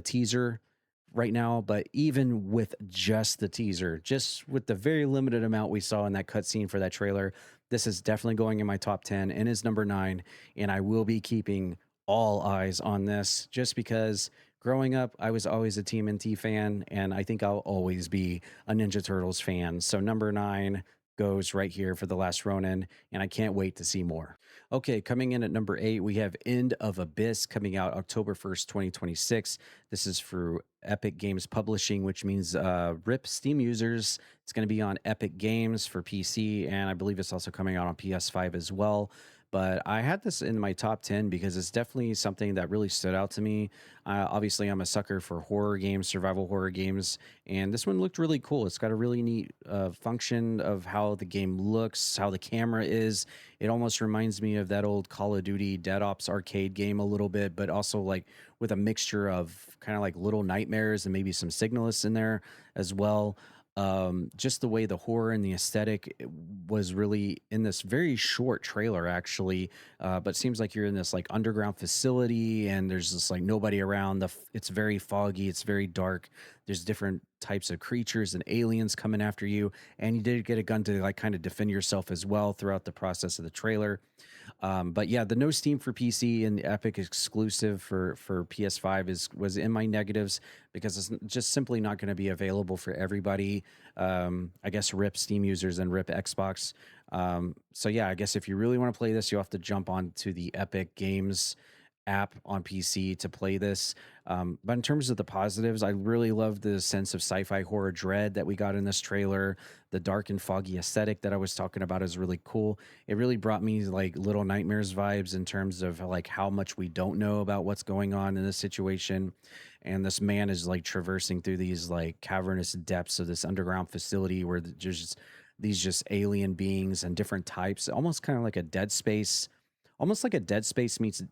teaser right now. But even with just the teaser, just with the very limited amount we saw in that cutscene for that trailer, this is definitely going in my top 10 and is number 9. And I will be keeping all eyes on this just because growing up, I was always a Team NT fan, and I think I'll always be a Ninja Turtles fan. So number 9 goes right here for The Last Ronin, and I can't wait to see more. Okay, coming in at number 8, we have End of Abyss coming out October 1st, 2026. This is for Epic Games Publishing, which means RIP Steam users. It's going to be on Epic Games for PC, and I believe it's also coming out on PS5 as well. But I had this in my top 10 because it's definitely something that really stood out to me. Obviously, I'm a sucker for horror games, survival horror games, and this one looked really cool. It's got a really neat function of how the game looks, how the camera is. It almost reminds me of that old Call of Duty Dead Ops arcade game a little bit, but also like with a mixture of kind of like Little Nightmares and maybe some Signalists in there as well. Just the way the horror and the aesthetic was really in this very short trailer, actually. But seems like you're in this like underground facility, and there's just like nobody around. It's very foggy. It's very dark. There's different types of creatures and aliens coming after you, and you did get a gun to like kind of defend yourself as well throughout the process of the trailer. But yeah, the no Steam for PC and the Epic exclusive for PS5 was in my negatives because it's just simply not going to be available for everybody. I guess RIP Steam users and RIP Xbox. So yeah, I guess if you really want to play this, you have to jump onto the Epic Games app on PC to play this. But in terms of the positives, I really love the sense of sci-fi horror dread that we got in this trailer. The dark and foggy aesthetic that I was talking about is really cool. It really brought me like Little Nightmares vibes in terms of like how much we don't know about what's going on in this situation. And this man is like traversing through these like cavernous depths of this underground facility where there's just these just alien beings and different types, almost kind of like a Dead Space, almost like a Dead Space meets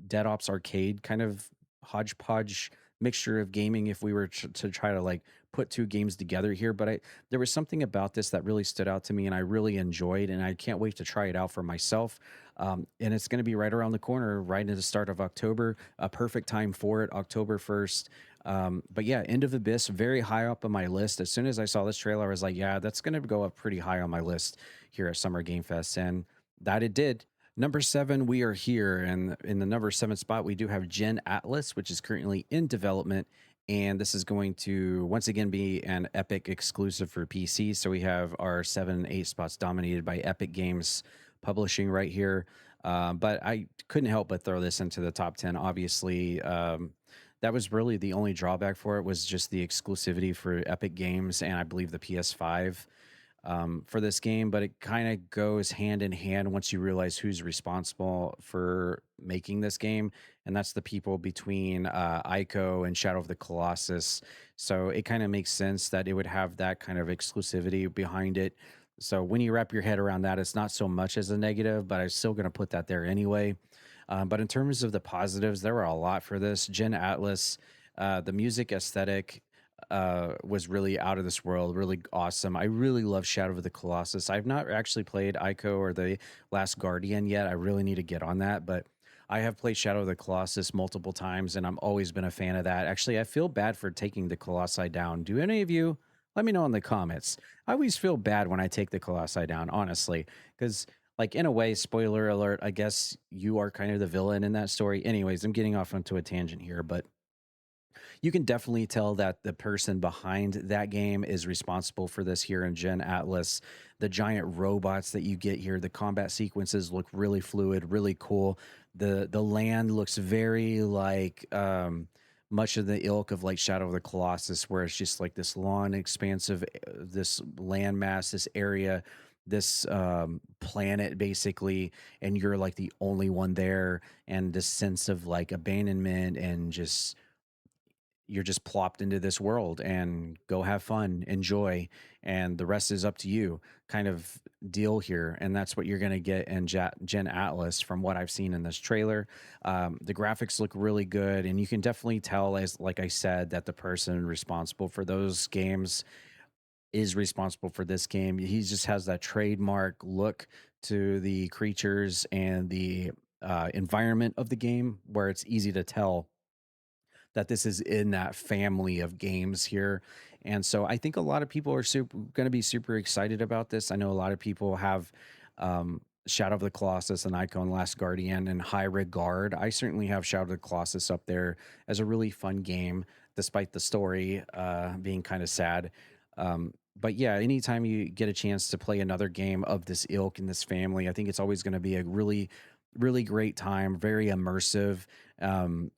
Dead Ops arcade kind of hodgepodge mixture of gaming if we were to try to like put two games together here. But there was something about this that really stood out to me, and I really enjoyed, and I can't wait to try it out for myself. And it's going to be right around the corner, right at the start of October. A perfect time for it, October 1st. But yeah, End of Abyss, very high up on my list. As soon as I saw this trailer, I was like, yeah, that's going to go up pretty high on my list here at Summer Game Fest. And that it did. Number seven, we are here. And in the number seven spot, we do have Gen Atlas, which is currently in development. And this is going to once again be an Epic exclusive for PC. So we have our 7 and 8 spots dominated by Epic Games Publishing right here. But I couldn't help but throw this into the top 10. Obviously, that was really the only drawback for it was just the exclusivity for Epic Games and I believe the PS5 for this game. But it kind of goes hand in hand once you realize who's responsible for making this game, and that's the people between Ico and Shadow of the Colossus. So it kind of makes sense that it would have that kind of exclusivity behind it. So when you wrap your head around that, it's not so much as a negative, but I'm still going to put that there anyway. But in terms of the positives, there were a lot for this. Gen Atlas, the music aesthetic was really out of this world, really awesome. I really love Shadow of the Colossus. I've not actually played Ico or the Last Guardian yet. I really need to get on that, but I have played Shadow of the Colossus multiple times, and I'm always been a fan of that. Actually, I feel bad for taking the Colossi down. Do any of you? Let me know in the comments. I always feel bad when I take the Colossi down, honestly, because like in a way, spoiler alert, I guess you are kind of the villain in that story. Anyways, I'm getting off onto a tangent here, but you can definitely tell that the person behind that game is responsible for this here in Gen Atlas. The giant robots that you get here, the combat sequences look really fluid, really cool. The land looks very like much of the ilk of like Shadow of the Colossus, where it's just like this long, expansive, this landmass, this area, this planet basically, and you're like the only one there, and this sense of like abandonment and just you're just plopped into this world and go have fun, enjoy, and the rest is up to you kind of deal here. And that's what you're going to get in Gen Atlas from what I've seen in this trailer. The graphics look really good, and you can definitely tell, as like I said, that the person responsible for those games is responsible for this game. He just has that trademark look to the creatures and the environment of the game where it's easy to tell that this is in that family of games here. And so I think a lot of people are going to be super excited about this. I know a lot of people have Shadow of the Colossus and Icon Last Guardian in high regard. I certainly have Shadow of the Colossus up there as a really fun game, despite the story being kind of sad. But yeah, anytime you get a chance to play another game of this ilk and this family, I think it's always going to be a really, really great time, very immersive,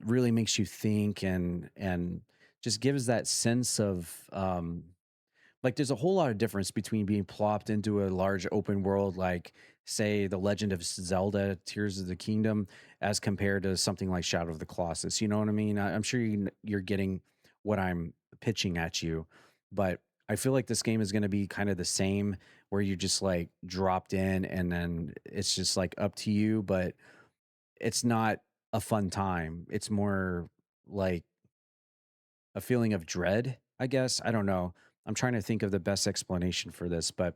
really makes you think and just gives that sense of like there's a whole lot of difference between being plopped into a large open world like say The Legend of Zelda Tears of the Kingdom as compared to something like Shadow of the Colossus. You know what I mean? I'm sure you're getting what I'm pitching at you, but I feel like this game is going to be kind of the same where you just like dropped in and then it's just like up to you, but it's not a fun time. It's more like a feeling of dread, I guess. I don't know. I'm trying to think of the best explanation for this, but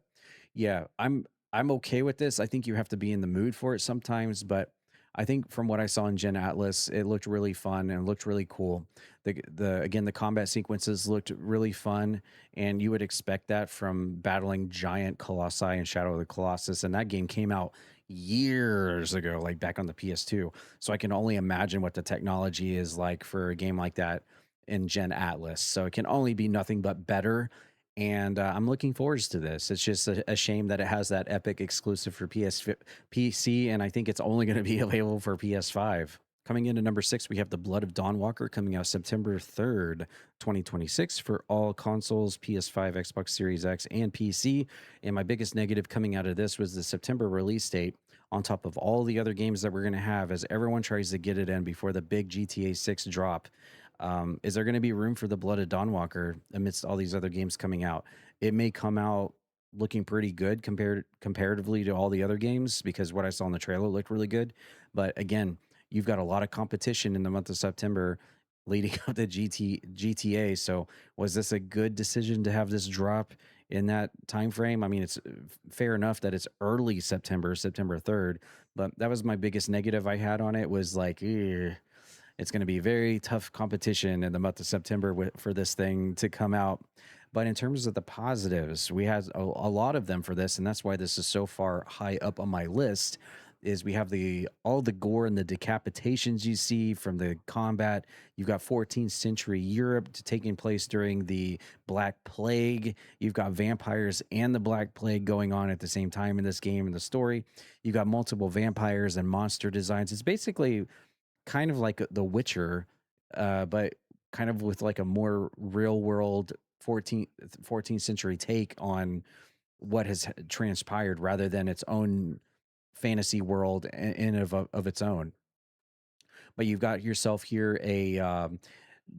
yeah, I'm okay with this. I think you have to be in the mood for it sometimes, but I think from what I saw in Gen Atlas, it looked really fun and it looked really cool. The again, the combat sequences looked really fun, and you would expect that from battling giant colossi and Shadow of the Colossus. And that game came out years ago, like back on the PS2. So I can only imagine what the technology is like for a game like that in Gen Atlas. So it can only be nothing but better. And I'm looking forward to this. It's just a shame that it has that Epic exclusive for PC, and I think it's only going to be available for PS5. Coming in at number six, we have The Blood of Dawnwalker coming out September 3rd, 2026 for all consoles, PS5, Xbox Series X, and PC. And my biggest negative coming out of this was the September release date on top of all the other games that we're going to have as everyone tries to get it in before the big GTA 6 drop. Is there going to be room for The Blood of Dawnwalker amidst all these other games coming out? It may come out looking pretty good comparatively to all the other games because what I saw in the trailer looked really good. But again, you've got a lot of competition in the month of September leading up to GTA. So was this a good decision to have this drop in that time frame? I mean, it's fair enough that it's early September, September 3rd, but that was my biggest negative I had on it was like, it's going to be very tough competition in the month of September for this thing to come out. But in terms of the positives, we had a lot of them for this, and that's why this is so far high up on my list. Is we have the all the gore and the decapitations you see from the combat. You've got 14th century Europe taking place during the Black Plague. You've got vampires and the Black Plague going on at the same time in this game in the story. You've got multiple vampires and monster designs. It's basically kind of like The Witcher, but kind of with like a more real world 14th century take on what has transpired rather than its own fantasy world in of its own. But you've got yourself here a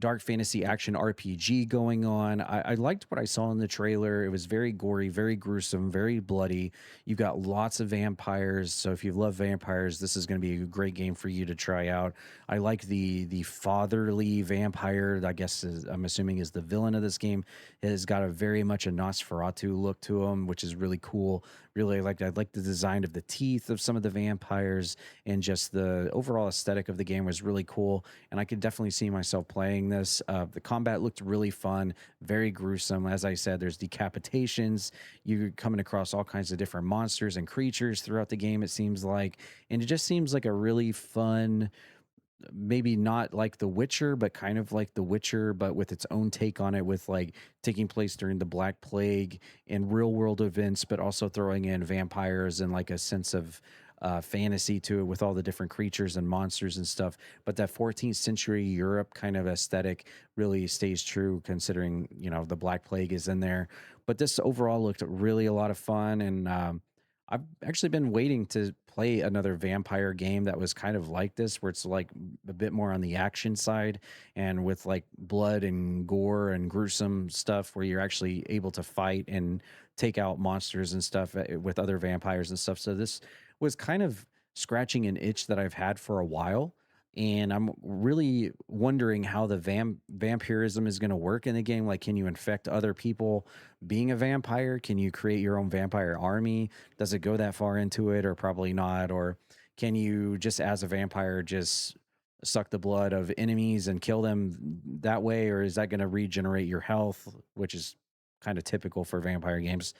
dark fantasy action RPG going on. I liked what I saw in the trailer. It was very gory, very gruesome, very bloody. You've got lots of vampires. So if you love vampires, this is going to be a great game for you to try out. I like the fatherly vampire, I guess I'm assuming is the villain of this game. It has got a very much a Nosferatu look to him, which is really cool. Really I like the design of the teeth of some of the vampires, and just the overall aesthetic of the game was really cool. And I could definitely see myself playing this. The combat looked really fun, very gruesome. As I said, there's decapitations. You're coming across all kinds of different monsters and creatures throughout the game, it seems like. And it just seems like a really fun, maybe not like The Witcher, but kind of like The Witcher, but with its own take on it, with like taking place during the Black Plague and real world events, but also throwing in vampires and like a sense of fantasy to it with all the different creatures and monsters and stuff. But that 14th century Europe kind of aesthetic really stays true, considering, the Black Plague is in there. But this overall looked really a lot of fun. And I've actually been waiting to play another vampire game that was kind of like this, where it's like a bit more on the action side and with like blood and gore and gruesome stuff, where you're actually able to fight and take out monsters and stuff with other vampires and stuff. So this was kind of scratching an itch that I've had for a while. And I'm really wondering how the vampirism is going to work in the game. Like, can you infect other people being a vampire? Can you create your own vampire army? Does it go that far into it, or probably not? Or can you just, as a vampire, just suck the blood of enemies and kill them that way? Or is that going to regenerate your health, which is kind of typical for vampire games?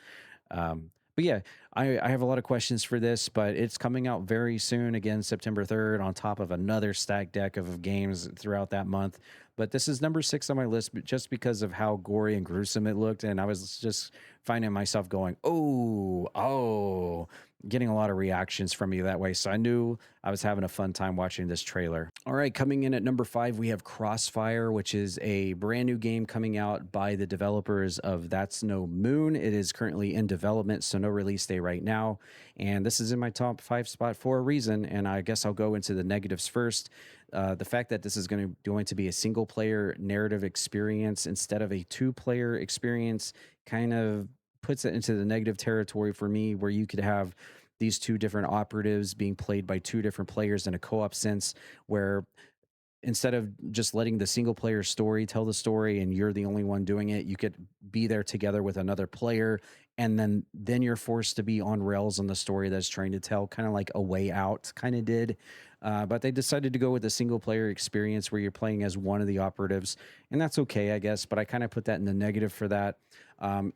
But yeah, I have a lot of questions for this, but it's coming out very soon. Again, September 3rd, on top of another stacked deck of games throughout that month. But this is number 6 on my list, but just because of how gory and gruesome it looked. And I was just finding myself going, oh, getting a lot of reactions from you that way. So I knew I was having a fun time watching this trailer. All right, coming in at number 5, we have Crossfire, which is a brand new game coming out by the developers of That's No Moon. It is currently in development, so no release date right now. And this is in my top 5 spot for a reason. And I guess I'll go into the negatives first. The fact that this is going to be a single player narrative experience instead of a 2-player experience kind of puts it into the negative territory for me, where you could have these 2 different operatives being played by 2 different players in a co-op sense, where instead of just letting the single player story tell the story and you're the only one doing it, you could be there together with another player, and then you're forced to be on rails on the story that's trying to tell, kind of like A Way Out kind of did. But they decided to go with a single player experience where you're playing as one of the operatives, and that's okay, I guess, but I kind of put that in the negative for that.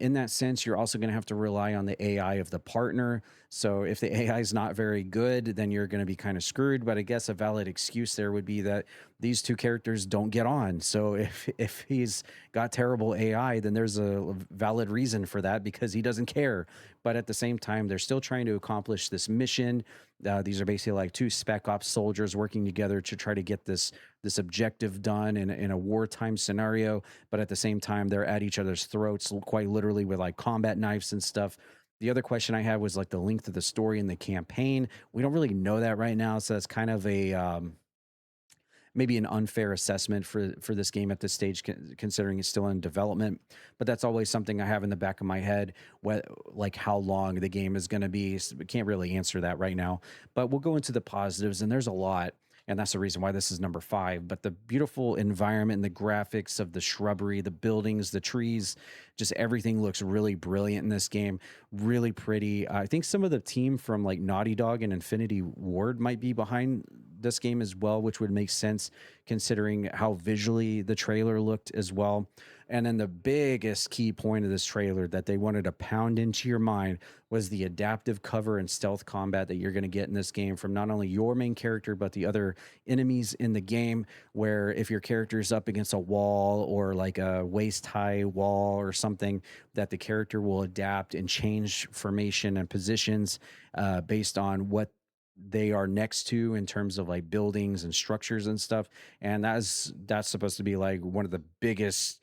In that sense, you're also going to have to rely on the AI of the partner. So if the AI is not very good, then you're going to be kind of screwed. But I guess a valid excuse there would be that these 2 characters don't get on. So if he's got terrible AI, then there's a valid reason for that, because he doesn't care. But at the same time, they're still trying to accomplish this mission. These are basically like 2 spec ops soldiers working together to try to get this objective done in a wartime scenario. But at the same time, they're at each other's throats, quite literally, with like combat knives and stuff. The other question I had was like the length of the story and the campaign. We don't really know that right now, so that's kind of a maybe an unfair assessment for this game at this stage, considering it's still in development. But that's always something I have in the back of my head, like how long the game is going to be. So we can't really answer that right now, but we'll go into the positives, and there's a lot. and that's the reason why this is number 5. But the beautiful environment and the graphics of the shrubbery, the buildings, the trees, just everything looks really brilliant in this game. Really pretty. I think some of the team from like Naughty Dog and Infinity Ward might be behind this game as well, which would make sense considering how visually the trailer looked as well. And then the biggest key point of this trailer that they wanted to pound into your mind was the adaptive cover and stealth combat that you're going to get in this game from not only your main character, but the other enemies in the game. Where if your character is up against a wall or like a waist high wall or something, that the character will adapt and change formation and positions based on what they are next to in terms of like buildings and structures and stuff. And that's supposed to be like one of the biggest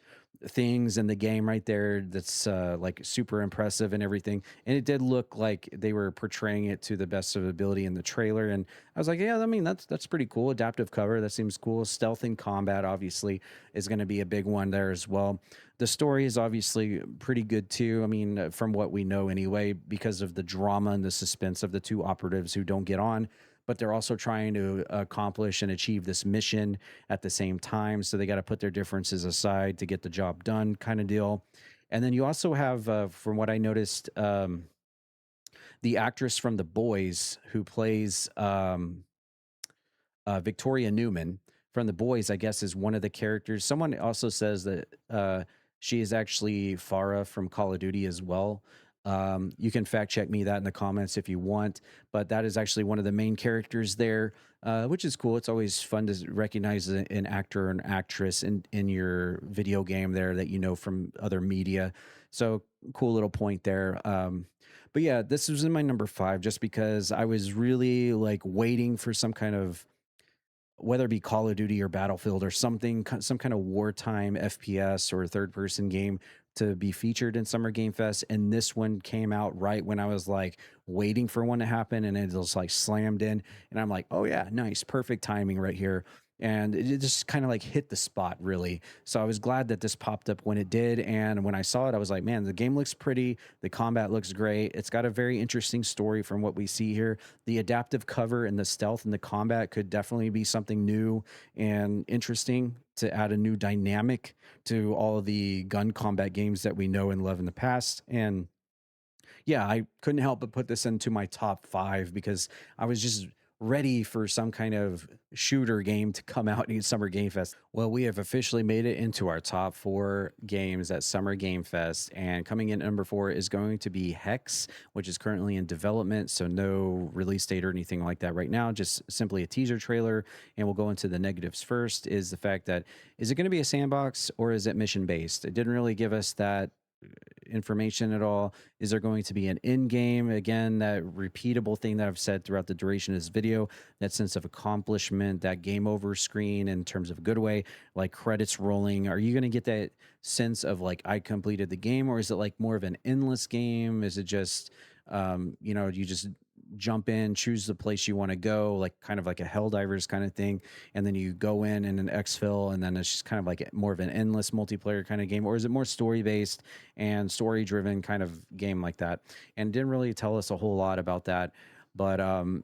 things in the game right there, that's like super impressive and everything. And it did look like they were portraying it to the best of ability in the trailer, and I was like, yeah, I mean, that's pretty cool. Adaptive cover, that seems cool. Stealth and combat obviously is going to be a big one there as well. The story is obviously pretty good too. I mean, from what we know anyway, because of the drama and the suspense of the two operatives who don't get on, but they're also trying to accomplish and achieve this mission at the same time. So they got to put their differences aside to get the job done, kind of deal. And then you also have, from what I noticed, the actress from The Boys who plays Victoria Newman from The Boys, I guess, is one of the characters. Someone also says that she is actually Farah from Call of Duty as well. You can fact check me that in the comments if you want, but that is actually one of the main characters there, which is cool. It's always fun to recognize an actor or an actress in your video game there that you know from other media. So cool little point there. But yeah, this was in my number 5 just because I was really like waiting for some kind of, whether it be Call of Duty or Battlefield or something, some kind of wartime FPS or third person game to be featured in Summer Game Fest. And this one came out right when I was like waiting for one to happen, and it was like slammed in. And I'm like, oh yeah, nice, perfect timing right here. And it just kind of like hit the spot really. So I was glad that this popped up when it did. And when I saw it, I was like, man, the game looks pretty. The combat looks great. It's got a very interesting story from what we see here. The adaptive cover and the stealth and the combat could definitely be something new and interesting to add a new dynamic to all the gun combat games that we know and love in the past. And yeah, I couldn't help but put this into my top 5 because I was just ready for some kind of shooter game to come out in Summer Game Fest. Well, we have officially made it into our top 4 games at Summer Game Fest, and coming in at number 4 is going to be Hex, which is currently in development, so no release date or anything like that right now, just simply a teaser trailer. And we'll go into the negatives first. Is the fact that, is it going to be a sandbox or is it mission based? It didn't really give us that information at all. Is there going to be an in game? Again, that repeatable thing that I've said throughout the duration of this video, that sense of accomplishment, that game over screen in terms of a good way, like credits rolling. Are you going to get that sense of like, I completed the game, or is it like more of an endless game? Is it just, you just jump in, choose the place you want to go, like kind of like a Helldivers kind of thing, and then you go in an exfil, and then it's just kind of like more of an endless multiplayer kind of game? Or is it more story based and story driven kind of game like that? And didn't really tell us a whole lot about that, but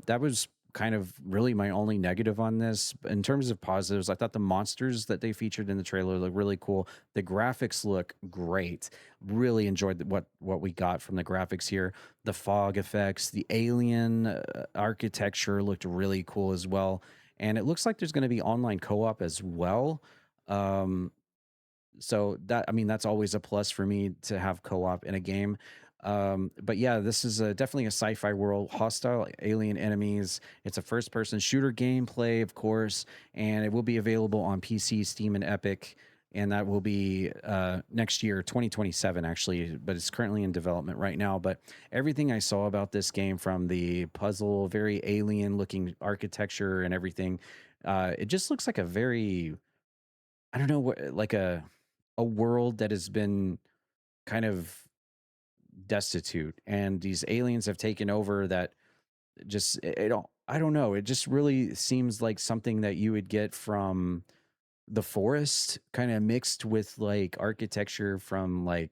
that was kind of really my only negative on this. In terms of positives, I thought the monsters that they featured in the trailer look really cool. The graphics look great. Really enjoyed what we got from the graphics here. The fog effects, the alien architecture looked really cool as well. And it looks like there's going to be online co-op as well. Um, so that, I mean, that's always a plus for me to have co-op in a game. But yeah, this is definitely a sci-fi world, hostile alien enemies. It's a first-person shooter gameplay, of course, and it will be available on PC, Steam, and Epic. And that will be next year, 2027, actually, but it's currently in development right now. But everything I saw about this game, from the puzzle, very alien-looking architecture and everything, it just looks like a very, I don't know, like a world that has been kind of destitute, and these aliens have taken over. That just, I don't know, it just really seems like something that you would get from the forest, kind of mixed with like architecture from like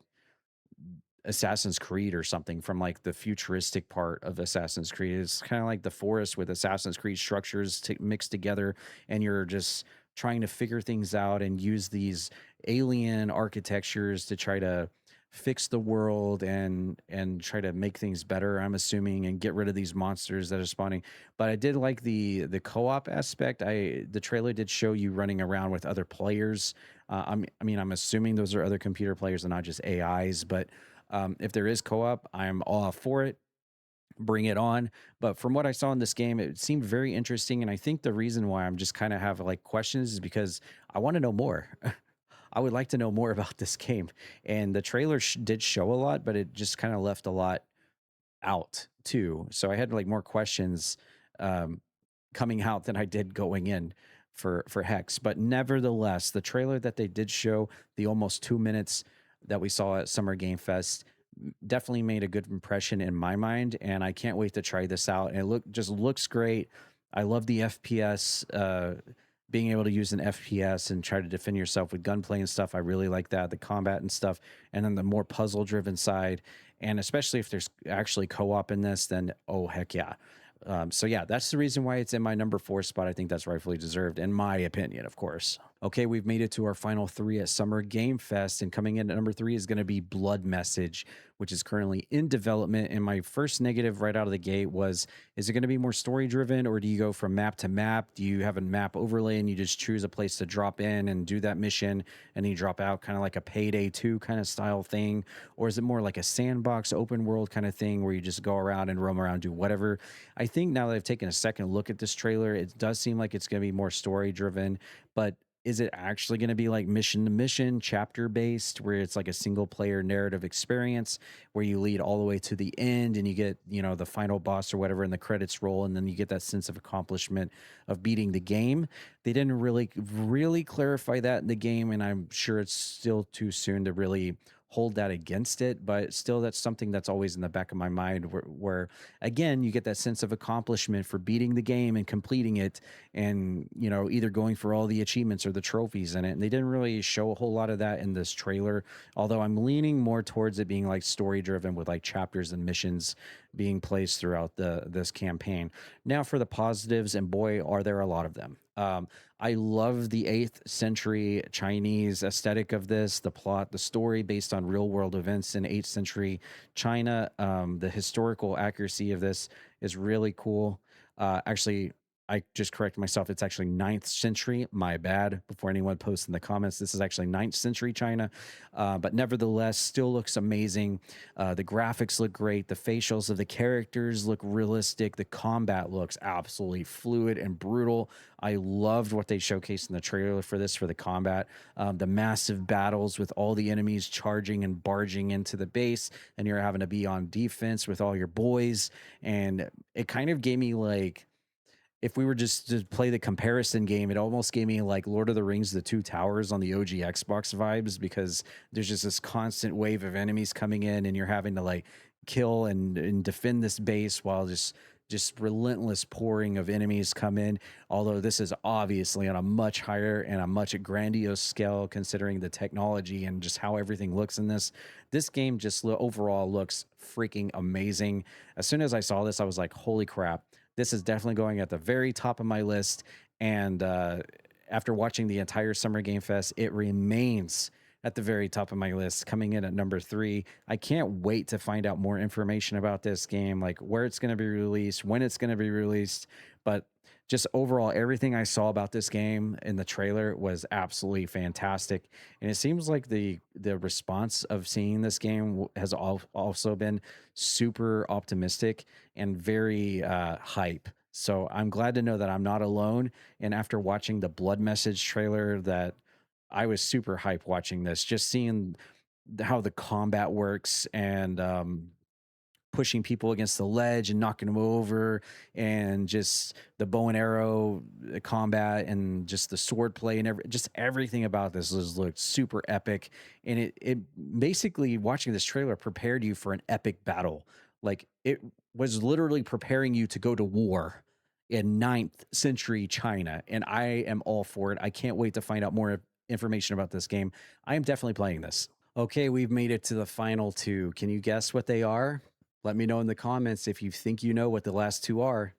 Assassin's Creed or something from like the futuristic part of Assassin's Creed. It's kind of like the forest with Assassin's Creed structures mixed together, and you're just trying to figure things out and use these alien architectures to try to fix the world and try to make things better, I'm assuming, and get rid of these monsters that are spawning. But I did like the co-op aspect. The trailer did show you running around with other players. I mean, I'm assuming those are other computer players and not just AIs, but if there is co-op, I'm all for it. Bring it on. But from what I saw in this game, it seemed very interesting. And I think the reason why I'm just kind of have like questions is because I want to know more. I would like to know more about this game. And the trailer did show a lot, but it just kind of left a lot out too. So I had like more questions um, coming out than I did going in for Hex. But nevertheless, the trailer that they did show, the almost 2 minutes that we saw at Summer Game Fest, definitely made a good impression in my mind, and I can't wait to try this out. And it just looks great. I love the FPS. Being able to use an FPS and try to defend yourself with gunplay and stuff, I really like that. The combat and stuff, and then the more puzzle driven side, and especially if there's actually co-op in this, then oh heck yeah. So yeah, that's the reason why it's in my number 4 spot. I think that's rightfully deserved, in my opinion, of course. Okay, we've made it to our final 3 at Summer Game Fest, and coming in at number 3 is going to be Blood Message, which is currently in development. And my first negative right out of the gate was, is it going to be more story driven, or do you go from map to map? Do you have a map overlay and you just choose a place to drop in and do that mission and then you drop out, kind of like a Payday 2 kind of style thing? Or is it more like a sandbox open world kind of thing where you just go around and roam around, do whatever? I think now that I've taken a second look at this trailer, it does seem like it's going to be more story driven, but is it actually going to be like mission to mission, chapter based, where it's like a single player narrative experience where you lead all the way to the end and you get, you know, the final boss or whatever, and the credits roll, and then you get that sense of accomplishment of beating the game? They didn't really clarify that in the game, and I'm sure it's still too soon to really hold that against it, but still that's something that's always in the back of my mind, where again you get that sense of accomplishment for beating the game and completing it, and you know, either going for all the achievements or the trophies in it. And they didn't really show a whole lot of that in this trailer, although I'm leaning more towards it being like story driven with like chapters and missions being placed throughout this campaign. Now for the positives, and boy are there a lot of them. I love the 8th century Chinese aesthetic of this, the plot, the story based on real world events in 8th century China. The historical accuracy of this is really cool. Actually, I just correct myself. It's actually 9th century. My bad. Before anyone posts in the comments, this is actually 9th century China. But nevertheless, still looks amazing. The graphics look great. The facials of the characters look realistic. The combat looks absolutely fluid and brutal. I loved what they showcased in the trailer for this, for the combat. The massive battles with all the enemies charging and barging into the base, and you're having to be on defense with all your boys. And it kind of gave me like, if we were just to play the comparison game, it almost gave me like Lord of the Rings, The Two Towers on the OG Xbox vibes, because there's just this constant wave of enemies coming in and you're having to like kill and defend this base while just relentless pouring of enemies come in. Although this is obviously on a much higher and a much grandiose scale, considering the technology and just how everything looks in this game just overall looks freaking amazing. As soon as I saw this, I was like, holy crap, this is definitely going at the very top of my list. And after watching the entire Summer Game Fest, it remains at the very top of my list, coming in at number 3. I can't wait to find out more information about this game, like where it's going to be released, when it's going to be released. But just overall, everything I saw about this game in the trailer was absolutely fantastic. And it seems like the response of seeing this game has also been super optimistic and very hype. So I'm glad to know that I'm not alone. And after watching the Blood Message trailer, that I was super hype watching this, just seeing how the combat works, and pushing people against the ledge and knocking them over, and just the bow and arrow combat, and just the sword play, and just everything about this looked super epic. And it basically, watching this trailer prepared you for an epic battle. Like, it was literally preparing you to go to war in 9th century China. And I am all for it. I can't wait to find out more information about this game. I am definitely playing this. Okay, we've made it to the final two. Can you guess what they are? Let me know in the comments if you think you know what the last two are.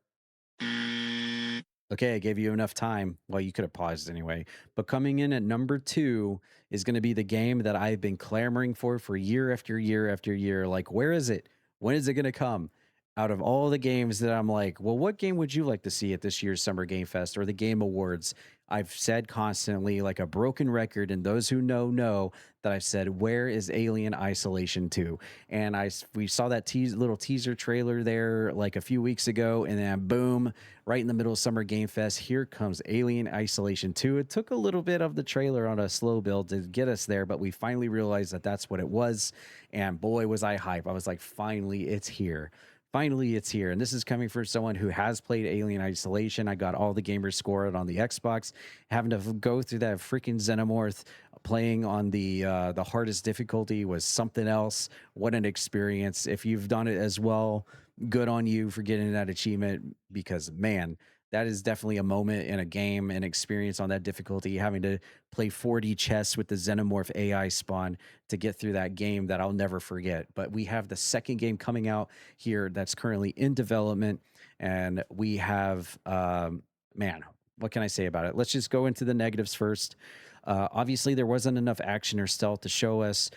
Okay, I gave you enough time. Well, you could have paused anyway. But coming in at number two is going to be the game that I've been clamoring for year after year after year. Like, where is it? When is it going to come? Out of all the games that I'm like, well, what game would you like to see at this year's Summer Game Fest or the Game Awards? I've said constantly, like a broken record, and those who know that I've said, where is Alien Isolation 2? And we saw that little teaser trailer there like a few weeks ago, and then boom, right in the middle of Summer Game Fest, here comes Alien Isolation 2. It took a little bit of the trailer on a slow build to get us there, but we finally realized that that's what it was. And boy, was I hype. I was like, finally, it's here. Finally, it's here. And this is coming from someone who has played Alien Isolation. I got all the gamers scored on the Xbox. Having to go through that freaking Xenomorph playing on the hardest difficulty was something else. What an experience. If you've done it as well, good on you for getting that achievement because man, that is definitely a moment in a game and experience on that difficulty, having to play 4D chess with the Xenomorph AI spawn to get through that game that I'll never forget. But we have the second game coming out here that's currently in development, and we have man, what can I say about it? Let's just go into the negatives first. Obviously, there wasn't enough action or stealth to show us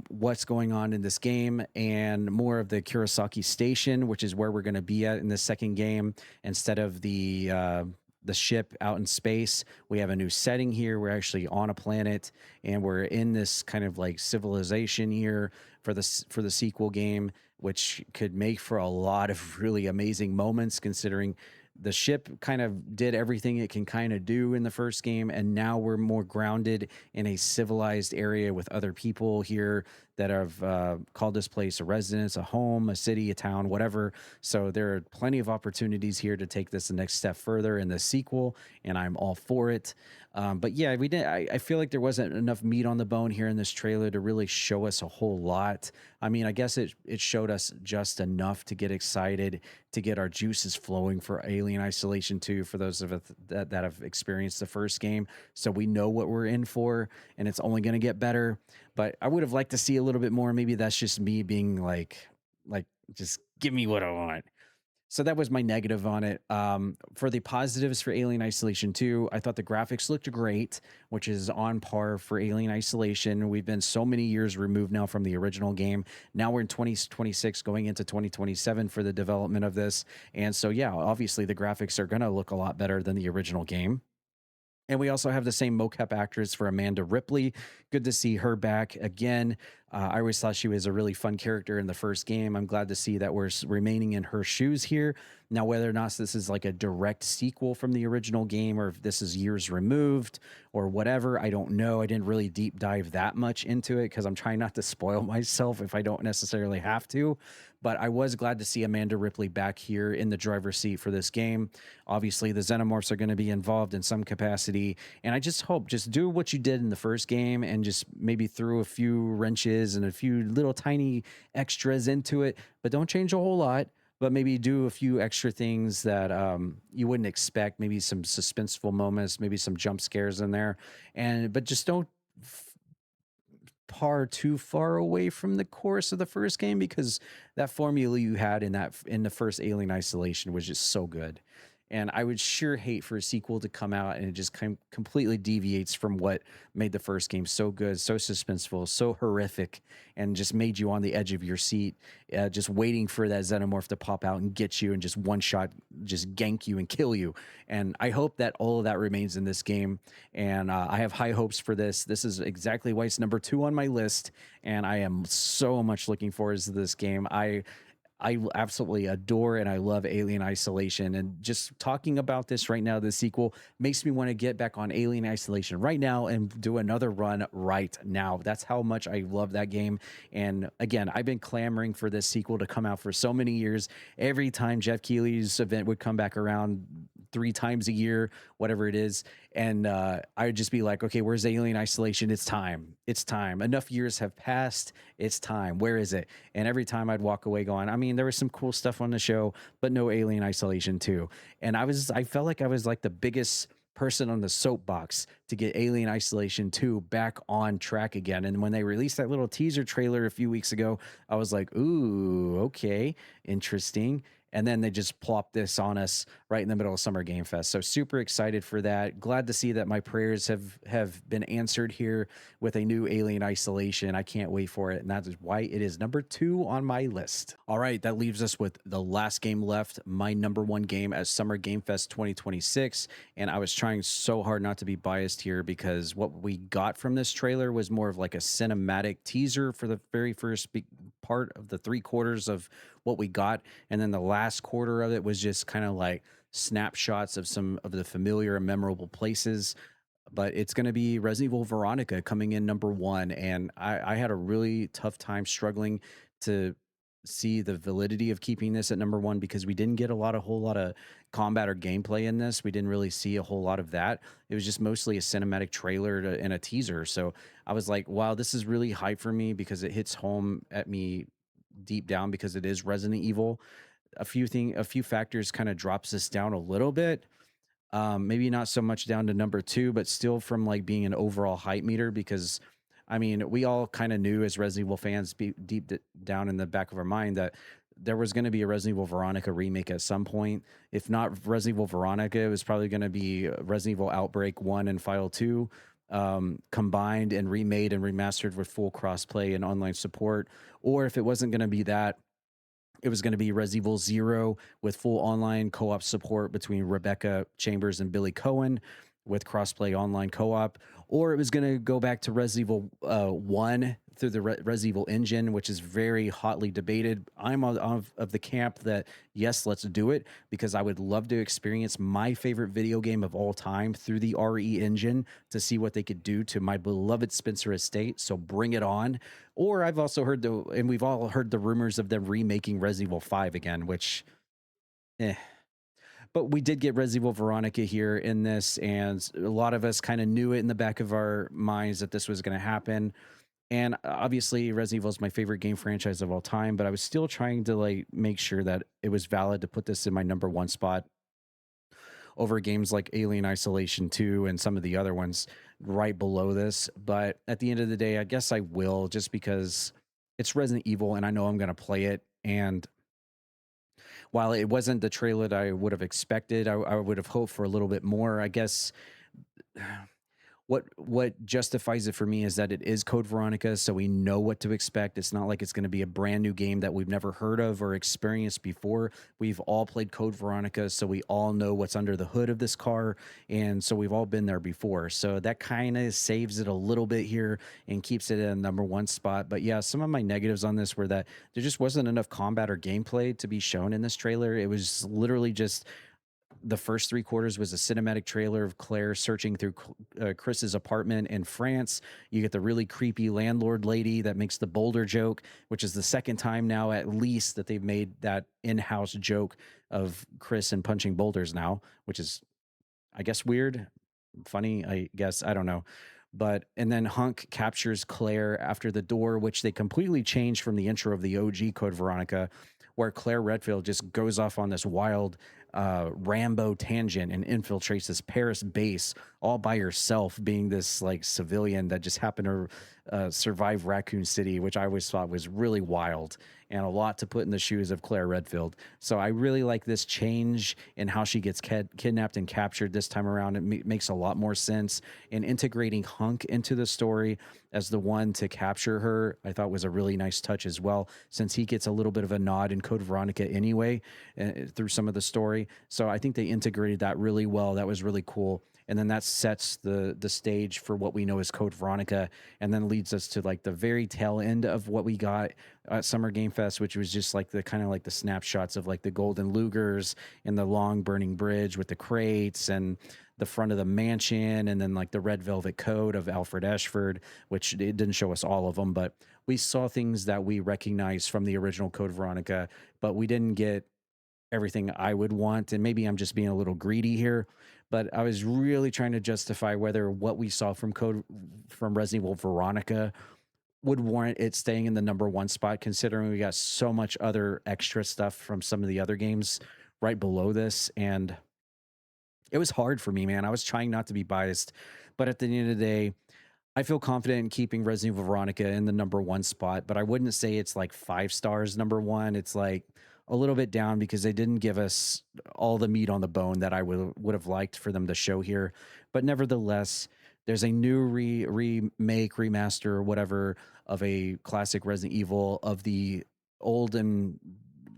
what's going on in this game, and more of the Kurosaki Station, which is where we're going to be at in the second game, instead of the ship out in space. We have a new setting here. We're actually on a planet, and we're in this kind of like civilization here for the sequel game, which could make for a lot of really amazing moments, considering the ship kind of did everything it can kind of do in the first game, and now we're more grounded in a civilized area with other people here that have called this place a residence, a home, a city, a town, whatever. So there are plenty of opportunities here to take this the next step further in the sequel, and I'm all for it. But yeah, we did. I feel like there wasn't enough meat on the bone here in this trailer to really show us a whole lot. I mean, I guess it showed us just enough to get excited, to get our juices flowing for Alien Isolation 2 for those of us that have experienced the first game. So we know what we're in for, and it's only going to get better. But I would have liked to see a little bit more. Maybe that's just me being like, just give me what I want. So that was my negative on it. For the positives for Alien Isolation 2, I thought the graphics looked great, which is on par for Alien Isolation. We've been so many years removed now from the original game. Now we're in 2026 going into 2027 for the development of this. And so, yeah, obviously the graphics are going to look a lot better than the original game. And we also have the same mocap actress for Amanda Ripley. Good to see her back again. I always thought she was a really fun character in the first game. I'm glad to see that we're remaining in her shoes here. Now, whether or not this is like a direct sequel from the original game or if this is years removed or whatever, I don't know. I didn't really deep dive that much into it because I'm trying not to spoil myself if I don't necessarily have to. But I was glad to see Amanda Ripley back here in the driver's seat for this game. Obviously, the Xenomorphs are going to be involved in some capacity. And I just hope, just do what you did in the first game and just maybe throw a few wrenches and a few little tiny extras into it, but don't change a whole lot. But maybe do a few extra things that you wouldn't expect, maybe some suspenseful moments, maybe some jump scares in there. But just don't par too far away from the course of the first game, because that formula you had in the first Alien Isolation was just so good. And I would sure hate for a sequel to come out and it just completely deviates from what made the first game so good, so suspenseful, so horrific, and just made you on the edge of your seat, just waiting for that Xenomorph to pop out and get you and just one shot, just gank you and kill you. And I hope that all of that remains in this game. And I have high hopes for this. This is exactly why it's number 2 on my list. And I am so much looking forward to this game. I absolutely adore and I love Alien Isolation. And just talking about this right now, the sequel, makes me want to get back on Alien Isolation right now and do another run right now. That's how much I love that game. And again, I've been clamoring for this sequel to come out for so many years. Every time Jeff Keighley's event would come back around 3 times a year, whatever it is. And I would just be like, okay, where's Alien Isolation? It's time. It's time. Enough years have passed. It's time. Where is it? And every time I'd walk away going, I mean, there was some cool stuff on the show, but no Alien Isolation 2. And I felt like I was like the biggest person on the soapbox to get Alien Isolation 2 back on track again. And when they released that little teaser trailer a few weeks ago, I was like, ooh, okay, interesting. And then they just plopped this on us right in the middle of Summer Game Fest. So super excited for that. Glad to see that my prayers have been answered here with a new Alien Isolation. I can't wait for it. And that is why it is number 2 on my list. All right, that leaves us with the last game left, my number 1 game at Summer Game Fest 2026. And I was trying so hard not to be biased here because what we got from this trailer was more of like a cinematic teaser for the very first part of the 3/4 of what we got. And then the last quarter of it was just kind of like snapshots of some of the familiar and memorable places. But it's going to be Resident Evil Veronica coming in number 1. And I had a really tough time struggling to see the validity of keeping this at number 1 because we didn't get whole lot of combat or gameplay in this. We didn't really see a whole lot of that. It was just mostly a cinematic trailer and a teaser. So I was like, wow, this is really hype for me because it hits home at me deep down because it is Resident Evil. A few factors kind of drops this down a little bit. Maybe not so much down to number 2, but still from like being an overall hype meter because I mean, we all kind of knew as Resident Evil fans down in the back of our mind that there was going to be a Resident Evil Veronica remake at some point. If not Resident Evil Veronica, it was probably going to be Resident Evil Outbreak 1 and File 2 combined and remade and remastered with full crossplay and online support. Or if it wasn't going to be that, it was going to be Resident Evil 0 with full online co-op support between Rebecca Chambers and Billy Cohen with crossplay online co-op, or it was going to go back to Resident Evil 1 through the Resident Evil engine, which is very hotly debated. I'm of the camp that, yes, let's do it, because I would love to experience my favorite video game of all time through the RE engine to see what they could do to my beloved Spencer estate. So bring it on. Or I've also heard and we've all heard the rumors of them remaking Resident Evil 5 again, which, but we did get Resident Evil Veronica here in this, and a lot of us kind of knew it in the back of our minds that this was going to happen. And obviously, Resident Evil is my favorite game franchise of all time, but I was still trying to like make sure that it was valid to put this in my number 1 spot over games like Alien Isolation 2 and some of the other ones right below this. But at the end of the day, I guess I will, just because it's Resident Evil and I know I'm going to play it. And while it wasn't the trailer that I would have expected, I would have hoped for a little bit more. I guess what justifies it for me is that it is Code Veronica, so we know what to expect. It's not like it's going to be a brand new game that we've never heard of or experienced before. We've all played Code Veronica, so we all know what's under the hood of this car, and so we've all been there before. So that kind of saves it a little bit here and keeps it in number 1 spot. But yeah, some of my negatives on this were that there just wasn't enough combat or gameplay to be shown in this trailer. It was literally just the first 3/4 was a cinematic trailer of Claire searching through Chris's apartment in France. You get the really creepy landlord lady that makes the boulder joke, which is the second time now at least that they've made that in-house joke of Chris and punching boulders now, which is, I guess, weird, funny, I guess, I don't know. But and then Hunk captures Claire after the door, which they completely changed from the intro of the OG Code Veronica, where Claire Redfield just goes off on this wild Rambo tangent and infiltrates this Paris base all by herself, being this like civilian that just happened to survive Raccoon City, which I always thought was really wild and a lot to put in the shoes of Claire Redfield. So I really like this change in how she gets kidnapped and captured this time around. It makes a lot more sense. And integrating Hunk into the story as the one to capture her, I thought was a really nice touch as well, since he gets a little bit of a nod in Code Veronica anyway through some of the story. So I think they integrated that really well. That was really cool. And then that sets the stage for what we know as Code Veronica, and then leads us to like the very tail end of what we got at Summer Game Fest, which was just like the kind of like the snapshots of like the golden Lugers and the long burning bridge with the crates and the front of the mansion, and then like the red velvet coat of Alfred Ashford, which it didn't show us all of them, but we saw things that we recognized from the original Code Veronica, but we didn't get everything I would want. And maybe I'm just being a little greedy here, but I was really trying to justify whether what we saw from Resident Evil Veronica would warrant it staying in the number 1 spot, considering we got so much other extra stuff from some of the other games right below this. And It was hard for me, man. I was trying not to be biased, but at the end of the day, I feel confident in keeping Resident Evil Veronica in the number one spot, but I wouldn't say it's like 5 stars number one. It's like a little bit down because they didn't give us all the meat on the bone that I would have liked for them to show here. But nevertheless, there's a new remake, remaster, or whatever of a classic Resident Evil of the old and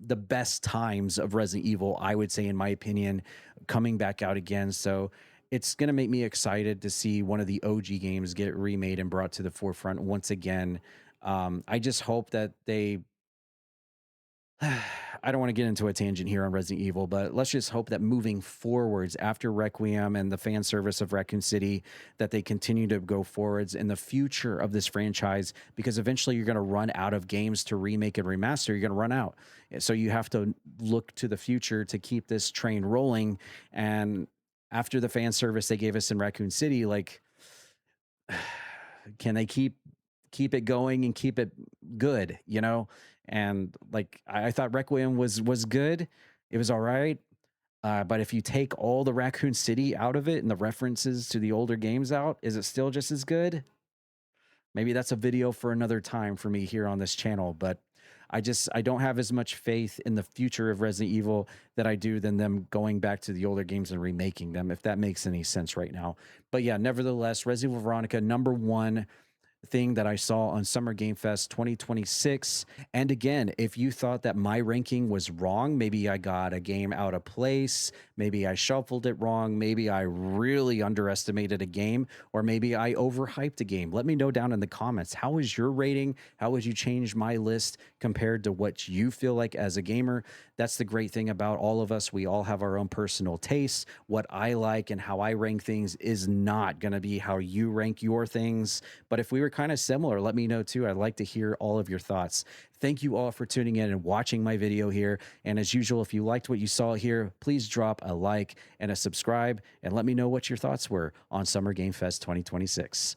the best times of Resident Evil, I would say, in my opinion, coming back out again. So it's going to make me excited to see one of the OG games get remade and brought to the forefront once again. I just hope that they I don't want to get into a tangent here on Resident Evil, but let's just hope that moving forwards after Requiem and the fan service of Raccoon City, that they continue to go forwards in the future of this franchise, because eventually you're going to run out of games to remake and remaster. You're going to run out. So you have to look to the future to keep this train rolling. And after the fan service they gave us in Raccoon City, like, can they keep it going and keep it good, you know? And like I thought Requiem was good. It was all right. But if you take all the Raccoon City out of it and the references to the older games out, is it still just as good? Maybe that's a video for another time for me here on this channel, but I don't have as much faith in the future of Resident Evil that I do than them going back to the older games and remaking them, if that makes any sense right now. But yeah, nevertheless, Resident Evil Veronica, number one thing that I saw on Summer Game Fest 2026. And again, if you thought that my ranking was wrong, maybe I got a game out of place, maybe I shuffled it wrong, maybe I really underestimated a game, or maybe I overhyped a game, let me know down in the comments. How is your rating? How would you change my list compared to what you feel like as a gamer? That's the great thing about all of us. We all have our own personal tastes. What I like and how I rank things is not going to be how you rank your things. But if we were kind of similar, let me know too. I'd like to hear all of your thoughts. Thank you all for tuning in and watching my video here. And as usual, if you liked what you saw here, please drop a like and a subscribe and let me know what your thoughts were on Summer Game Fest 2026.